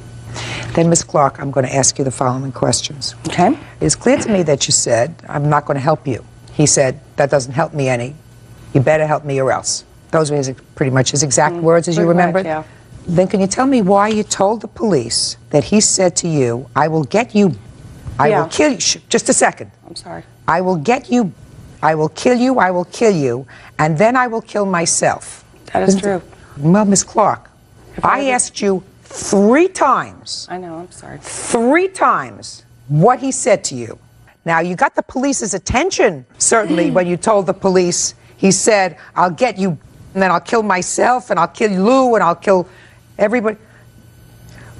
Then, Ms. Clark, I'm going to ask you the following questions. Okay. It's clear to me that you said, I'm not going to help you. He said, that doesn't help me any. You better help me or else. Those were pretty much his exact words, as you remember? Yeah. Then can you tell me why you told the police that he said to you, I will get you, I will kill you. Just a second. I'm sorry. I will get you, I will kill you, I will kill you, and then I will kill myself. That is true. Well, Ms. Clark, I asked you 3 times. I know, I'm sorry. 3 times what he said to you. Now, you got the police's attention, certainly, when you told the police, he said, I'll get you, and then I'll kill myself, and I'll kill Lou, and I'll kill everybody.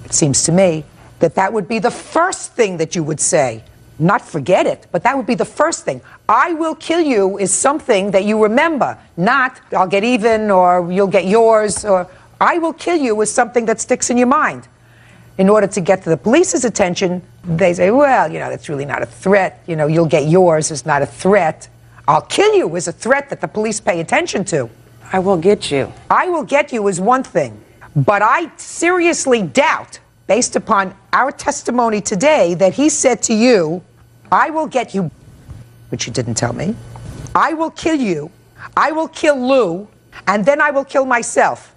It seems to me that that would be the first thing that you would say. Not forget it, but that would be the first thing. I will kill you is something that you remember, not I'll get even or you'll get yours, or I will kill you is something that sticks in your mind. In order to get to the police's attention, they say, well, you know, that's really not a threat. You know, you'll get yours is not a threat. I'll kill you is a threat that the police pay attention to. I will get you. I will get you is one thing. But I seriously doubt, based upon our testimony today, that he said to you, I will get you, which you didn't tell me. I will kill you. I will kill Lou, and then I will kill myself.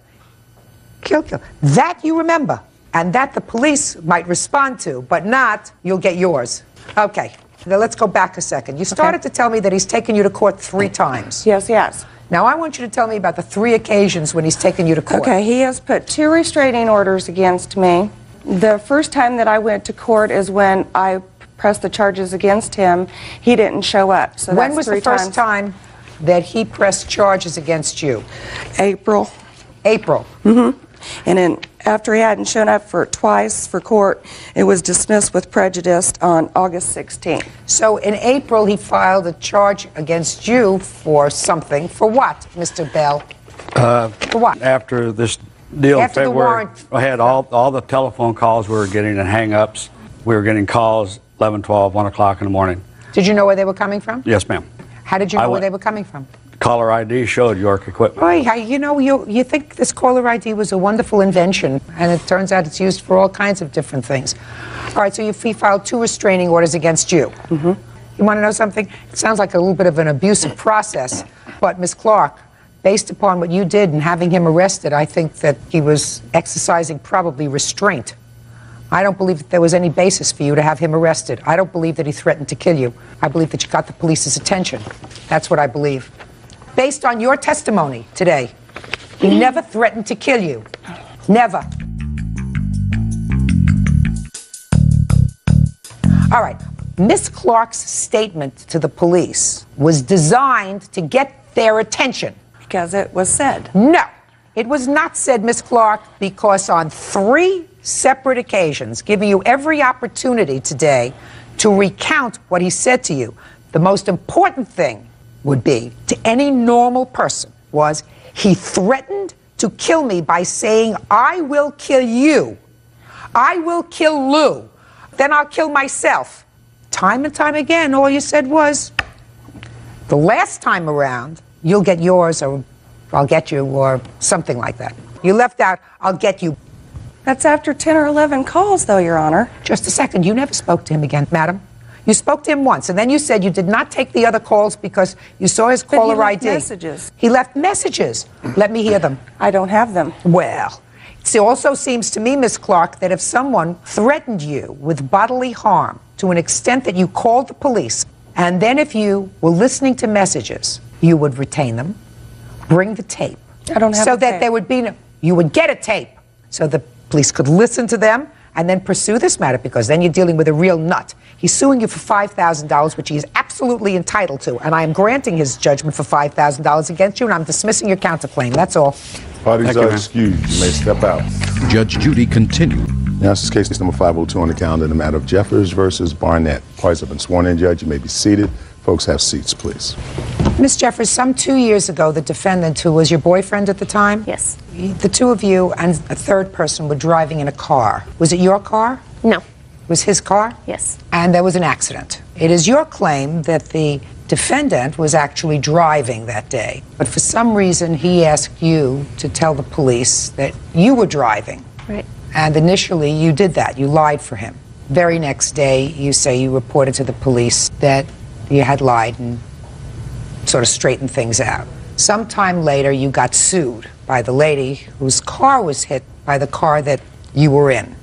Kill. That you remember, and that the police might respond to, but not, you'll get yours. Okay, now let's go back a second. You started to tell me that he's taken you to court 3 times. Yes, yes. Now I want you to tell me about the 3 occasions when he's taken you to court. Okay, he has put 2 restraining orders against me. The first time that I went to court is when I pressed the charges against him. He didn't show up. So when was the first time that he pressed charges against you? April. April. Mm-hmm. And then after he hadn't shown up twice for court, it was dismissed with prejudice on August 16th. So in April, he filed a charge against you for something. For what, Mr. Bell? For what? After this deal in After the February, warrant. I had all the telephone calls we were getting and hang-ups. We were getting calls 11, 12, 1 o'clock in the morning. Did you know where they were coming from? Yes, ma'am. How did you know where they were coming from? Caller ID showed York Equipment. Boy, you know, you think this caller ID was a wonderful invention, and it turns out it's used for all kinds of different things. All right, so he filed 2 restraining orders against you. Mm-hmm. You want to know something? It sounds like a little bit of an abusive process, but Ms. Clark, based upon what you did and having him arrested, I think that he was exercising probably restraint. I don't believe that there was any basis for you to have him arrested. I don't believe that he threatened to kill you. I believe that you got the police's attention. That's what I believe. Based on your testimony today, he never threatened to kill you. Never. All right. Miss Clark's statement to the police was designed to get their attention. Because it was said. No, it was not said, Miss Clark, because on 3 separate occasions, giving you every opportunity today to recount what he said to you, the most important thing would be to any normal person was he threatened to kill me by saying, I will kill you. I will kill Lou. Then I'll kill myself. Time and time again, all you said was, the last time around, you'll get yours, or I'll get you, or something like that. You left out, I'll get you. That's after 10 or 11 calls, though, Your Honor. Just a second. You never spoke to him again, madam. You spoke to him once, and then you said you did not take the other calls because you saw his caller ID. He left messages. He left messages. Let me hear them. I don't have them. Well, it also seems to me, Miss Clark, that if someone threatened you with bodily harm to an extent that you called the police, and then if you were listening to messages, you would retain them, bring the tape. I don't have so the that tape. there would be no, you would get a tape so the police could listen to them and then pursue this matter, because then you're dealing with a real nut. He's suing you for $5,000, which he is absolutely entitled to, and I am granting his judgment for $5,000 against you, and I'm dismissing your counterclaim. That's all. Parties are excused. You may step out. Judge Judy continued. Now, this is case number 502 on the calendar in the matter of Jeffers versus Barnett. Parties have been sworn in, Judge. You may be seated. Folks, have seats, please. Miss Jeffers, some 2 years ago, the defendant, who was your boyfriend at the time? Yes. The two of you and a third person were driving in a car. Was it your car? No. It was his car? Yes. And there was an accident. It is your claim that the defendant was actually driving that day, but for some reason he asked you to tell the police that you were driving. Right. And initially you did that. You lied for him. Very next day, you say you reported to the police that you had lied and sort of straightened things out. Sometime later, you got sued by the lady whose car was hit by the car that you were in.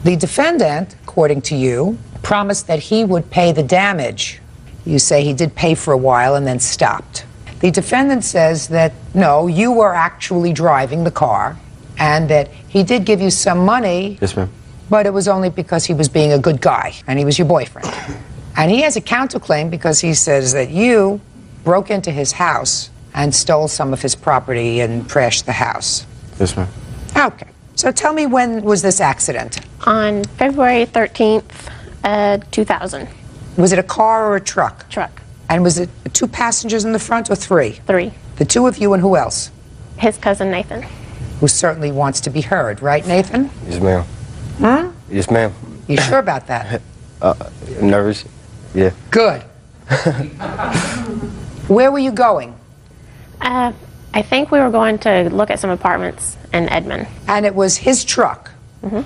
The defendant, according to you, promised that he would pay the damage. You say he did pay for a while and then stopped. The defendant says that, no, you were actually driving the car and that he did give you some money. Yes, ma'am. But it was only because he was being a good guy and he was your boyfriend. And he has a counterclaim because he says that you broke into his house and stole some of his property and trashed the house. Yes, ma'am. Okay. So tell me, when was this accident? On February 13th, 2000. Was it a car or a truck? Truck. And was it 2 passengers in the front or 3? 3. The 2 of you and who else? His cousin Nathan. Who certainly wants to be heard, right, Nathan? Yes, ma'am. Hmm? Yes, ma'am. You sure about that? I'm nervous. Yeah. Good. Where were you going? I think we were going to look at some apartments in Edmond. And it was his truck? Mm-hmm.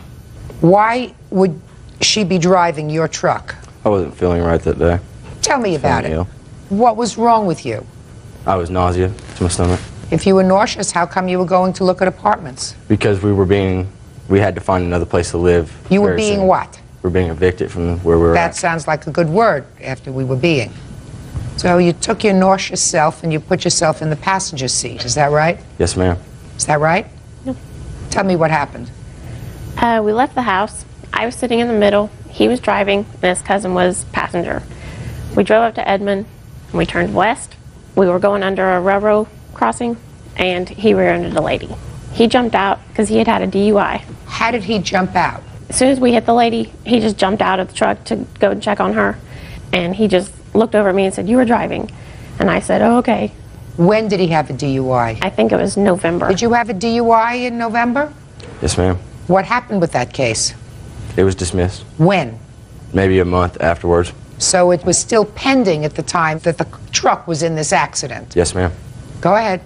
Why would she be driving your truck? I wasn't feeling right that day. Tell me about it. Ill. What was wrong with you? I was nausea to my stomach. If you were nauseous, how come you were going to look at apartments? Because we had to find another place to live. You were very being soon. what? We're being evicted from where we were That at. sounds like a good word, after we were being. So you took your nauseous self and you put yourself in the passenger seat, is that right? Yes, ma'am. Is that right? No. Tell me what happened. We left the house. I was sitting in the middle. He was driving, and his cousin was passenger. We drove up to Edmond, and we turned west. We were going under a railroad crossing, and he rear-ended a lady. He jumped out because he had had a DUI. How did he jump out? As soon as we hit the lady, he just jumped out of the truck to go and check on her, and he just looked over at me and said, "You were driving." And I said, "Oh, okay." When did he have a DUI? I think it was November. Did you have a DUI in November? Yes, ma'am. What happened with that case? It was dismissed. When? Maybe a month afterwards. So it was still pending at the time that the truck was in this accident? Yes, ma'am. Go ahead.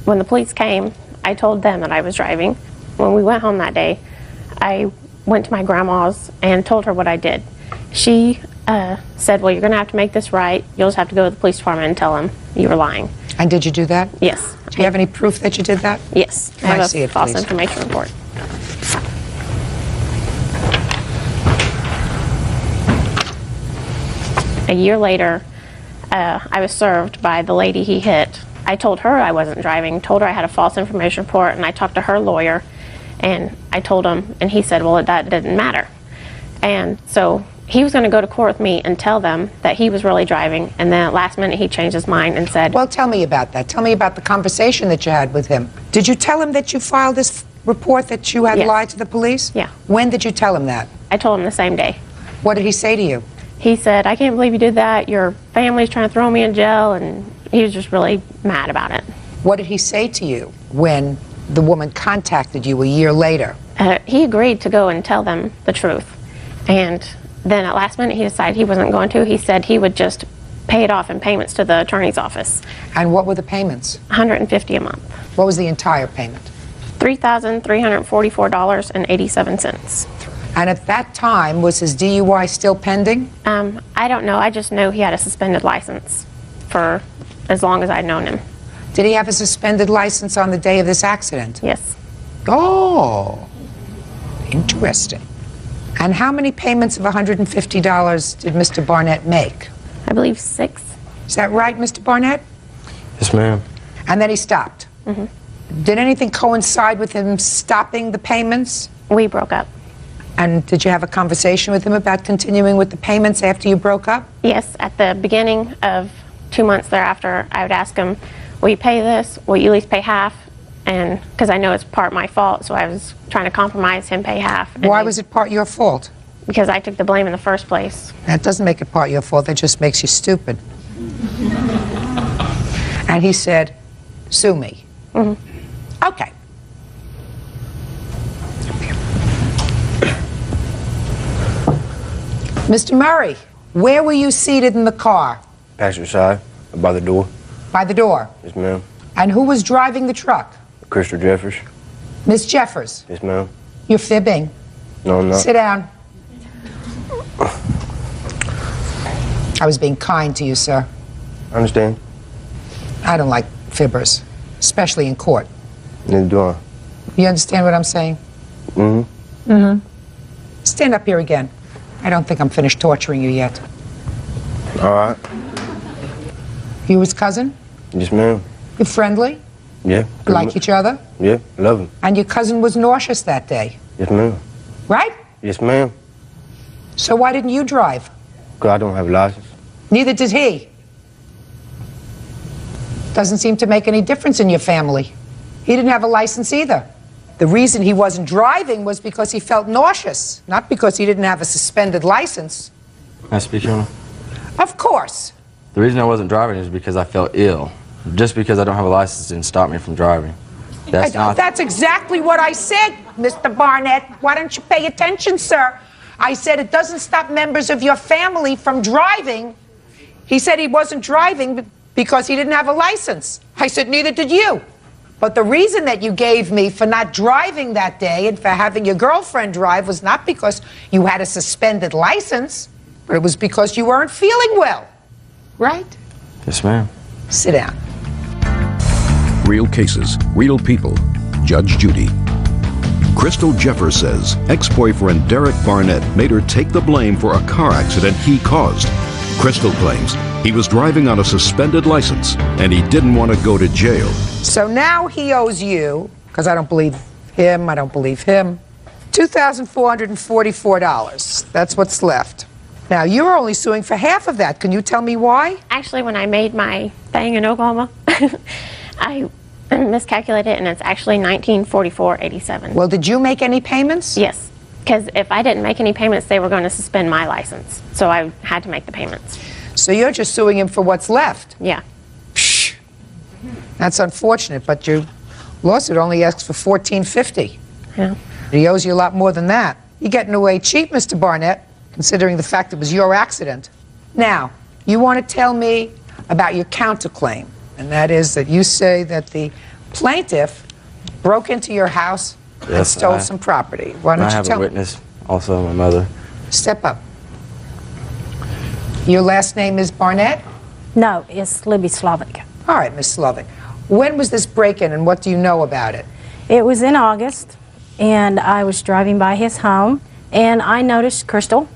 When the police came, I told them that I was driving. When we went home that day, I went to my grandma's and told her what I did. She said, "Well, you're going to have to make this right. You'll just have to go to the police department and tell them you were lying." And did you do that? Yes. Do you have any proof that you did that? Yes. Can I have see a it, false please? information report. A year later, I was served by the lady he hit. I told her I wasn't driving, told her I had a false information report, and I talked to her lawyer, and I told him, and he said, "Well, that didn't matter." And so he was going to go to court with me and tell them that he was really driving, and then at last minute he changed his mind and said... Well, tell me about that. Tell me about the conversation that you had with him. Did you tell him that you filed this report that you had lied to the police? Yeah. When did you tell him that? I told him the same day. What did he say to you? He said, I can't believe you did that. Your family's trying to throw me in jail, and he was just really mad about it. What did he say to you when the woman contacted you a year later? He agreed to go and tell them the truth. And then at last minute he decided he wasn't going to. He said he would just pay it off in payments to the attorney's office. And what were the payments? $150 a month. What was the entire payment? $3,344.87. And at that time, was his DUI still pending? I don't know. I just know he had a suspended license for as long as I'd known him. Did he have a suspended license on the day of this accident? Yes. Oh, interesting. And how many payments of $150 did Mr. Barnett make? I believe 6. Is that right, Mr. Barnett? Yes, ma'am. And then he stopped? Mm-hmm. Did anything coincide with him stopping the payments? We broke up. And did you have a conversation with him about continuing with the payments after you broke up? Yes, at the beginning of 2 months thereafter, I would ask him, will you pay this? Will you at least pay half? And because I know it's part my fault, so I was trying to compromise him pay half. Why was it part your fault? Because I took the blame in the first place. That doesn't make it part your fault, that just makes you stupid. And he said, sue me. Mm-hmm. Okay. Mr. Murray, where were you seated in the car? Passenger side, by the door. By the door? Yes, ma'am. And who was driving the truck? Crystal Jeffers. Miss Jeffers? Yes, ma'am. You're fibbing. No, I'm not. Sit down. I was being kind to you, sir. I understand. I don't like fibbers, especially in court. Neither do I. You understand what I'm saying? Mm-hmm. Mm-hmm. Stand up here again. I don't think I'm finished torturing you yet. All right. You his cousin? Yes, ma'am. You friendly? Yeah. Like each other? Yeah, love him. And your cousin was nauseous that day, Yes, ma'am. right? Yes, ma'am. So why didn't you drive? Because I don't have a license. Neither did he. Doesn't seem to make any difference in your family. He didn't have a license either. The reason he wasn't driving was because he felt nauseous, not because he didn't have a suspended license. Can I speak, Your Honor? Of course. The reason I wasn't driving is because I felt ill. Just because I don't have a license didn't stop me from driving. That's exactly what I said, Mr. Barnett. Why don't you pay attention, sir? I said it doesn't stop members of your family from driving. He said he wasn't driving because he didn't have a license. I said, neither did you. But the reason that you gave me for not driving that day and for having your girlfriend drive was not because you had a suspended license, but it was because you weren't feeling well. Right? Yes, ma'am. Sit down. Real cases, real people. Judge Judy. Crystal Jeffers says ex-boyfriend Derek Barnett made her take the blame for a car accident he caused. Crystal claims he was driving on a suspended license and he didn't want to go to jail. So now he owes you, because I don't believe him, $2,444. That's what's left. Now, you're only suing for half of that. Can you tell me why? Actually, when I made my thing in Oklahoma, I miscalculated, and it's actually $1,944.87. Well, did you make any payments? Yes, because if I didn't make any payments, they were going to suspend my license. So I had to make the payments. So you're just suing him for what's left? Yeah. Psh, that's unfortunate, but your lawsuit only asks for $1,450. Yeah. He owes you a lot more than that. You're getting away cheap, Mr. Barnett, considering the fact it was your accident. Now, you want to tell me about your counterclaim, and that is that you say that the plaintiff broke into your house and stole some property. Why don't you tell me? I have a witness, also my mother. Step up. Your last name is Barnett? No, it's Libby Slavic. All right, Miss Slavic. When was this break-in, and what do you know about it? It was in August, and I was driving by his home, and I noticed Crystal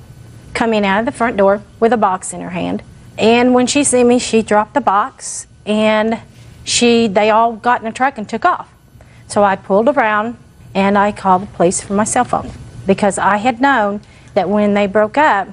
coming out of the front door with a box in her hand. And when she see me, she dropped the box, and they all got in a truck and took off. So I pulled around, and I called the police from my cell phone, because I had known that when they broke up,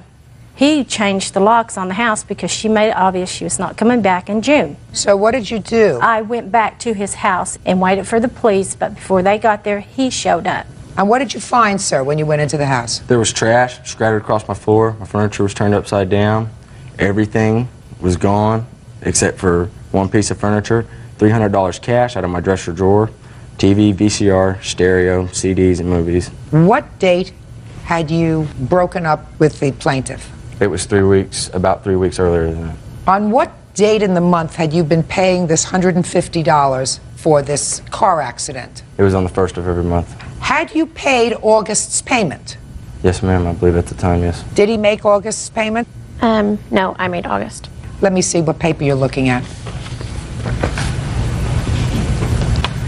he changed the locks on the house because she made it obvious she was not coming back in June. So what did you do? I went back to his house and waited for the police, but before they got there, he showed up. And what did you find, sir, when you went into the house? There was trash scattered across my floor. My furniture was turned upside down. Everything was gone except for one piece of furniture. $300 cash out of my dresser drawer. TV, VCR, stereo, CDs, and movies. What date had you broken up with the plaintiff? It was 3 weeks, about 3 weeks earlier than that. On what date in the month had you been paying this $150 for this car accident? It was on the 1st of every month. Had you paid August's payment? Yes, ma'am, I believe at the time, yes. Did he make August's payment? No, I made August. Let me see what paper you're looking at.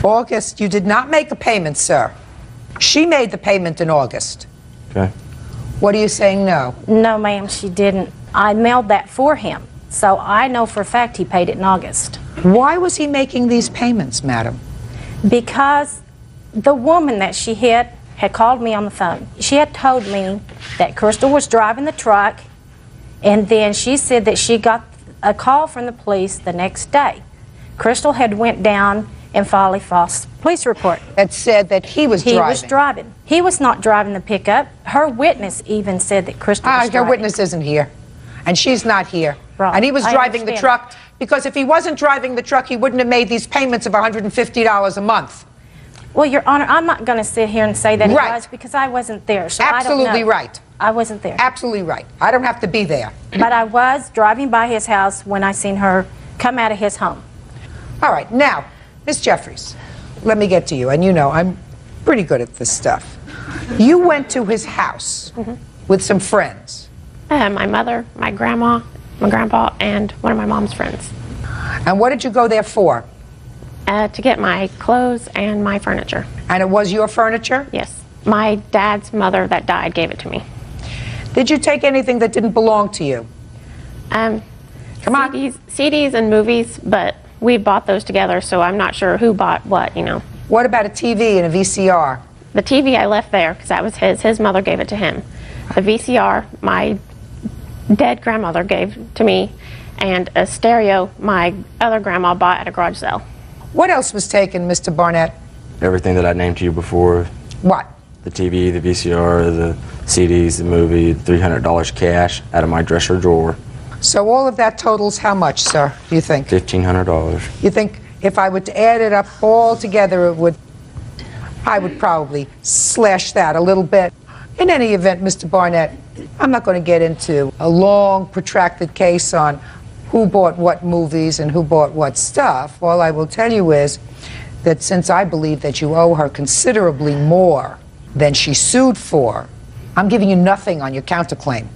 August, you did not make a payment, sir. She made the payment in August. Okay. What are you saying no? No, ma'am, she didn't. I mailed that for him, so I know for a fact he paid it in August. Why was he making these payments, madam? Because the woman that she hit had called me on the phone. She had told me that Crystal was driving the truck, and then she said that she got a call from the police the next day. Crystal had went down and filed a false police report. That said that he was driving. He was driving. He was not driving the pickup. Her witness even said that Crystal was driving. Her witness isn't here, and she's not here. Right. And he was I driving the understand. truck, because if he wasn't driving the truck, he wouldn't have made these payments of $150 a month. Well, Your Honor, I'm not going to sit here and say that Right. it was because I wasn't there, so Absolutely I don't know. right. I wasn't there. Absolutely right. I don't have to be there. But I was driving by his house when I seen her come out of his home. All right, now, Miss Jeffries, let me get to you. And you know, I'm pretty good at this stuff. You went to his house with some friends. My mother, my grandma, my grandpa, and one of my mom's friends. And what did you go there for? To get my clothes and my furniture. And it was your furniture? Yes. My dad's mother that died gave it to me. Did you take anything that didn't belong to you? Come on. CDs and movies, but we bought those together, so I'm not sure who bought what, you know. What about a TV and a VCR? The TV I left there because that was his. His mother gave it to him. The VCR, my dead grandmother gave to me, and a stereo my other grandma bought at a garage sale. What else was taken, Mr. Barnett? Everything that I named to you before. What? The TV, the VCR, the CDs, the movie, $300 cash out of my dresser drawer. So all of that totals how much, sir, do you think? $1,500. You think if I were to add it up all together, I would probably slash that a little bit. In any event, Mr. Barnett, I'm not going to get into a long, protracted case on who bought what movies and who bought what stuff. All I will tell you is that since I believe that you owe her considerably more than she sued for, I'm giving you nothing on your counterclaim,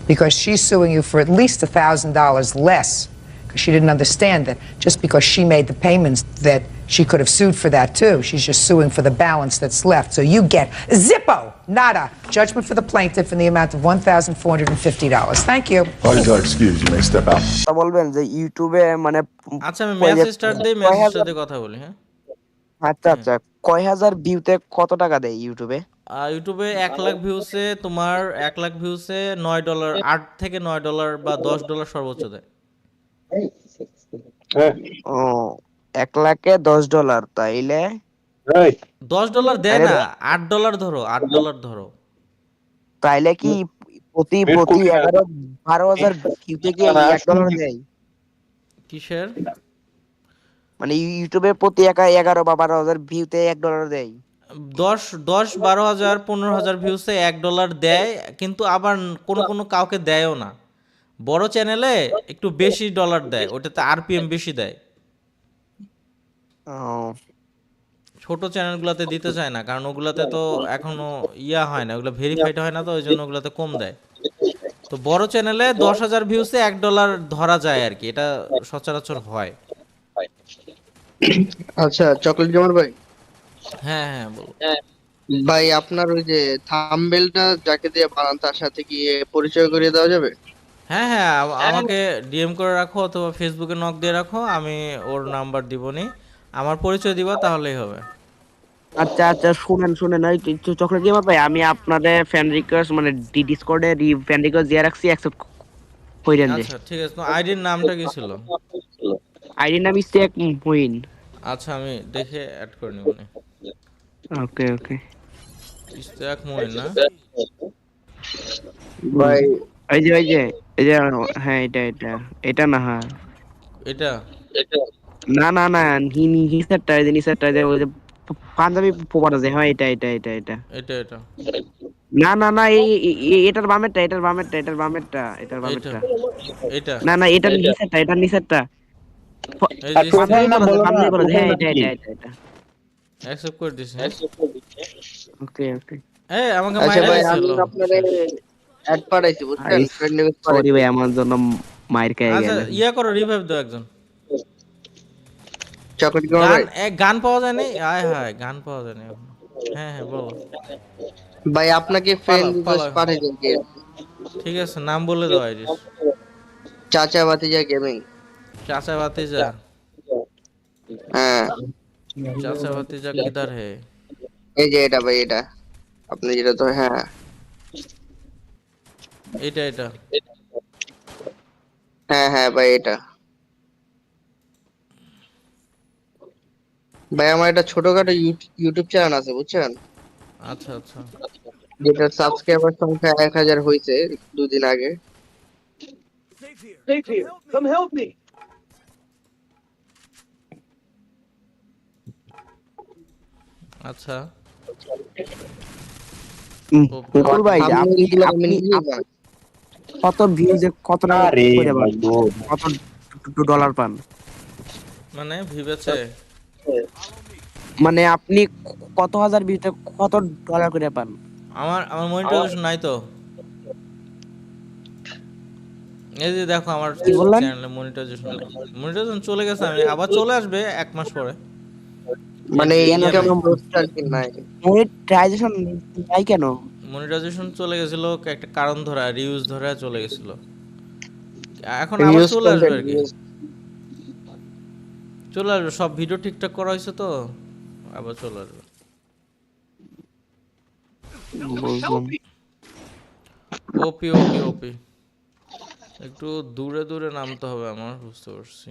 because she's suing you for at least $1,000 less, because she didn't understand that just because she made the payments that she could have sued for that too. She's just suing for the balance that's left. So you get zippo, nada, judgment for the plaintiff in the amount of $1,450. Thank you. Parties are excused. You may step out. বলবেন যে ইউটিউবে মানে আচ্ছা আমি message start দেই মেসেজের সাথে কথা বলি হ্যাঁ আচ্ছা আচ্ছা কয় হাজার ভিউতে কত টাকা দেয় ইউটিউবে ইউটিউবে 1 লাখ ভিউসে তোমার 1 লাখ ভিউসে $9 8 থেকে $9 বা $10 সর্বোচ্চ দেয় ও 1 লাখে $10 তাইলে $10 দেয় না $8 ধরো $8 ধরো তাইলে কি প্রতি 11 12000 ভিউতে কি $1 দেয় কিসের মানে ইউটিউবে প্রতি 11 বা 12000 ভিউতে $1 দেয় 10 12000 15000 ভিউসে $1 দেয় কিন্তু আবার কোন কাউকে দেয়ও না বড় চ্যানেলে একটু বেশি ডলার দেয় ওটাতে আরপিএম বেশি দেয় ছোট চ্যানেলগুলোতে দিতে চায় না কারণ ওগুলাতে তো এখনো ইয়া হয় না ওগুলা ভেরিফাইড হয় না তো ওইজন্য ওগুলাতে কম দেয় তো বড় চ্যানেলে 10000 ভিউসে $1 ধরা যায় আর কি এটা সচরাচর হয় আচ্ছা চকলেট জামার ভাই হ্যাঁ হ্যাঁ বল ভাই আপনার ওই যে থাম্বনেলটা যাকে দিয়ে বানান তার সাথে কি পরিচয় করিয়ে দেওয়া যাবে হ্যাঁ হ্যাঁ আমাকে ডিএম করে রাখো অথবা ফেসবুকে নক দিয়ে রাখো আমি ওর নাম্বার দিবনি আমার পরিচয় দিবা তাহলেই হবে আচ্ছা আচ্ছা শুনেন ওই চকলেট গেমার ভাই, আমি আপনাদের ফ্রেন্ড রিকোয়েস্ট মানে ডিসকর্ডে ফ্রেন্ড রিকোয়েস্ট দিয়ে রাখছি, অ্যাকসেপ্ট কইরেন যে। আচ্ছা ঠিক আছে, তোমার আইডির নামটা কি ছিল? আইডি নাম ইস্তেক মুইন। আচ্ছা আমি দেখে অ্যাড করে নিব নে। ওকে ওকে ইস্তেক মোইন না? ভাই এই যে হ্যাঁ এটা না, হ্যাঁ এটা না নিচেরটা, এই যে নিচেরটা, যে ওই যে পাঞ্জাবি পোপাটা যে, হ্যাঁ এটা এটা না এটার বামেরটা, এটা এটা না এটার নিচেরটা এই যে পাঞ্জাবি বলা যায়, হ্যাঁ এটা অ্যাকসেপ্ট করে দিছি। হ্যাঁ ওকে ওকে। এই আমাকে আচ্ছা মাইরা ভাই দিছিল। আমি আপনারে অ্যাড পাঠাইছি বুঝছেন, ফ্রেন্ড রিকোয়েস্ট সরি পাঠাইছি। ভাই, আমার জন্য মাইর খেয়ে আচ্ছা গেলেন। ইয়া করো, রিভাইভ দাও একজন। চকলেট গেমার গান ভাই, গান পাওয়া যায় নাই? আয় হায়, গান পাওয়া যায় নাই এখন। হ্যাঁ বলো। ভাই আপনাকে ফ্রেন্ড রিকোয়েস্ট পাঠাইছি কি? ঠিক আছে, নাম বলে দাও আইডির। চাচা ভাতিজা গেমিং। চাচা ভাতিজা, হ্যাঁ চাচা ভাতিজা কিধার হে? এই যে এটা ভাই, এটা আপনি যেটা তো, হ্যাঁ এটা হ্যাঁ ভাই এটা। ভাই আমার একটা ছোটখাটো ইউটিউব চ্যানেল আছে বুঝছেন, আচ্ছা আচ্ছা যেটার সাবস্ক্রাইবার সংখ্যা 1000 হয়েছে 2 দিন আগে। আচ্ছা মুকুল ভাই, আপনি আপনি এগুলো আপনি কমেন্ট দিয়ে যান। কত ভিউজে কত টাকা করে পান? কত ডলার পান? মানে ভিবেছে মানে আপনি কত হাজার ভিউতে কত ডলার করে পান? আমার মনিটাইজেশন নাই তো। এই যে দেখো আমার কি বললেন? চ্যানেলে মনিটাইজেশন নাই। মনিটাইজেশন চলে গেছে, আমি আবার চলে আসবে 1 মাস পরে। মানে ইনকাম বুস্টার কি নাই? মনিটাইজেশন নাই কেন? মনিটাইজেশন চলে গেছিল একটা কারণ ধরা, রিউজ ধরা চলে গেছিল। এখন আবার রিউজ চলে আসবে আর কি। কন্টেন্ট, চলে আসবে, সব ভিডিও ঠিকঠাক করা হয়েছে তো আবার চলে আসবে। ওপি একটু দূরে নামতে হবে আমার, বুঝতে পারছি।